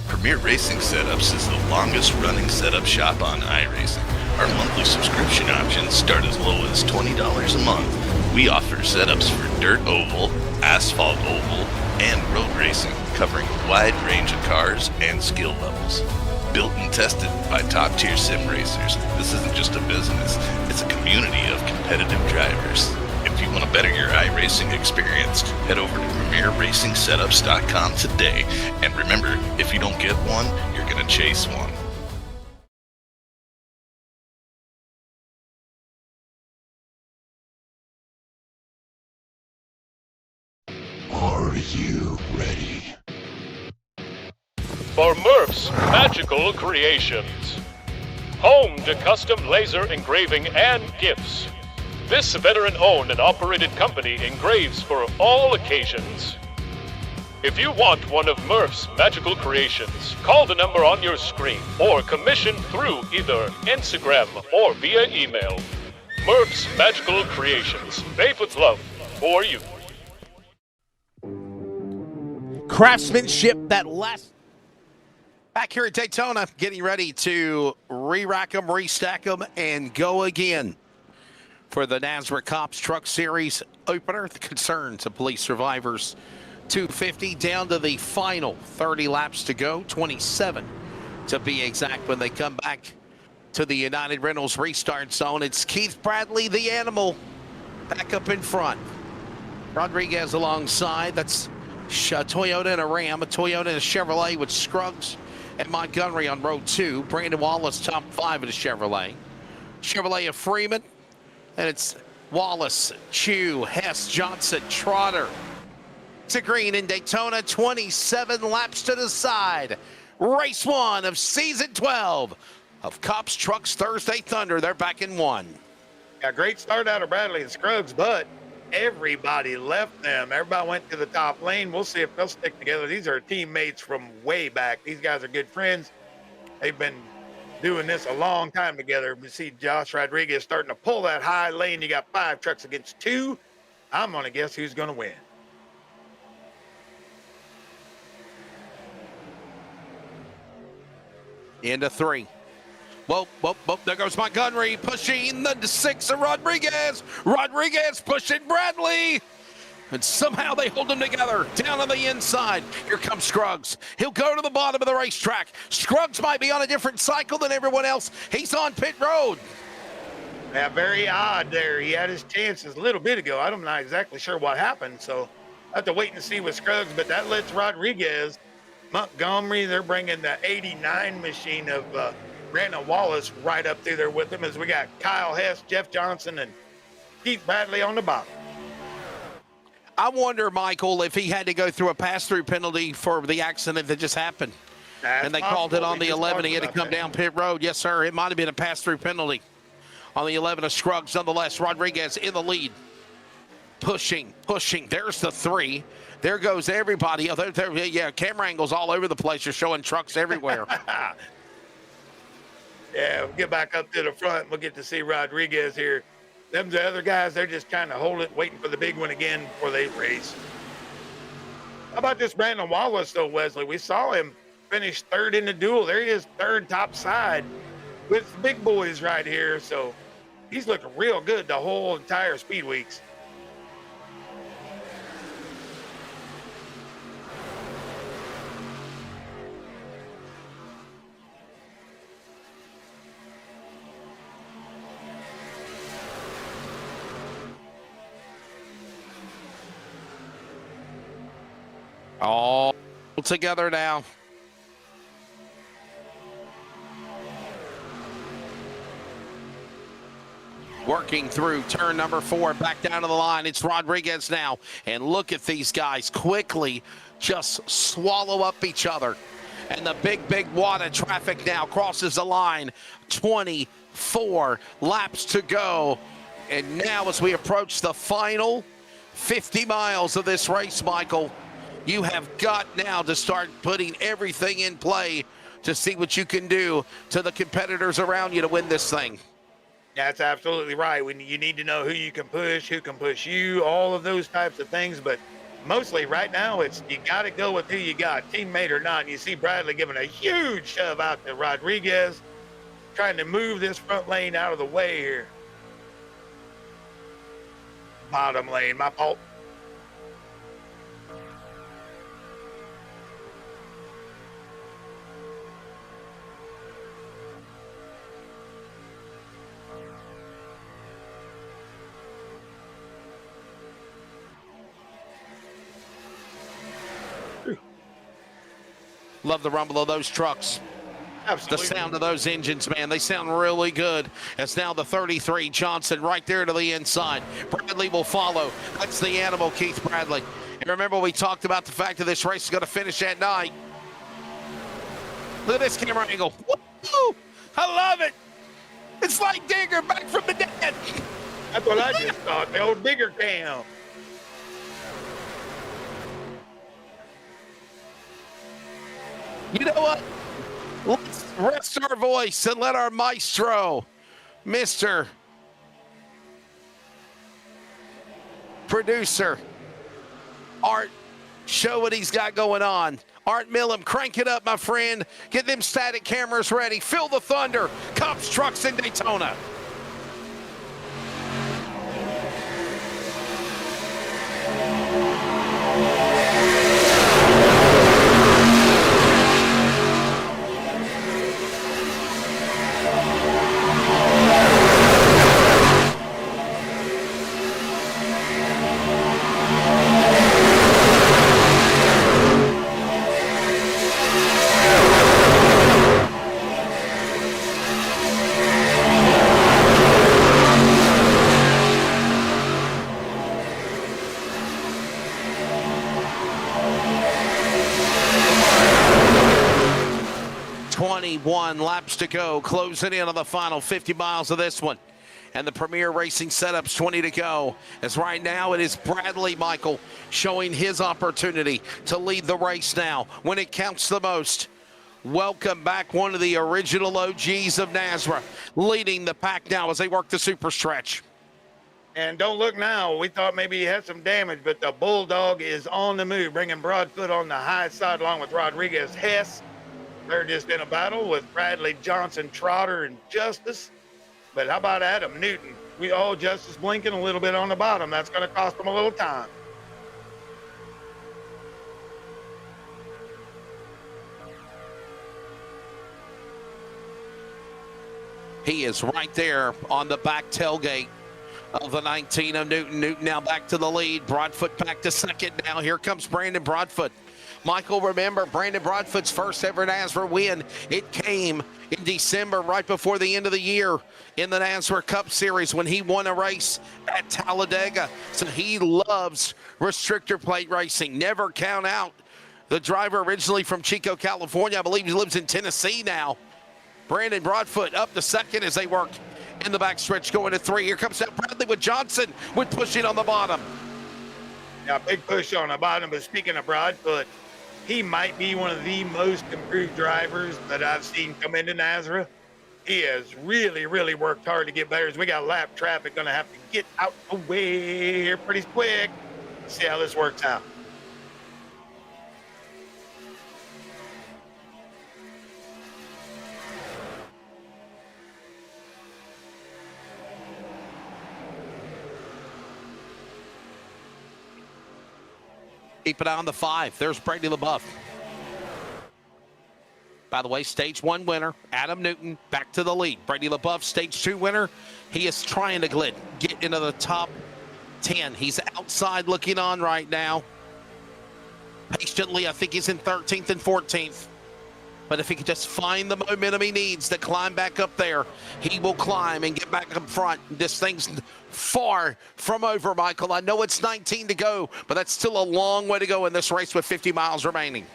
[SPEAKER 3] Premier Racing Setups is the longest running setup shop on iRacing. Our monthly subscription options start as low as $20 a month. We offer setups for dirt oval, asphalt oval, and road racing, covering a wide range of cars and skill levels. Built and tested by top-tier sim racers, this isn't just a business, it's a community of competitive drivers. If you want to better your iRacing experience, head over to PremierRacingSetups.com today. And remember, if you don't get one, you're going to chase one.
[SPEAKER 7] Are you ready?
[SPEAKER 5] For Murph's Magical Creations. Home to custom laser engraving and gifts. This veteran-owned and operated company engraves for all occasions. If you want one of Murph's Magical Creations, call the number on your screen or commission through either Instagram or via email. Murph's Magical Creations, made with love for you.
[SPEAKER 2] Craftsmanship that lasts. Back here at Daytona, getting ready to re-rack them, restack them, and go again for the NASRA C.O.P.S Truck Series opener. The concerns of police survivors. 250 down to the final 30 laps to go, 27 to be exact when they come back to the United Rentals restart zone. It's Keith Bradley, the animal, back up in front. Rodriguez alongside. That's a Toyota and a Ram, a Toyota and a Chevrolet with Scruggs and Montgomery on row 2. Brandon Wallace, top 5 in a Chevrolet. Chevrolet of Freeman. And it's Wallace, Chew, Hess, Johnson, Trotter. To green in Daytona, 27 laps to the side. Race 1 of season 12 of C.O.P.S Trucks Thursday Thunder. They're back in 1.
[SPEAKER 1] Yeah, great start out of Bradley and Scruggs, but everybody left them. Everybody went to the top lane. We'll see if they'll stick together. These are teammates from way back. These guys are good friends. They've been doing this a long time together. We see Josh Rodriguez starting to pull that high lane. You got 5 trucks against 2. I'm going to guess who's going to win.
[SPEAKER 2] Into 3. Whoa, there goes Montgomery pushing the 6 of Rodriguez. Rodriguez pushing Bradley. And somehow they hold them together down on the inside. Here comes Scruggs. He'll go to the bottom of the racetrack. Scruggs might be on a different cycle than everyone else. He's on pit road.
[SPEAKER 1] Yeah, very odd there. He had his chances a little bit ago. I'm not exactly sure what happened, so I have to wait and see with Scruggs, but that lets Rodriguez, Montgomery, they're bringing the 89 machine of Brandon Wallace right up through there with him as we got Kyle Hess, Jeff Johnson, and Keith Bradley on the bottom.
[SPEAKER 2] I wonder, Michael, if he had to go through a pass-through penalty for the accident that just happened. And they called it on the 11. He had to come down pit road. Yes, sir. It might have been a pass-through penalty on the 11 of Scruggs. Nonetheless, Rodriguez in the lead. Pushing. There's the 3. There goes everybody. Yeah, camera angles all over the place. You're showing trucks everywhere.
[SPEAKER 1] Yeah, we'll get back up to the front. We'll get to see Rodriguez here. Them the other guys, they're just kind of holding, waiting for the big one again before they race. How about this Brandon Wallace, though, Wesley? We saw him finish 3rd in the duel. There he is, 3rd top side with the big boys right here. So he's looking real good the whole entire Speed Weeks.
[SPEAKER 2] All together now. Working through turn number 4, back down to the line. It's Rodriguez now. And look at these guys quickly just swallow up each other. And the big wad of traffic now crosses the line. 24 laps to go. And now as we approach the final 50 miles of this race, Michael, you have got now to start putting everything in play to see what you can do to the competitors around you to win this thing.
[SPEAKER 1] That's absolutely right. You need to know who you can push, who can push you, all of those types of things. But mostly right now, it's you got to go with who you got, teammate or not. And you see Bradley giving a huge shove out to Rodriguez, trying to move this front lane out of the way here. Bottom lane, my fault.
[SPEAKER 2] Love the rumble of those trucks.
[SPEAKER 1] Absolutely.
[SPEAKER 2] The sound of those engines, man, they sound really good. It's now the 33 Johnson right there to the inside. Bradley will follow. That's the animal, Keith Bradley. And remember, we talked about the fact that this race is going to finish at night. Look at this camera angle. Woo! I love it. It's like Digger back from the dead.
[SPEAKER 1] That's what I just thought, the old Digger cam.
[SPEAKER 2] You know what? Let's rest our voice and let our maestro, Mr. Producer, Art, show what he's got going on. Art Millam, crank it up, my friend. Get them static cameras ready. Feel the thunder. C.O.P.S trucks in Daytona. Laps to go, closing in on the final 50 miles of this one. And the Premier Racing setups 20 to go. As right now it is Bradley Michael showing his opportunity to lead the race now when it counts the most. Welcome back, one of the original OGs of NASRA, leading the pack now as they work the super stretch.
[SPEAKER 1] And don't look now. We thought maybe he had some damage, but the Bulldog is on the move, bringing Broadfoot on the high side along with Rodriguez Hess. They're just in a battle with Bradley Johnson, Trotter, and Justice. But how about Adam Newton? We all Justice blinking a little bit on the bottom. That's going to cost them a little time.
[SPEAKER 2] He is right there on the back tailgate of the 19 of Newton. Newton now back to the lead. Broadfoot back to second now. Here comes Brandon Broadfoot. Michael, remember, Brandon Broadfoot's first ever NASRA win. It came in December, right before the end of the year in the NASRA Cup Series when he won a race at Talladega. So he loves restrictor plate racing. Never count out the driver originally from Chico, California. I believe he lives in Tennessee now. Brandon Broadfoot up to second as they work in the backstretch going to 3. Here comes out Bradley with Johnson with pushing on the bottom.
[SPEAKER 1] Yeah, big push on the bottom. But speaking of Broadfoot, he might be one of the most improved drivers that I've seen come into NASRA. He has really, really worked hard to get better. As we got lap traffic, going to have to get out the way here pretty quick. See how this works out.
[SPEAKER 2] Keep an eye on the 5. There's Brady LaBeouf. By the way, stage 1 winner, Adam Newton, back to the lead. Brady LaBeouf, stage 2 winner. He is trying to get into the top 10. He's outside looking on right now. Patiently, I think he's in 13th and 14th. But if he can just find the momentum he needs to climb back up there, he will climb and get back up front. This thing's far from over, Michael. I know it's 19 to go, but that's still a long way to go in this race with 50 miles remaining.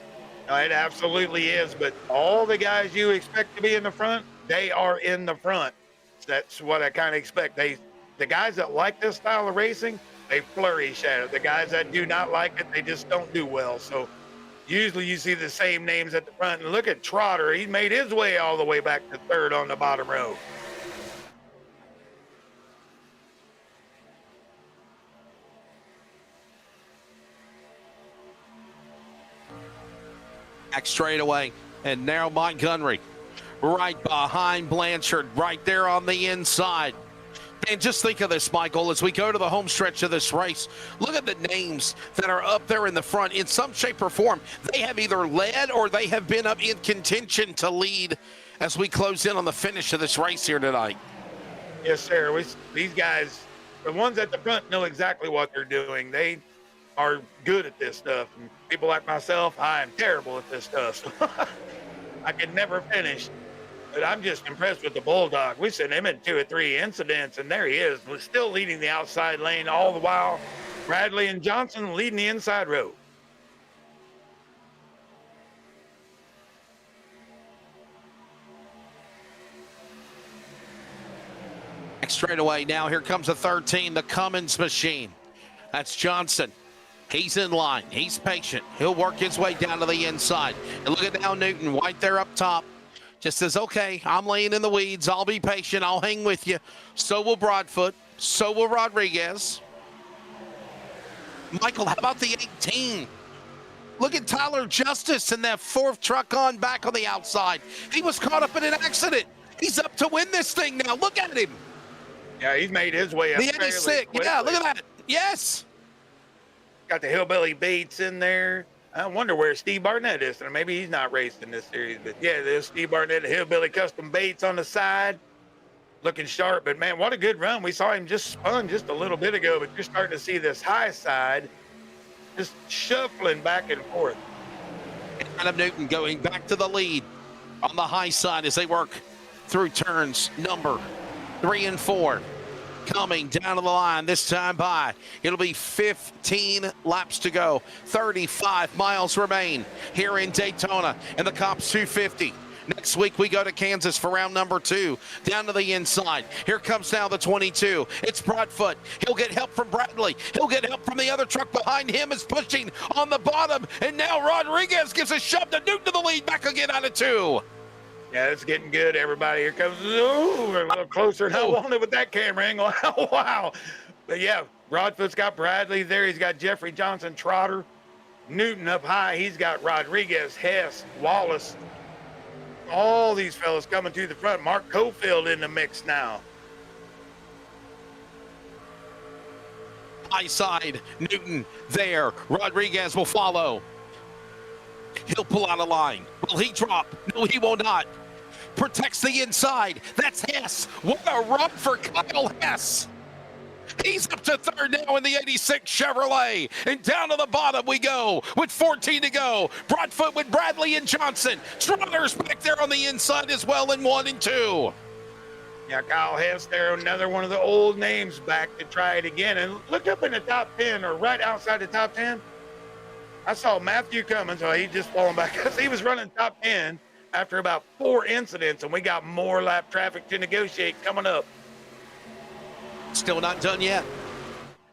[SPEAKER 1] It absolutely is, but all the guys you expect to be in the front, they are in the front. That's what I kind of expect. The guys that like this style of racing, they flourish at it. The guys that do not like it, they just don't do well. So usually you see the same names at the front. And look at Trotter. He made his way all the way back to 3rd on the bottom row.
[SPEAKER 2] Back straight away. And now Montgomery right behind Blanchard, right there on the inside. And just think of this, Michael, as we go to the home stretch of this race, look at the names that are up there in the front. In some shape or form, they have either led or they have been up in contention to lead as we close in on the finish of this race here tonight.
[SPEAKER 1] Yes, sir. These guys, the ones at the front, know exactly what they're doing. They are good at this stuff. And people like myself, I am terrible at this stuff. So I can never finish. But I'm just impressed with the Bulldog. We sent him in 2 or 3 incidents, and there he is, still leading the outside lane all the while. Bradley and Johnson leading the inside row.
[SPEAKER 2] Straight away now, here comes the 13, the Cummins machine. That's Johnson. He's in line. He's patient. He'll work his way down to the inside. And look at now Newton right there up top. Just says, okay, I'm laying in the weeds. I'll be patient. I'll hang with you. So will Broadfoot. So will Rodriguez. Michael, how about the 18? Look at Tyler Justice in that 4th truck on back on the outside. He was caught up in an accident. He's up to win this thing now. Look at him.
[SPEAKER 1] Yeah, he's made his way up.
[SPEAKER 2] The 86. Yeah, look at that. Yes.
[SPEAKER 1] Got the Hillbilly Bates in there. I wonder where Steve Barnett is. Maybe he's not racing this series. But yeah, there's Steve Barnett, the Hillbilly Custom Bates on the side. Looking sharp. But man, what a good run. We saw him just spun just a little bit ago. But you're starting to see this high side just shuffling back and forth.
[SPEAKER 2] Adam Newton going back to the lead on the high side as they work through turns number 3 and 4. Coming down to the line this time by. It'll be 15 laps to go. 35 miles remain here in Daytona in the C.O.P.S 250. Next week we go to Kansas for round number 2. Down to the inside. Here comes now the 22. It's Broadfoot. He'll get help from Bradley. He'll get help from the other truck behind him is pushing on the bottom. And now Rodriguez gives a shove to Newton to the lead. Back again out of 2.
[SPEAKER 1] Yeah, it's getting good, everybody. Here comes, ooh, we're a little closer than I wanted with that camera angle. Wow. But yeah, Broadfoot's got Bradley there. He's got Jeffrey Johnson, Trotter. Newton up high. He's got Rodriguez, Hess, Wallace. All these fellas coming to the front. Mark Cofield in the mix now.
[SPEAKER 2] High side, Newton there. Rodriguez will follow. He'll pull out a line. Will he drop? No, he will not. Protects the inside. That's Hess. What a run for Kyle Hess. He's up to 3rd now in the 86 Chevrolet. And down to the bottom we go with 14 to go. Broadfoot with Bradley and Johnson. Trotter's back there on the inside as well in 1 and 2.
[SPEAKER 1] Yeah, Kyle Hess there, another one of the old names back to try it again. And look up in the top 10 or right outside the top 10. I saw Matthew Cummins. Well, he just falling back because he was running top 10 after about 4 incidents, and we got more lap traffic to negotiate coming up.
[SPEAKER 2] Still not done yet.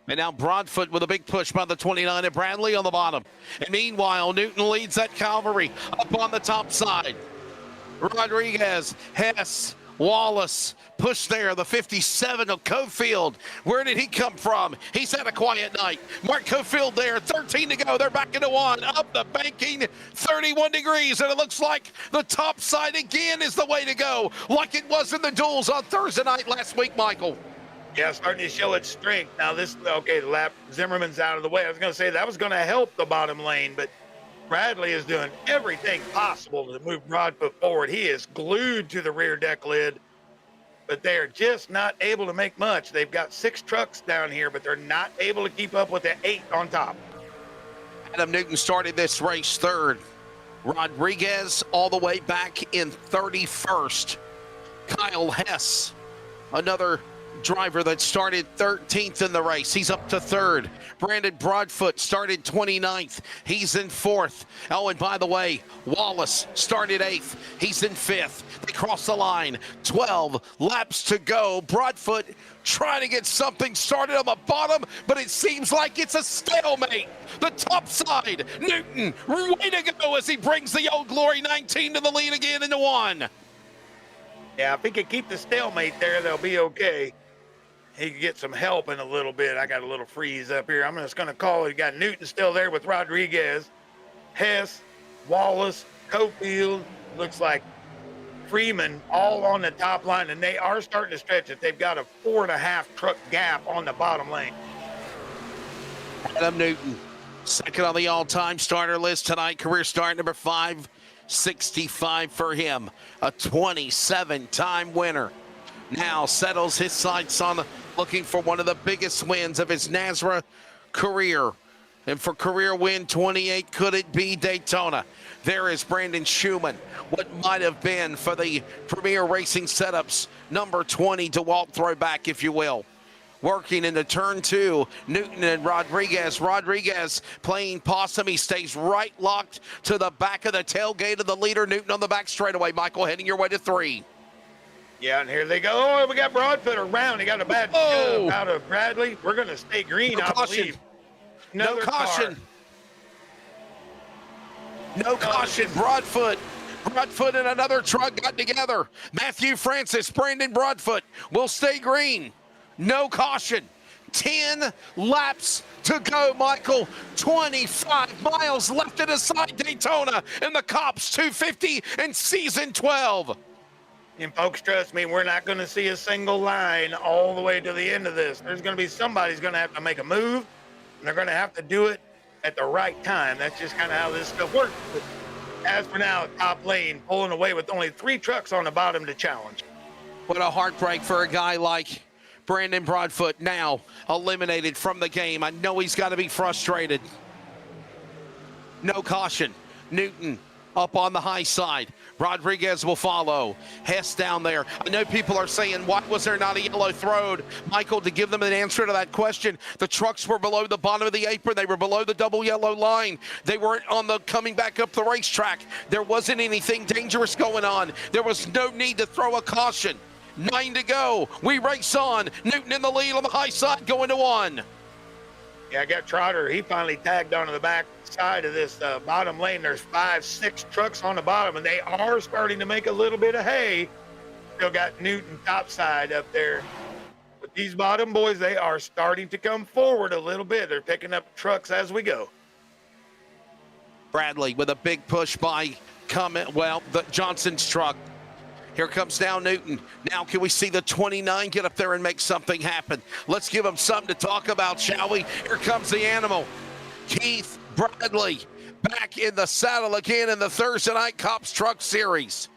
[SPEAKER 2] And now Broadfoot with a big push by the 29 and Bradley on the bottom. And meanwhile, Newton leads that cavalry up on the top side. Rodriguez, Hess, Wallace, push there, the 57 of Cofield. Where did he come from? He's had a quiet night. Mark Cofield there, 13 to go. They're back into 1. Up the banking, 31 degrees. And it looks like the top side again is the way to go, like it was in the duels on Thursday night last week, Michael.
[SPEAKER 1] Yeah, starting to show its strength. Now this, okay, the lap, Zimmerman's out of the way. I was going to say that was going to help the bottom lane, but Bradley is doing everything possible to move Broadfoot forward. He is glued to the rear deck lid, but they are just not able to make much. They've got 6 trucks down here, but they're not able to keep up with the 8 on top.
[SPEAKER 2] Adam Newton started this race 3rd. Rodriguez all the way back in 31st. Kyle Hess, another driver that started 13th in the race. He's up to 3rd. Brandon Broadfoot started 29th. He's in 4th. Oh, and by the way, Wallace started 8th. He's in 5th. They cross the line. 12 laps to go. Broadfoot trying to get something started on the bottom, but it seems like it's a stalemate. The top side, Newton, way to go as he brings the Old Glory 19 to the lead again into 1.
[SPEAKER 1] Yeah, if he can keep the stalemate there, they'll be okay. He could get some help in a little bit. I got a little freeze up here. I'm just going to call it. You got Newton still there with Rodriguez, Hess, Wallace, Cofield. Looks like Freeman all on the top line, and they are starting to stretch it. They've got a 4.5 truck gap on the bottom lane.
[SPEAKER 2] Adam Newton, second on the all-time starter list tonight. Career start number 565 for him. A 27-time winner. Now settles his sights on looking for one of the biggest wins of his NASRA career And for career win 28, could it be Daytona? There is Brandon Schumann. What might have been for the Premier Racing Setups, number 20 DeWalt throwback, if you will. Working into turn 2, Newton and Rodriguez. Rodriguez playing possum. He stays right locked to the back of the tailgate of the leader. Newton on the back straightaway. Michael heading your way to 3.
[SPEAKER 1] Yeah, and here they go. Oh, we got Broadfoot around. He got a bad shove out of Bradley. We're going to stay green,
[SPEAKER 2] No
[SPEAKER 1] I
[SPEAKER 2] caution.
[SPEAKER 1] believe.
[SPEAKER 2] No caution. No caution. Broadfoot and another truck got together. Matthew Francis, Brandon Broadfoot will stay green. No caution. 10 laps to go, Michael. 25 miles left at a side Daytona in the C.O.P.S 250 in season 12.
[SPEAKER 1] And folks, trust me, we're not going to see a single line all the way to the end of this. There's going to be somebody's going to have to make a move, and they're going to have to do it at the right time. That's just kind of how this stuff works. But as for now, top lane pulling away with only 3 trucks on the bottom to challenge.
[SPEAKER 2] What a heartbreak for a guy like Brandon Broadfoot, now eliminated from the game. I know he's got to be frustrated. No caution. Newton up on the high side. Rodriguez will follow. Hess down there. I know people are saying, why was there not a yellow thrown? Michael, to give them an answer to that question, the trucks were below the bottom of the apron. They were below the double yellow line. They weren't on the coming back up the racetrack. There wasn't anything dangerous going on. There was no need to throw a caution. 9 to go. We race on. Newton in the lead on the high side going to 1.
[SPEAKER 1] Yeah, I got Trotter. He finally tagged onto the back side of this bottom lane. There's 5, 6 trucks on the bottom, and they are starting to make a little bit of hay. Still got Newton top side up there. But these bottom boys, they are starting to come forward a little bit. They're picking up trucks as we go.
[SPEAKER 2] Bradley with a big push by the Johnson's truck. Here comes now Newton. Now can we see the 29 get up there and make something happen? Let's give him something to talk about, shall we? Here comes the animal. Keith Bradley back in the saddle again in the Thursday Night C.O.P.S Truck Series.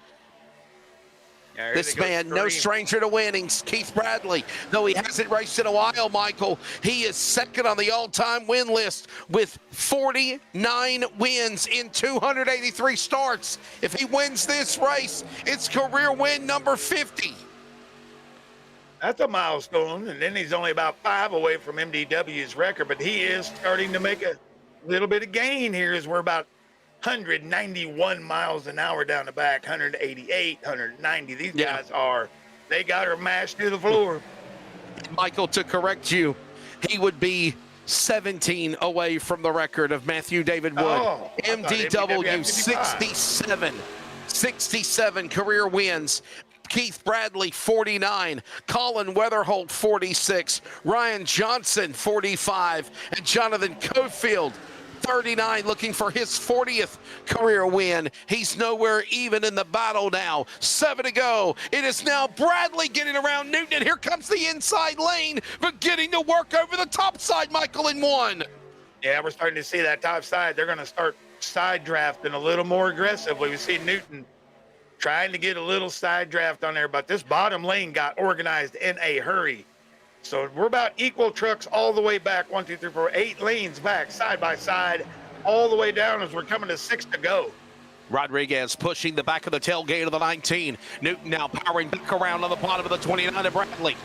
[SPEAKER 1] Yeah,
[SPEAKER 2] this man, no stranger to winnings. Keith Bradley, though he hasn't raced in a while, Michael, he is second on the all-time win list with 49 wins in 283 starts. If he wins this race, it's career win number 50.
[SPEAKER 1] That's a milestone, and then he's only about 5 away from MDW's record, but he is starting to make a little bit of gain here as we're about 191 miles an hour down the back, 188, 190. These guys they got her mashed to the floor.
[SPEAKER 2] Michael, to correct you, he would be 17 away from the record of Matthew David Wood. MDW 67 career wins. Keith Bradley, 49. Colin Weatherholt, 46. Ryan Johnson, 45. And Jonathan Cofield, 39, looking for his 40th career win. He's nowhere even in the battle now. 7 to go. It is now Bradley getting around Newton, and here comes the inside lane, but getting to work over the top side, Michael, in 1.
[SPEAKER 1] Yeah, we're starting to see that top side. They're going to start side drafting a little more aggressively. We see Newton trying to get a little side draft on there, but this bottom lane got organized in a hurry. So we're about equal trucks all the way back, 1, 2, 3, 4, 8 lanes back, side by side, all the way down as we're coming to 6 to go.
[SPEAKER 2] Rodriguez pushing the back of the tailgate of the 19. Newton now powering back around on the bottom of the 29 of Bradley.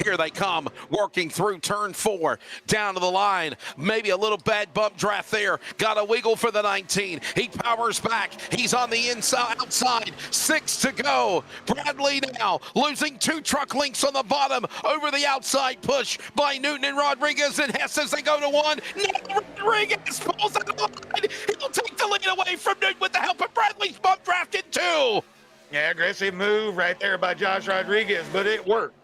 [SPEAKER 2] Here they come, working through turn 4, down to the line. Maybe a little bad bump draft there. Got a wiggle for the 19. He powers back. He's on the inside, outside. 6 to go. Bradley now losing 2 truck links on the bottom over the outside push by Newton and Rodriguez and Hess as they go to 1. Now Rodriguez pulls out the line. He'll take the lead away from Newton with the help of Bradley's bump draft in 2.
[SPEAKER 1] Yeah, aggressive move right there by Josh Rodriguez, but it worked.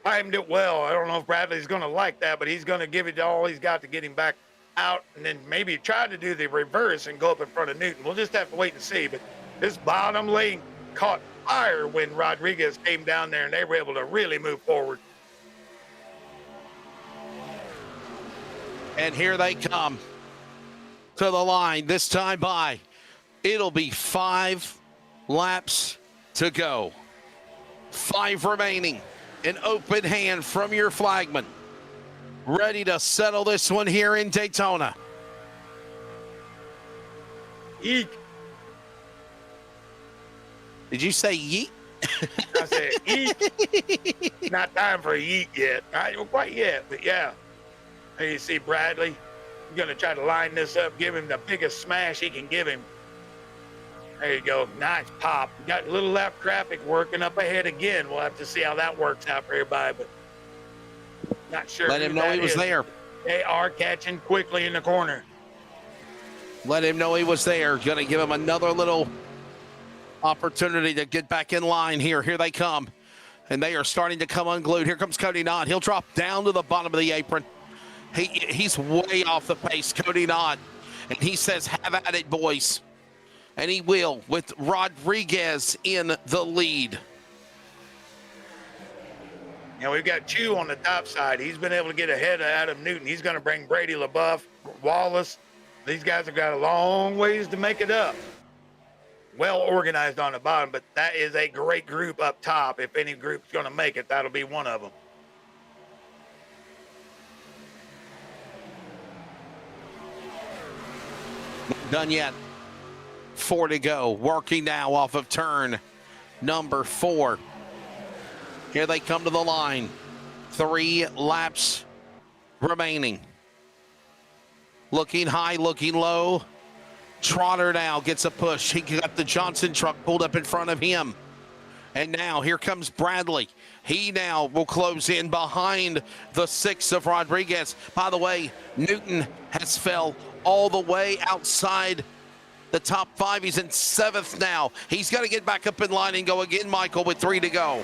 [SPEAKER 1] Timed it well. I don't know if Bradley's going to like that, but he's going to give it all he's got to get him back out and then maybe try to do the reverse and go up in front of Newton. We'll just have to wait and see. But this bottom lane caught fire when Rodriguez came down there and they were able to really move forward.
[SPEAKER 2] And here they come to the line, this time by. It'll be 5 laps to go. 5 remaining. An open hand from your flagman. ready to settle this one here in Daytona.
[SPEAKER 1] Eek.
[SPEAKER 2] Did you say yeet?
[SPEAKER 1] I said eek. Not time for a yeet yet. Not quite yet, but yeah. There you see Bradley. He's going to try to line this up, give him the biggest smash he can give him. There you go. Nice pop. Got a little lap traffic working up ahead again. We'll have to see how that works out for everybody, but not sure.
[SPEAKER 2] Let him know he was there.
[SPEAKER 1] They are catching quickly in the corner.
[SPEAKER 2] Let him know he was there. Going to give him another little opportunity to get back in line here. Here they come. And they are starting to come unglued. Here comes Cody Nod. He'll drop down to the bottom of the apron. He's way off the pace, Cody Nod. And he says, have at it, boys. And he will, with Rodriguez in the lead.
[SPEAKER 1] Now we've got Chew on the top side. He's been able to get ahead of Adam Newton. He's going to bring Brady LaBeouf, Wallace. These guys have got a long ways to make it up. Well organized on the bottom, but that is a great group up top. If any group's going to make it, that'll be one of them.
[SPEAKER 2] Not done yet. 4 to go. Working now off of turn number 4. Here they come to the line. 3 laps remaining. Looking high, looking low. Trotter now gets a push. He got the Johnson truck pulled up in front of him. And now here comes Bradley. He now will close in behind the 6 of Rodriguez. By the way, Newton has fell all the way outside the top 5. He's in 7th now. He's got to get back up in line and go again, Michael, with 3 to go.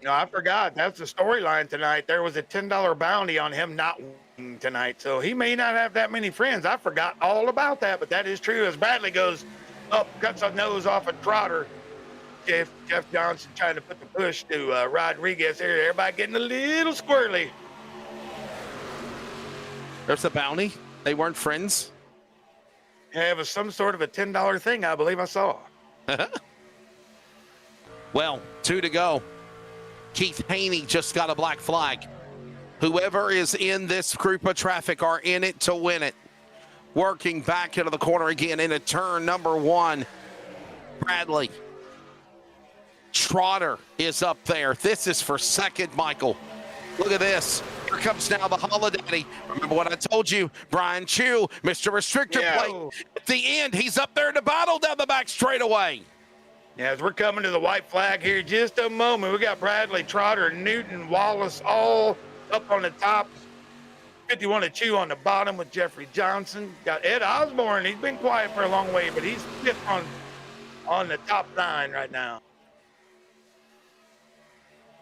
[SPEAKER 1] No, I forgot. That's the storyline tonight. There was a $10 bounty on him not winning tonight, so he may not have that many friends. I forgot all about that, but that is true. As Bradley goes up, cuts a nose off a Trotter. Jeff Johnson trying to put the push to Rodriguez here. Everybody getting a little squirrely.
[SPEAKER 2] There's a bounty. They weren't friends.
[SPEAKER 1] Yeah, it was some sort of a $10 thing, I believe I saw.
[SPEAKER 2] Well, 2 to go. Keith Haney just got a black flag. Whoever is in this group of traffic are in it to win it. Working back into the corner again into turn number 1. Bradley. Trotter is up there. This is for second, Michael. Look at this. Here comes now the Holiday. Remember what I told you, Brian Chew, Mr. Restrictor Plate. At the end, he's up there in the battle down the back straightaway.
[SPEAKER 1] Yeah, as we're coming to the white flag here, just a moment. We got Bradley, Trotter, Newton, Wallace, all up on the top. 51 to Chew on the bottom with Jeffrey Johnson. Got Ed Osborne. He's been quiet for a long way, but he's 5th on the top 9 right now.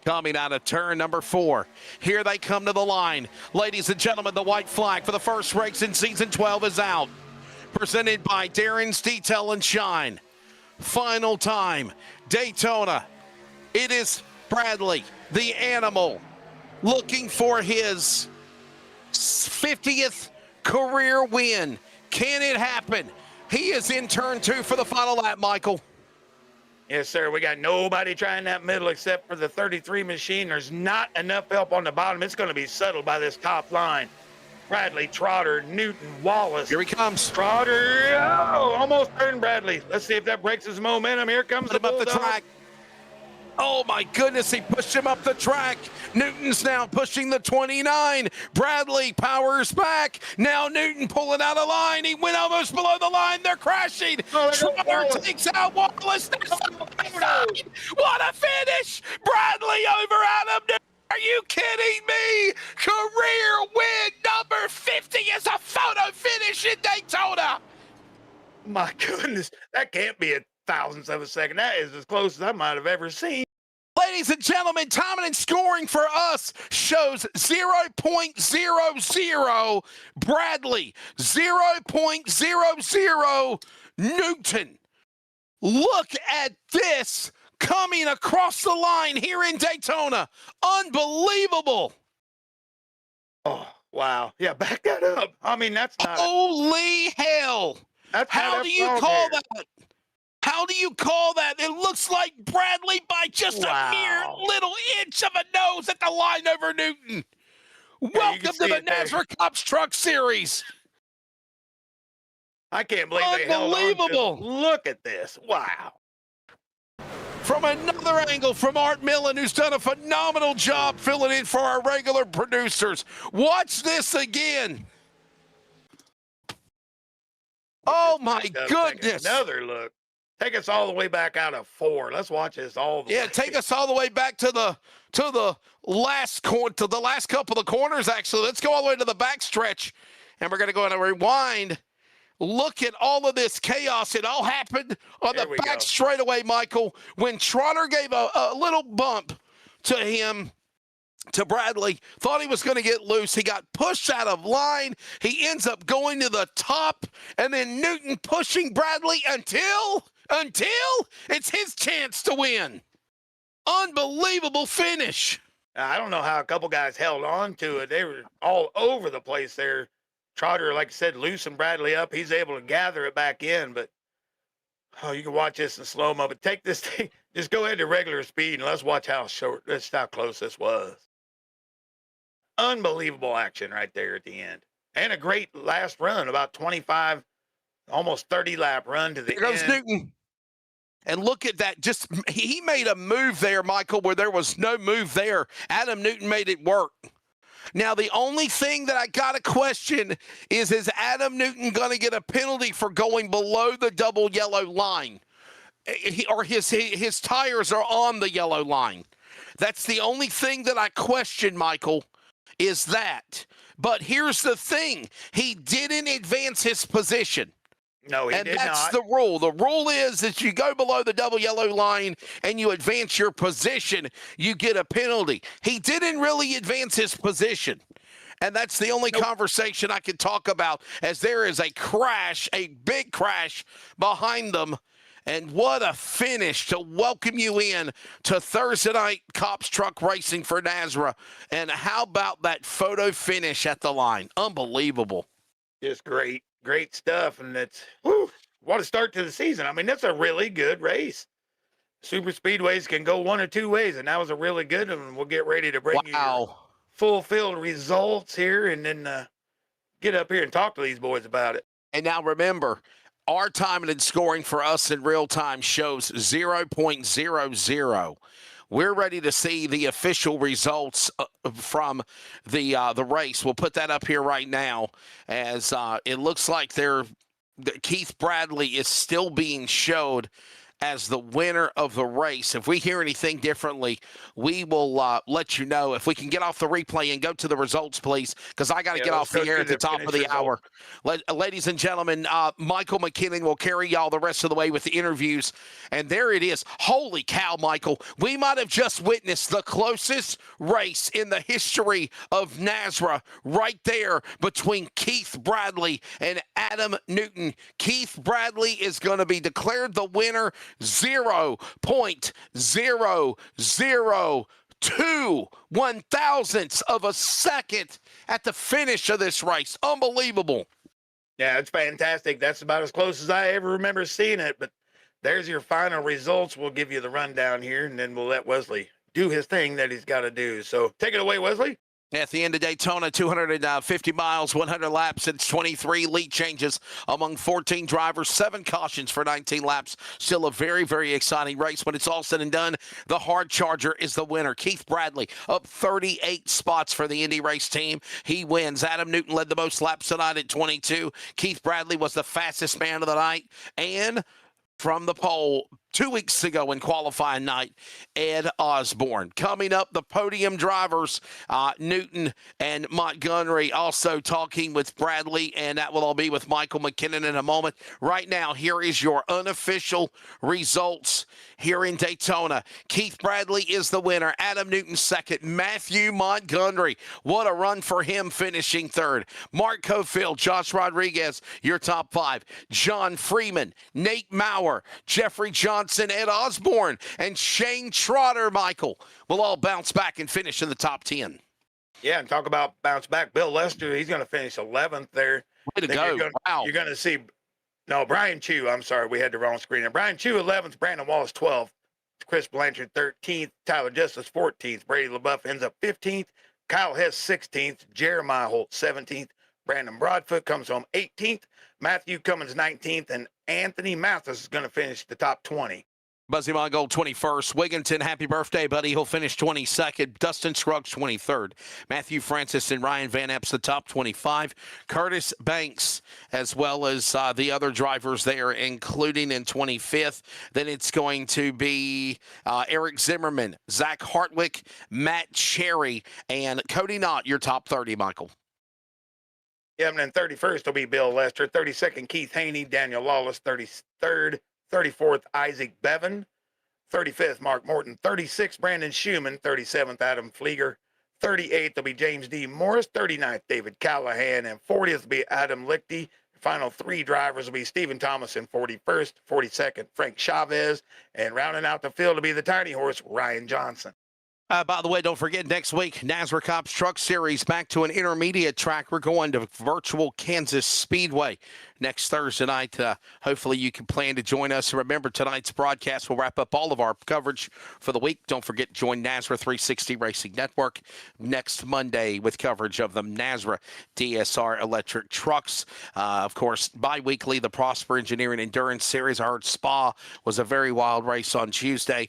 [SPEAKER 2] Coming out of turn number 4. Here they come to the line. Ladies and gentlemen, the white flag for the first race in season 12 is out. Presented by Darren's Detail and Shine. Final time, Daytona. It is Bradley, the animal, looking for his 50th career win. Can it happen? He is in turn 2 for the final lap, Michael.
[SPEAKER 1] Yes, sir. We got nobody trying that middle except for the 33 machine. There's not enough help on the bottom. It's going to be settled by this top line. Bradley, Trotter, Newton, Wallace.
[SPEAKER 2] Here he comes.
[SPEAKER 1] Trotter, almost turned Bradley. Let's see if that breaks his momentum. Here comes
[SPEAKER 2] Put him up the track. Oh, my goodness, he pushed him up the track. Newton's now pushing the 29. Bradley powers back. Now Newton pulling out of line. He went almost below the line. They're crashing. Trotter takes out Wallace. What a finish. Bradley over Adam Newton. Are you kidding me? Career win number 50 is a photo finish in Daytona.
[SPEAKER 1] My goodness, that can't be a thousandth of a second. That is as close as I might have ever seen.
[SPEAKER 2] Ladies and gentlemen, timing and scoring for us shows 0.00 Bradley, 0.00 Newton. Look at this coming across the line here in Daytona. Unbelievable.
[SPEAKER 1] Oh, wow. Yeah, back that up. I mean, that's not...
[SPEAKER 2] Holy hell. How do you call that? How do you call that? It looks like Bradley by just a mere little inch of a nose at the line over Newton. Welcome to the NASRA Cups Truck Series.
[SPEAKER 1] I can't believe they held on to.
[SPEAKER 2] Unbelievable.
[SPEAKER 1] Look at this. Wow.
[SPEAKER 2] From another angle from Art Millen, who's done a phenomenal job filling in for our regular producers. Watch this again. Oh, my goodness.
[SPEAKER 1] Another look. Take us all the way back out of 4. Let's watch this all the way.
[SPEAKER 2] Yeah, take us all the way back to the last couple of corners, actually. Let's go all the way to the backstretch, and we're going to go and rewind. Look at all of this chaos. It all happened on the back straightaway, Michael, when Trotter gave a little bump to him, to Bradley, thought he was going to get loose. He got pushed out of line. He ends up going to the top, and then Newton pushing Bradley until it's his chance to win. Unbelievable finish.
[SPEAKER 1] I don't know how a couple guys held on to it. They were all over the place there. Trotter, like I said, loosened Bradley up. He's able to gather it back in, but you can watch this in slow-mo. But take this thing, just go ahead to regular speed, and let's watch how close this was. Unbelievable action right there at the end. And a great last run, about 25, almost 30-lap run to the end.
[SPEAKER 2] Here goes Newton. And look at that. Just he made a move there, Michael, where there was no move there. Adam Newton made it work. Now, the only thing that I got to question is Adam Newton going to get a penalty for going below the double yellow line? Or his tires are on the yellow line. That's the only thing that I question, Michael, is that. But here's the thing. He didn't advance his position.
[SPEAKER 1] No, he did not.
[SPEAKER 2] And that's the rule. The rule is that you go below the double yellow line and you advance your position, you get a penalty. He didn't really advance his position. And that's the only conversation I can talk about, as there is a crash, a big crash behind them. And what a finish to welcome you in to Thursday night C.O.P.S truck racing for NASRA. And how about that photo finish at the line? Unbelievable.
[SPEAKER 1] Just great. Great stuff, and what a start to the season. I mean, that's a really good race. Super Speedways can go one or two ways, and that was a really good one. We'll get ready to bring you your fulfilled results here, and then get up here and talk to these boys about it.
[SPEAKER 2] And now remember, our time and scoring for us in real time shows 0.00. We're ready to see the official results from the race. We'll put that up here right now, as it looks like Keith Bradley is still being showed as the winner of the race. If we hear anything differently, we will let you know. If we can get off the replay and go to the results, please, because I got to get off the air at the top of the hour. Ladies and gentlemen, Michael McKinnon will carry y'all the rest of the way with the interviews. And there it is. Holy cow, Michael. We might have just witnessed the closest race in the history of NASRA right there between Keith Bradley and Adam Newton. Keith Bradley is going to be declared the winner. 0.0002 one-thousandths of a second at the finish of this race. Unbelievable.
[SPEAKER 1] Yeah, it's fantastic. That's about as close as I ever remember seeing it. But there's your final results. We'll give you the rundown here, and then we'll let Wesley do his thing that he's got to do. So take it away, Wesley.
[SPEAKER 2] At the end of Daytona, 250 miles, 100 laps, it's 23 lead changes among 14 drivers, 7 cautions for 19 laps. Still a very, very exciting race. When it's all said and done, the hard charger is the winner. Keith Bradley up 38 spots for the Indy race team. He wins. Adam Newton led the most laps tonight at 22. Keith Bradley was the fastest man of the night. And from the pole 2 weeks ago in qualifying night, Ed Osborne. Coming up, the podium drivers, Newton and Montgomery, also talking with Bradley, and that will all be with Michael McKinnon in a moment. Right now, here is your unofficial results here in Daytona. Keith Bradley is the winner. Adam Newton second. Matthew Montgomery, what a run for him, finishing third. Mark Cofield, Josh Rodriguez, your top 5. John Freeman, Nate Maurer, Jeffrey Johnson, Ed Osborne, and Shane Trotter, Michael, will all bounce back and finish in the top 10.
[SPEAKER 1] Yeah, and talk about bounce back. Bill Lester, he's going to finish 11th there.
[SPEAKER 2] Way to go.
[SPEAKER 1] You're going to see, Brian Chu, I'm sorry, we had the wrong screen there. Brian Chu, 11th, Brandon Wallace, 12th, Chris Blanchard, 13th, Tyler Justice, 14th, Brady LaBeouf ends up 15th, Kyle Hess 16th, Jeremiah Holt 17th, Brandon Broadfoot comes home 18th, Matthew Cummins 19th, and Anthony Mathis is going to finish the top 20.
[SPEAKER 2] Buzzy Mongold 21st. Wigginton, happy birthday, buddy. He'll finish 22nd. Dustin Scruggs 23rd. Matthew Francis and Ryan Van Epps the top 25. Curtis Banks, as well as the other drivers there, including in 25th. Then it's going to be Eric Zimmerman, Zach Hartwick, Matt Cherry, and Cody Knott, your top 30, Michael.
[SPEAKER 1] Yeah, and then 31st will be Bill Lester. 32nd, Keith Haney, Daniel Lawless. 33rd, 34th, Isaac Bevan. 35th, Mark Morton. 36th, Brandon Schumann. 37th, Adam Flieger. 38th will be James D. Morris. 39th, David Callahan. And 40th will be Adam Lichty. The final three drivers will be Stephen Thomas in 41st, 42nd, Frank Chavez. And rounding out the field will be the tiny horse, Ryan Johnson.
[SPEAKER 2] By the way, don't forget, next week, NASRA C.O.P.S Truck Series back to an intermediate track. We're going to virtual Kansas Speedway next Thursday night. Hopefully you can plan to join us. Remember, tonight's broadcast will wrap up all of our coverage for the week. Don't forget to join NASRA 360 Racing Network next Monday with coverage of the NASRA DSR electric trucks. Of course, bi-weekly, the Prosper Engineering Endurance Series. I heard Spa was a very wild race on Tuesday.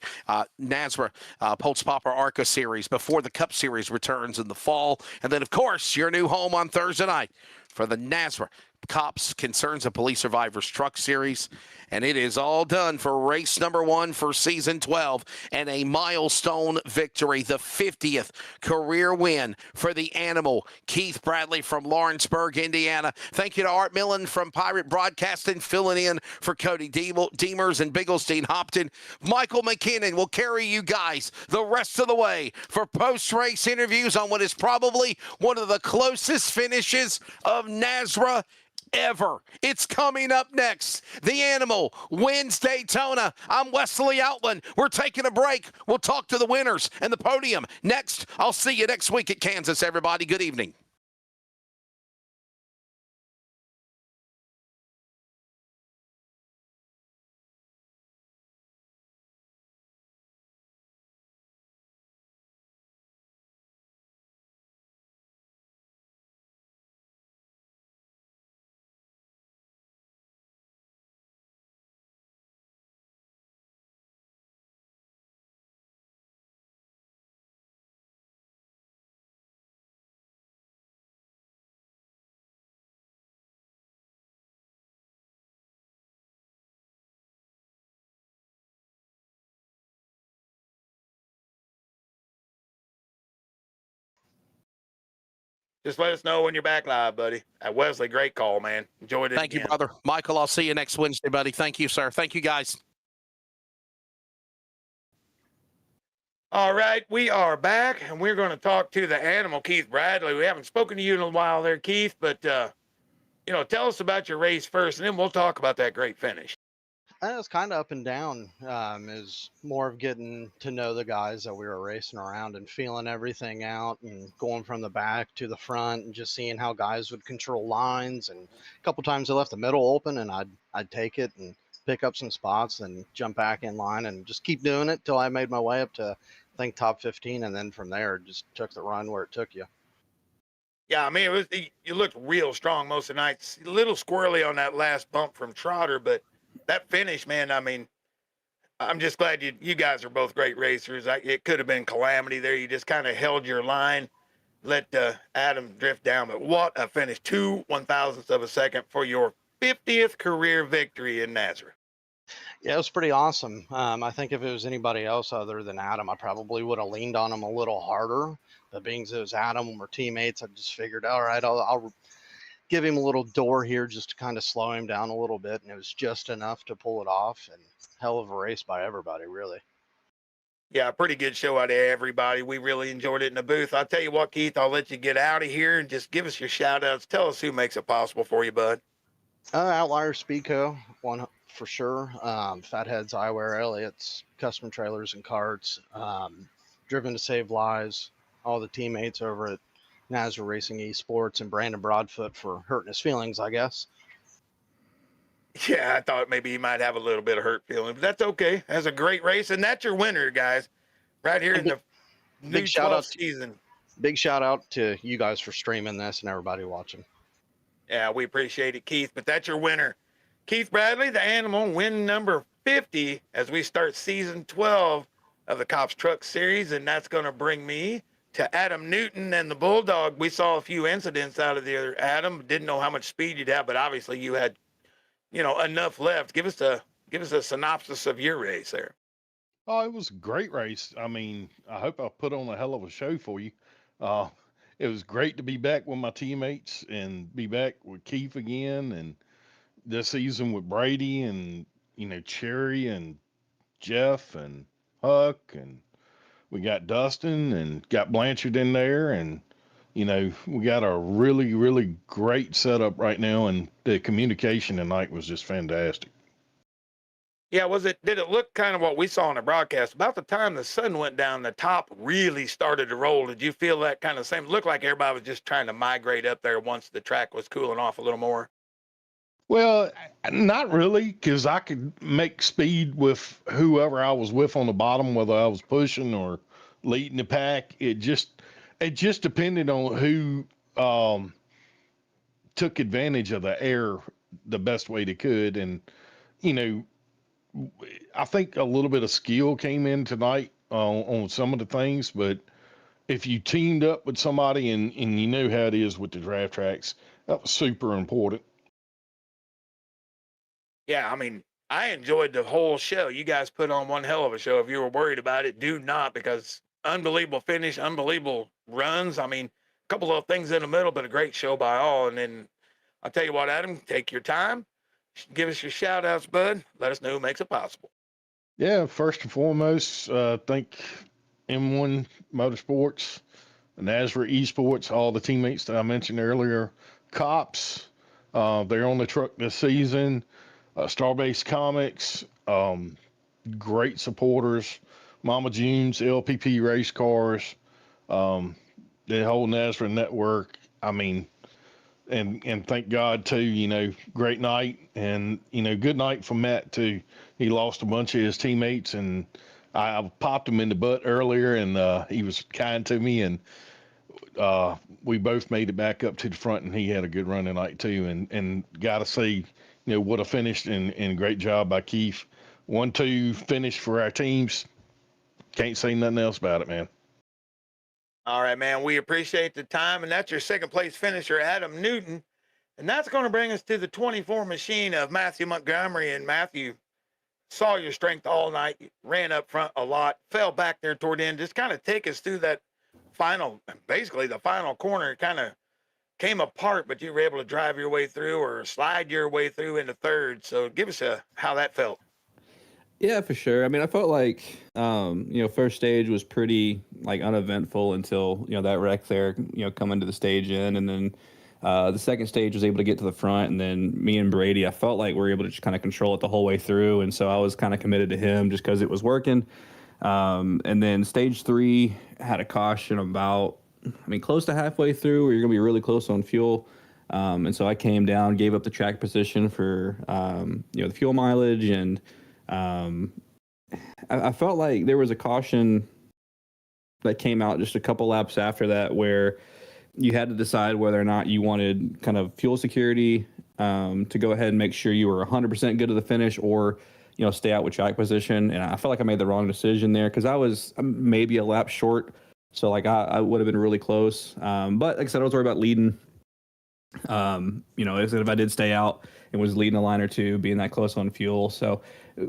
[SPEAKER 2] NASRA Pulse Popper ARCA Series before the Cup Series returns in the fall. And then, of course, your new home on Thursday night for the NASRA C.O.P.S Concerns of Police Survivors Truck Series. And it is all done for race number 1 for season 12 and a milestone victory, the 50th career win for the animal, Keith Bradley from Lawrenceburg, Indiana. Thank you to Art Millen from Pirate Broadcasting, filling in for Cody Deemers and Bigglestein Hopton. Michael McKinnon will carry you guys the rest of the way for post-race interviews on what is probably one of the closest finishes of NASRA ever. It's coming up next. The Animal wins Daytona. I'm Wesley Outland. We're taking a break. We'll talk to the winners and the podium next. I'll see you next week at Kansas, everybody. Good evening.
[SPEAKER 1] Just let us know when you're back live, buddy. Wesley, great call, man. Enjoyed it.
[SPEAKER 2] Thank you, brother. Michael, I'll see you next Wednesday, buddy. Thank you, sir. Thank you, guys.
[SPEAKER 1] All right, we are back, and we're going to talk to the animal, Keith Bradley. We haven't spoken to you in a while there, Keith, but, tell us about your race first, and then we'll talk about that great finish.
[SPEAKER 11] It was kind of up and down. Is more of getting to know the guys that we were racing around and feeling everything out and going from the back to the front and just seeing how guys would control lines. And a couple times I left the middle open and I'd take it and pick up some spots and jump back in line and just keep doing it till I made my way up to, I think, top 15. And then from there, just took the run where it took you.
[SPEAKER 1] Yeah, I mean, you looked real strong most of the night. A little squirrely on that last bump from Trotter, but that finish, man, I mean, I'm just glad you guys are both great racers. It could have been calamity there. You just kind of held your line, let Adam drift down. But what a finish. 2 1,000ths of a second for your 50th career victory in NASRA.
[SPEAKER 11] Yeah, it was pretty awesome. I think if it was anybody else other than Adam, I probably would have leaned on him a little harder. But being as it was Adam, we're teammates, I just figured, all right, I'll give him a little door here just to kind of slow him down a little bit. And it was just enough to pull it off. And hell of a race by everybody, really.
[SPEAKER 1] Yeah, pretty good show out of everybody. We really enjoyed it in the booth. I'll tell you what, Keith, I'll let you get out of here and just give us your shout outs. Tell us who makes it possible for you, bud.
[SPEAKER 11] Outlier Speedco, one for sure. Fatheads Eyewear, Elliott's Custom Trailers and Carts, Driven to Save Lives, all the teammates over at NASRA Racing Esports, and Brandon Broadfoot for hurting his feelings, I guess.
[SPEAKER 1] Yeah, I thought maybe he might have a little bit of hurt feeling, but that's okay. That's a great race, and that's your winner, guys, right here in the new 12th season.
[SPEAKER 11] big shout out to you guys for streaming this and everybody watching.
[SPEAKER 1] Yeah, we appreciate it, Keith. But that's your winner. Keith Bradley, the Animal, win number 50 as we start season 12 of the Cops Truck Series. And that's going to bring me to Adam Newton and the Bulldog. We saw a few incidents out of there. Adam, didn't know how much speed you'd have, but obviously you had, enough left. Give us a synopsis of your race there.
[SPEAKER 6] Oh, it was a great race. I mean, I hope I put on a hell of a show for you. Uh, it was great to be back with my teammates and be back with Keith again, and this season with Brady and Cherry and Jeff and Huck, and we got Dustin and got Blanchard in there, and we got a really, really great setup right now, and the communication tonight was just fantastic.
[SPEAKER 1] Yeah, did it look kind of what we saw on the broadcast? About the time the sun went down, the top really started to roll. Did you feel that kind of same? Looked like everybody was just trying to migrate up there once the track was cooling off a little more.
[SPEAKER 6] Well, not really, because I could make speed with whoever I was with on the bottom, whether I was pushing or leading the pack. It just depended on who took advantage of the air the best way they could. And, I think a little bit of skill came in tonight on some of the things, but if you teamed up with somebody and you know how it is with the draft tracks, that was super important.
[SPEAKER 1] Yeah, I mean, I enjoyed the whole show. You guys put on one hell of a show. If you were worried about it, do not, because unbelievable finish, unbelievable runs. I mean, a couple of things in the middle, but a great show by all. And then I'll tell you what, Adam, take your time. Give us your shout outs, bud. Let us know who makes it possible.
[SPEAKER 6] Yeah, first and foremost, thank M1 Motorsports, NASRA Esports, all the teammates that I mentioned earlier, C.O.P.S, they're on the truck this season, Starbase Comics, great supporters, Mama June's, LPP Race Cars, the whole NASRA network. I mean, and thank God too, great night, and good night for Matt too. He lost a bunch of his teammates, and I popped him in the butt earlier, and he was kind to me, and we both made it back up to the front, and he had a good run tonight too. And gotta say, what a finish, and great job by Keith. 1-2 finish for our teams. Can't say nothing else about it, man.
[SPEAKER 1] All right, man. We appreciate the time, and that's your second place finisher, Adam Newton. And that's going to bring us to the 24 machine of Matthew Montgomery. And Matthew, saw your strength all night. You ran up front a lot, fell back there toward the end. Just kind of take us through that basically the final corner. It kind of came apart, but you were able to drive your way through or slide your way through into third. So give us how that felt.
[SPEAKER 12] Yeah, for sure. I mean, I felt like, first stage was pretty uneventful until, that wreck there, coming to the stage in. And then the second stage was able to get to the front. And then me and Brady, I felt like we were able to just kind of control it the whole way through. And so I was kind of committed to him just because it was working. And then stage 3 had a caution about, close to halfway through where you're going to be really close on fuel. And so I came down, gave up the track position for, the fuel mileage, and I felt like there was a caution that came out just a couple laps after that where you had to decide whether or not you wanted kind of fuel security to go ahead and make sure you were 100% good to the finish, or stay out with track position. And I felt like I made the wrong decision there because I was maybe a lap short, so I would have been really close. But like I said, I was worried about leading. If I did stay out and was leading a line or two, being that close on fuel. So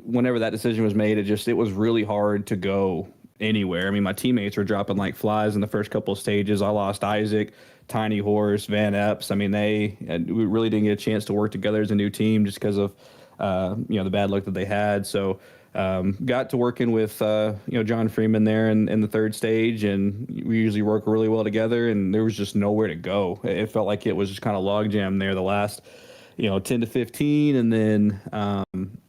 [SPEAKER 12] whenever that decision was made, it was really hard to go anywhere. My teammates were dropping like flies in the first couple of stages. I lost Isaac, Tiny Horse, Van Epps. We really didn't get a chance to work together as a new team just because of, the bad luck that they had. So got to working with, John Freeman there in the third stage, and we usually work really well together, and there was just nowhere to go. It felt like it was just kind of logjam there the last, 10 to 15. And then,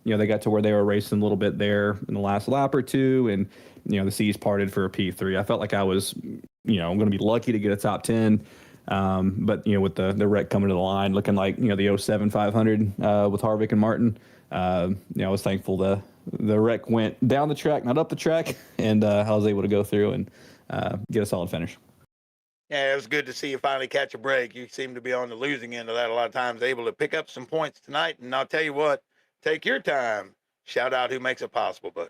[SPEAKER 12] they got to where they were racing a little bit there in the last lap or two, and, the seas parted for a P3. I felt like I was, I'm going to be lucky to get a top 10. But with the wreck coming to the line, looking like, the 07 500 with Harvick and Martin, I was thankful the wreck went down the track, not up the track, and I was able to go through and get a solid finish.
[SPEAKER 1] Yeah, it was good to see you finally catch a break. You seem to be on the losing end of that a lot of times, able to pick up some points tonight. And I'll tell you what, take your time. Shout out who makes it possible, but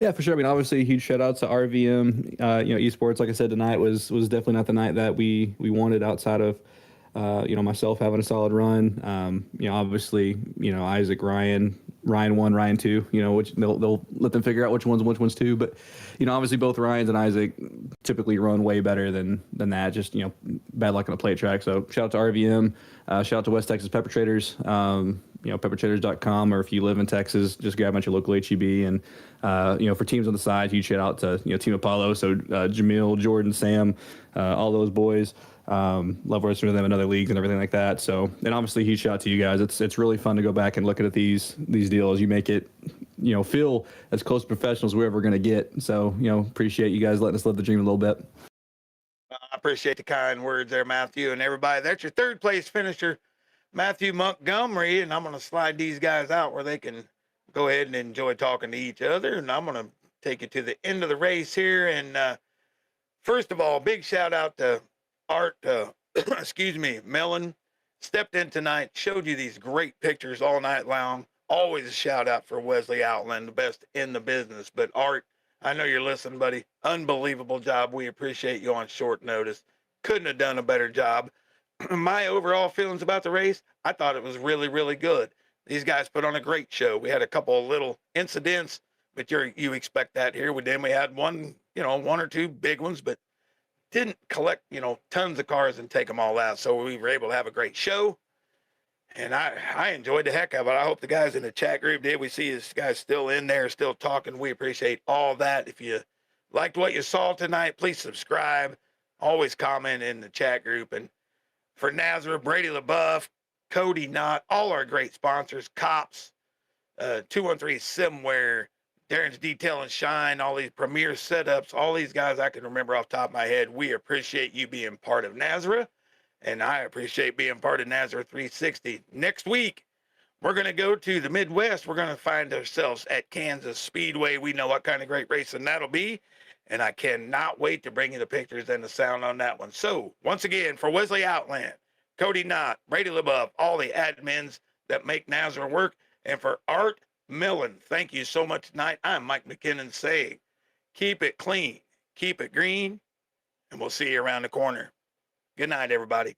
[SPEAKER 12] Yeah, for sure. I mean, obviously, a huge shout out to RVM. Esports, like I said, tonight was definitely not the night that we wanted outside of, myself having a solid run. Obviously, Isaac, Ryan 1, Ryan 2, which they'll let them figure out which one's two. But, obviously both Ryans and Isaac typically run way better than that. Just, bad luck on the plate track. So shout out to RVM, shout out to West Texas Pepper Traders. Peppertraders.com, or if you live in Texas, just grab at your local HEB. And, for teams on the side, huge shout out to, Team Apollo. So Jamil, Jordan, Sam, all those boys. Love working with them in other leagues and everything like that. So, and obviously huge shout out to you guys. It's really fun to go back and look at these deals. You make it, feel as close to professionals we're ever going to get. So, appreciate you guys letting us live the dream a little bit.
[SPEAKER 1] I appreciate the kind words there, Matthew, and everybody. That's your third place finisher, Matthew Montgomery, and I'm going to slide these guys out where they can go ahead and enjoy talking to each other. And I'm going to take you to the end of the race here. And first of all, big shout out to Art, Mellon, stepped in tonight, showed you these great pictures all night long. Always a shout out for Wesley Outland, the best in the business. But Art, I know you're listening, buddy. Unbelievable job. We appreciate you on short notice. Couldn't have done a better job. My overall feelings about the race, I thought it was really, really good. These guys put on a great show. We had a couple of little incidents, but you expect that here. We had one or two big ones, but didn't collect, tons of cars and take them all out. So we were able to have a great show. And I enjoyed the heck of it. I hope the guys in the chat group did. We see this guys still in there, still talking. We appreciate all that. If you liked what you saw tonight, please subscribe. Always comment in the chat group. And for NASRA, Brady LaBeouf, Cody Knott, all our great sponsors, C.O.P.S, 213 Simware, Darren's Detail and Shine, all these premier setups, all these guys I can remember off the top of my head. We appreciate you being part of NASRA, and I appreciate being part of NASRA 360. Next week, we're going to go to the Midwest. We're going to find ourselves at Kansas Speedway. We know what kind of great racing that'll be, and I cannot wait to bring you the pictures and the sound on that one. So, once again, for Wesley Outland, Cody Knott, Brady LaBeouf, all the admins that make NASRA work, and for Art Millen, thank you so much tonight. I'm Mike McKinnon saying, keep it clean, keep it green, and we'll see you around the corner. Good night, everybody.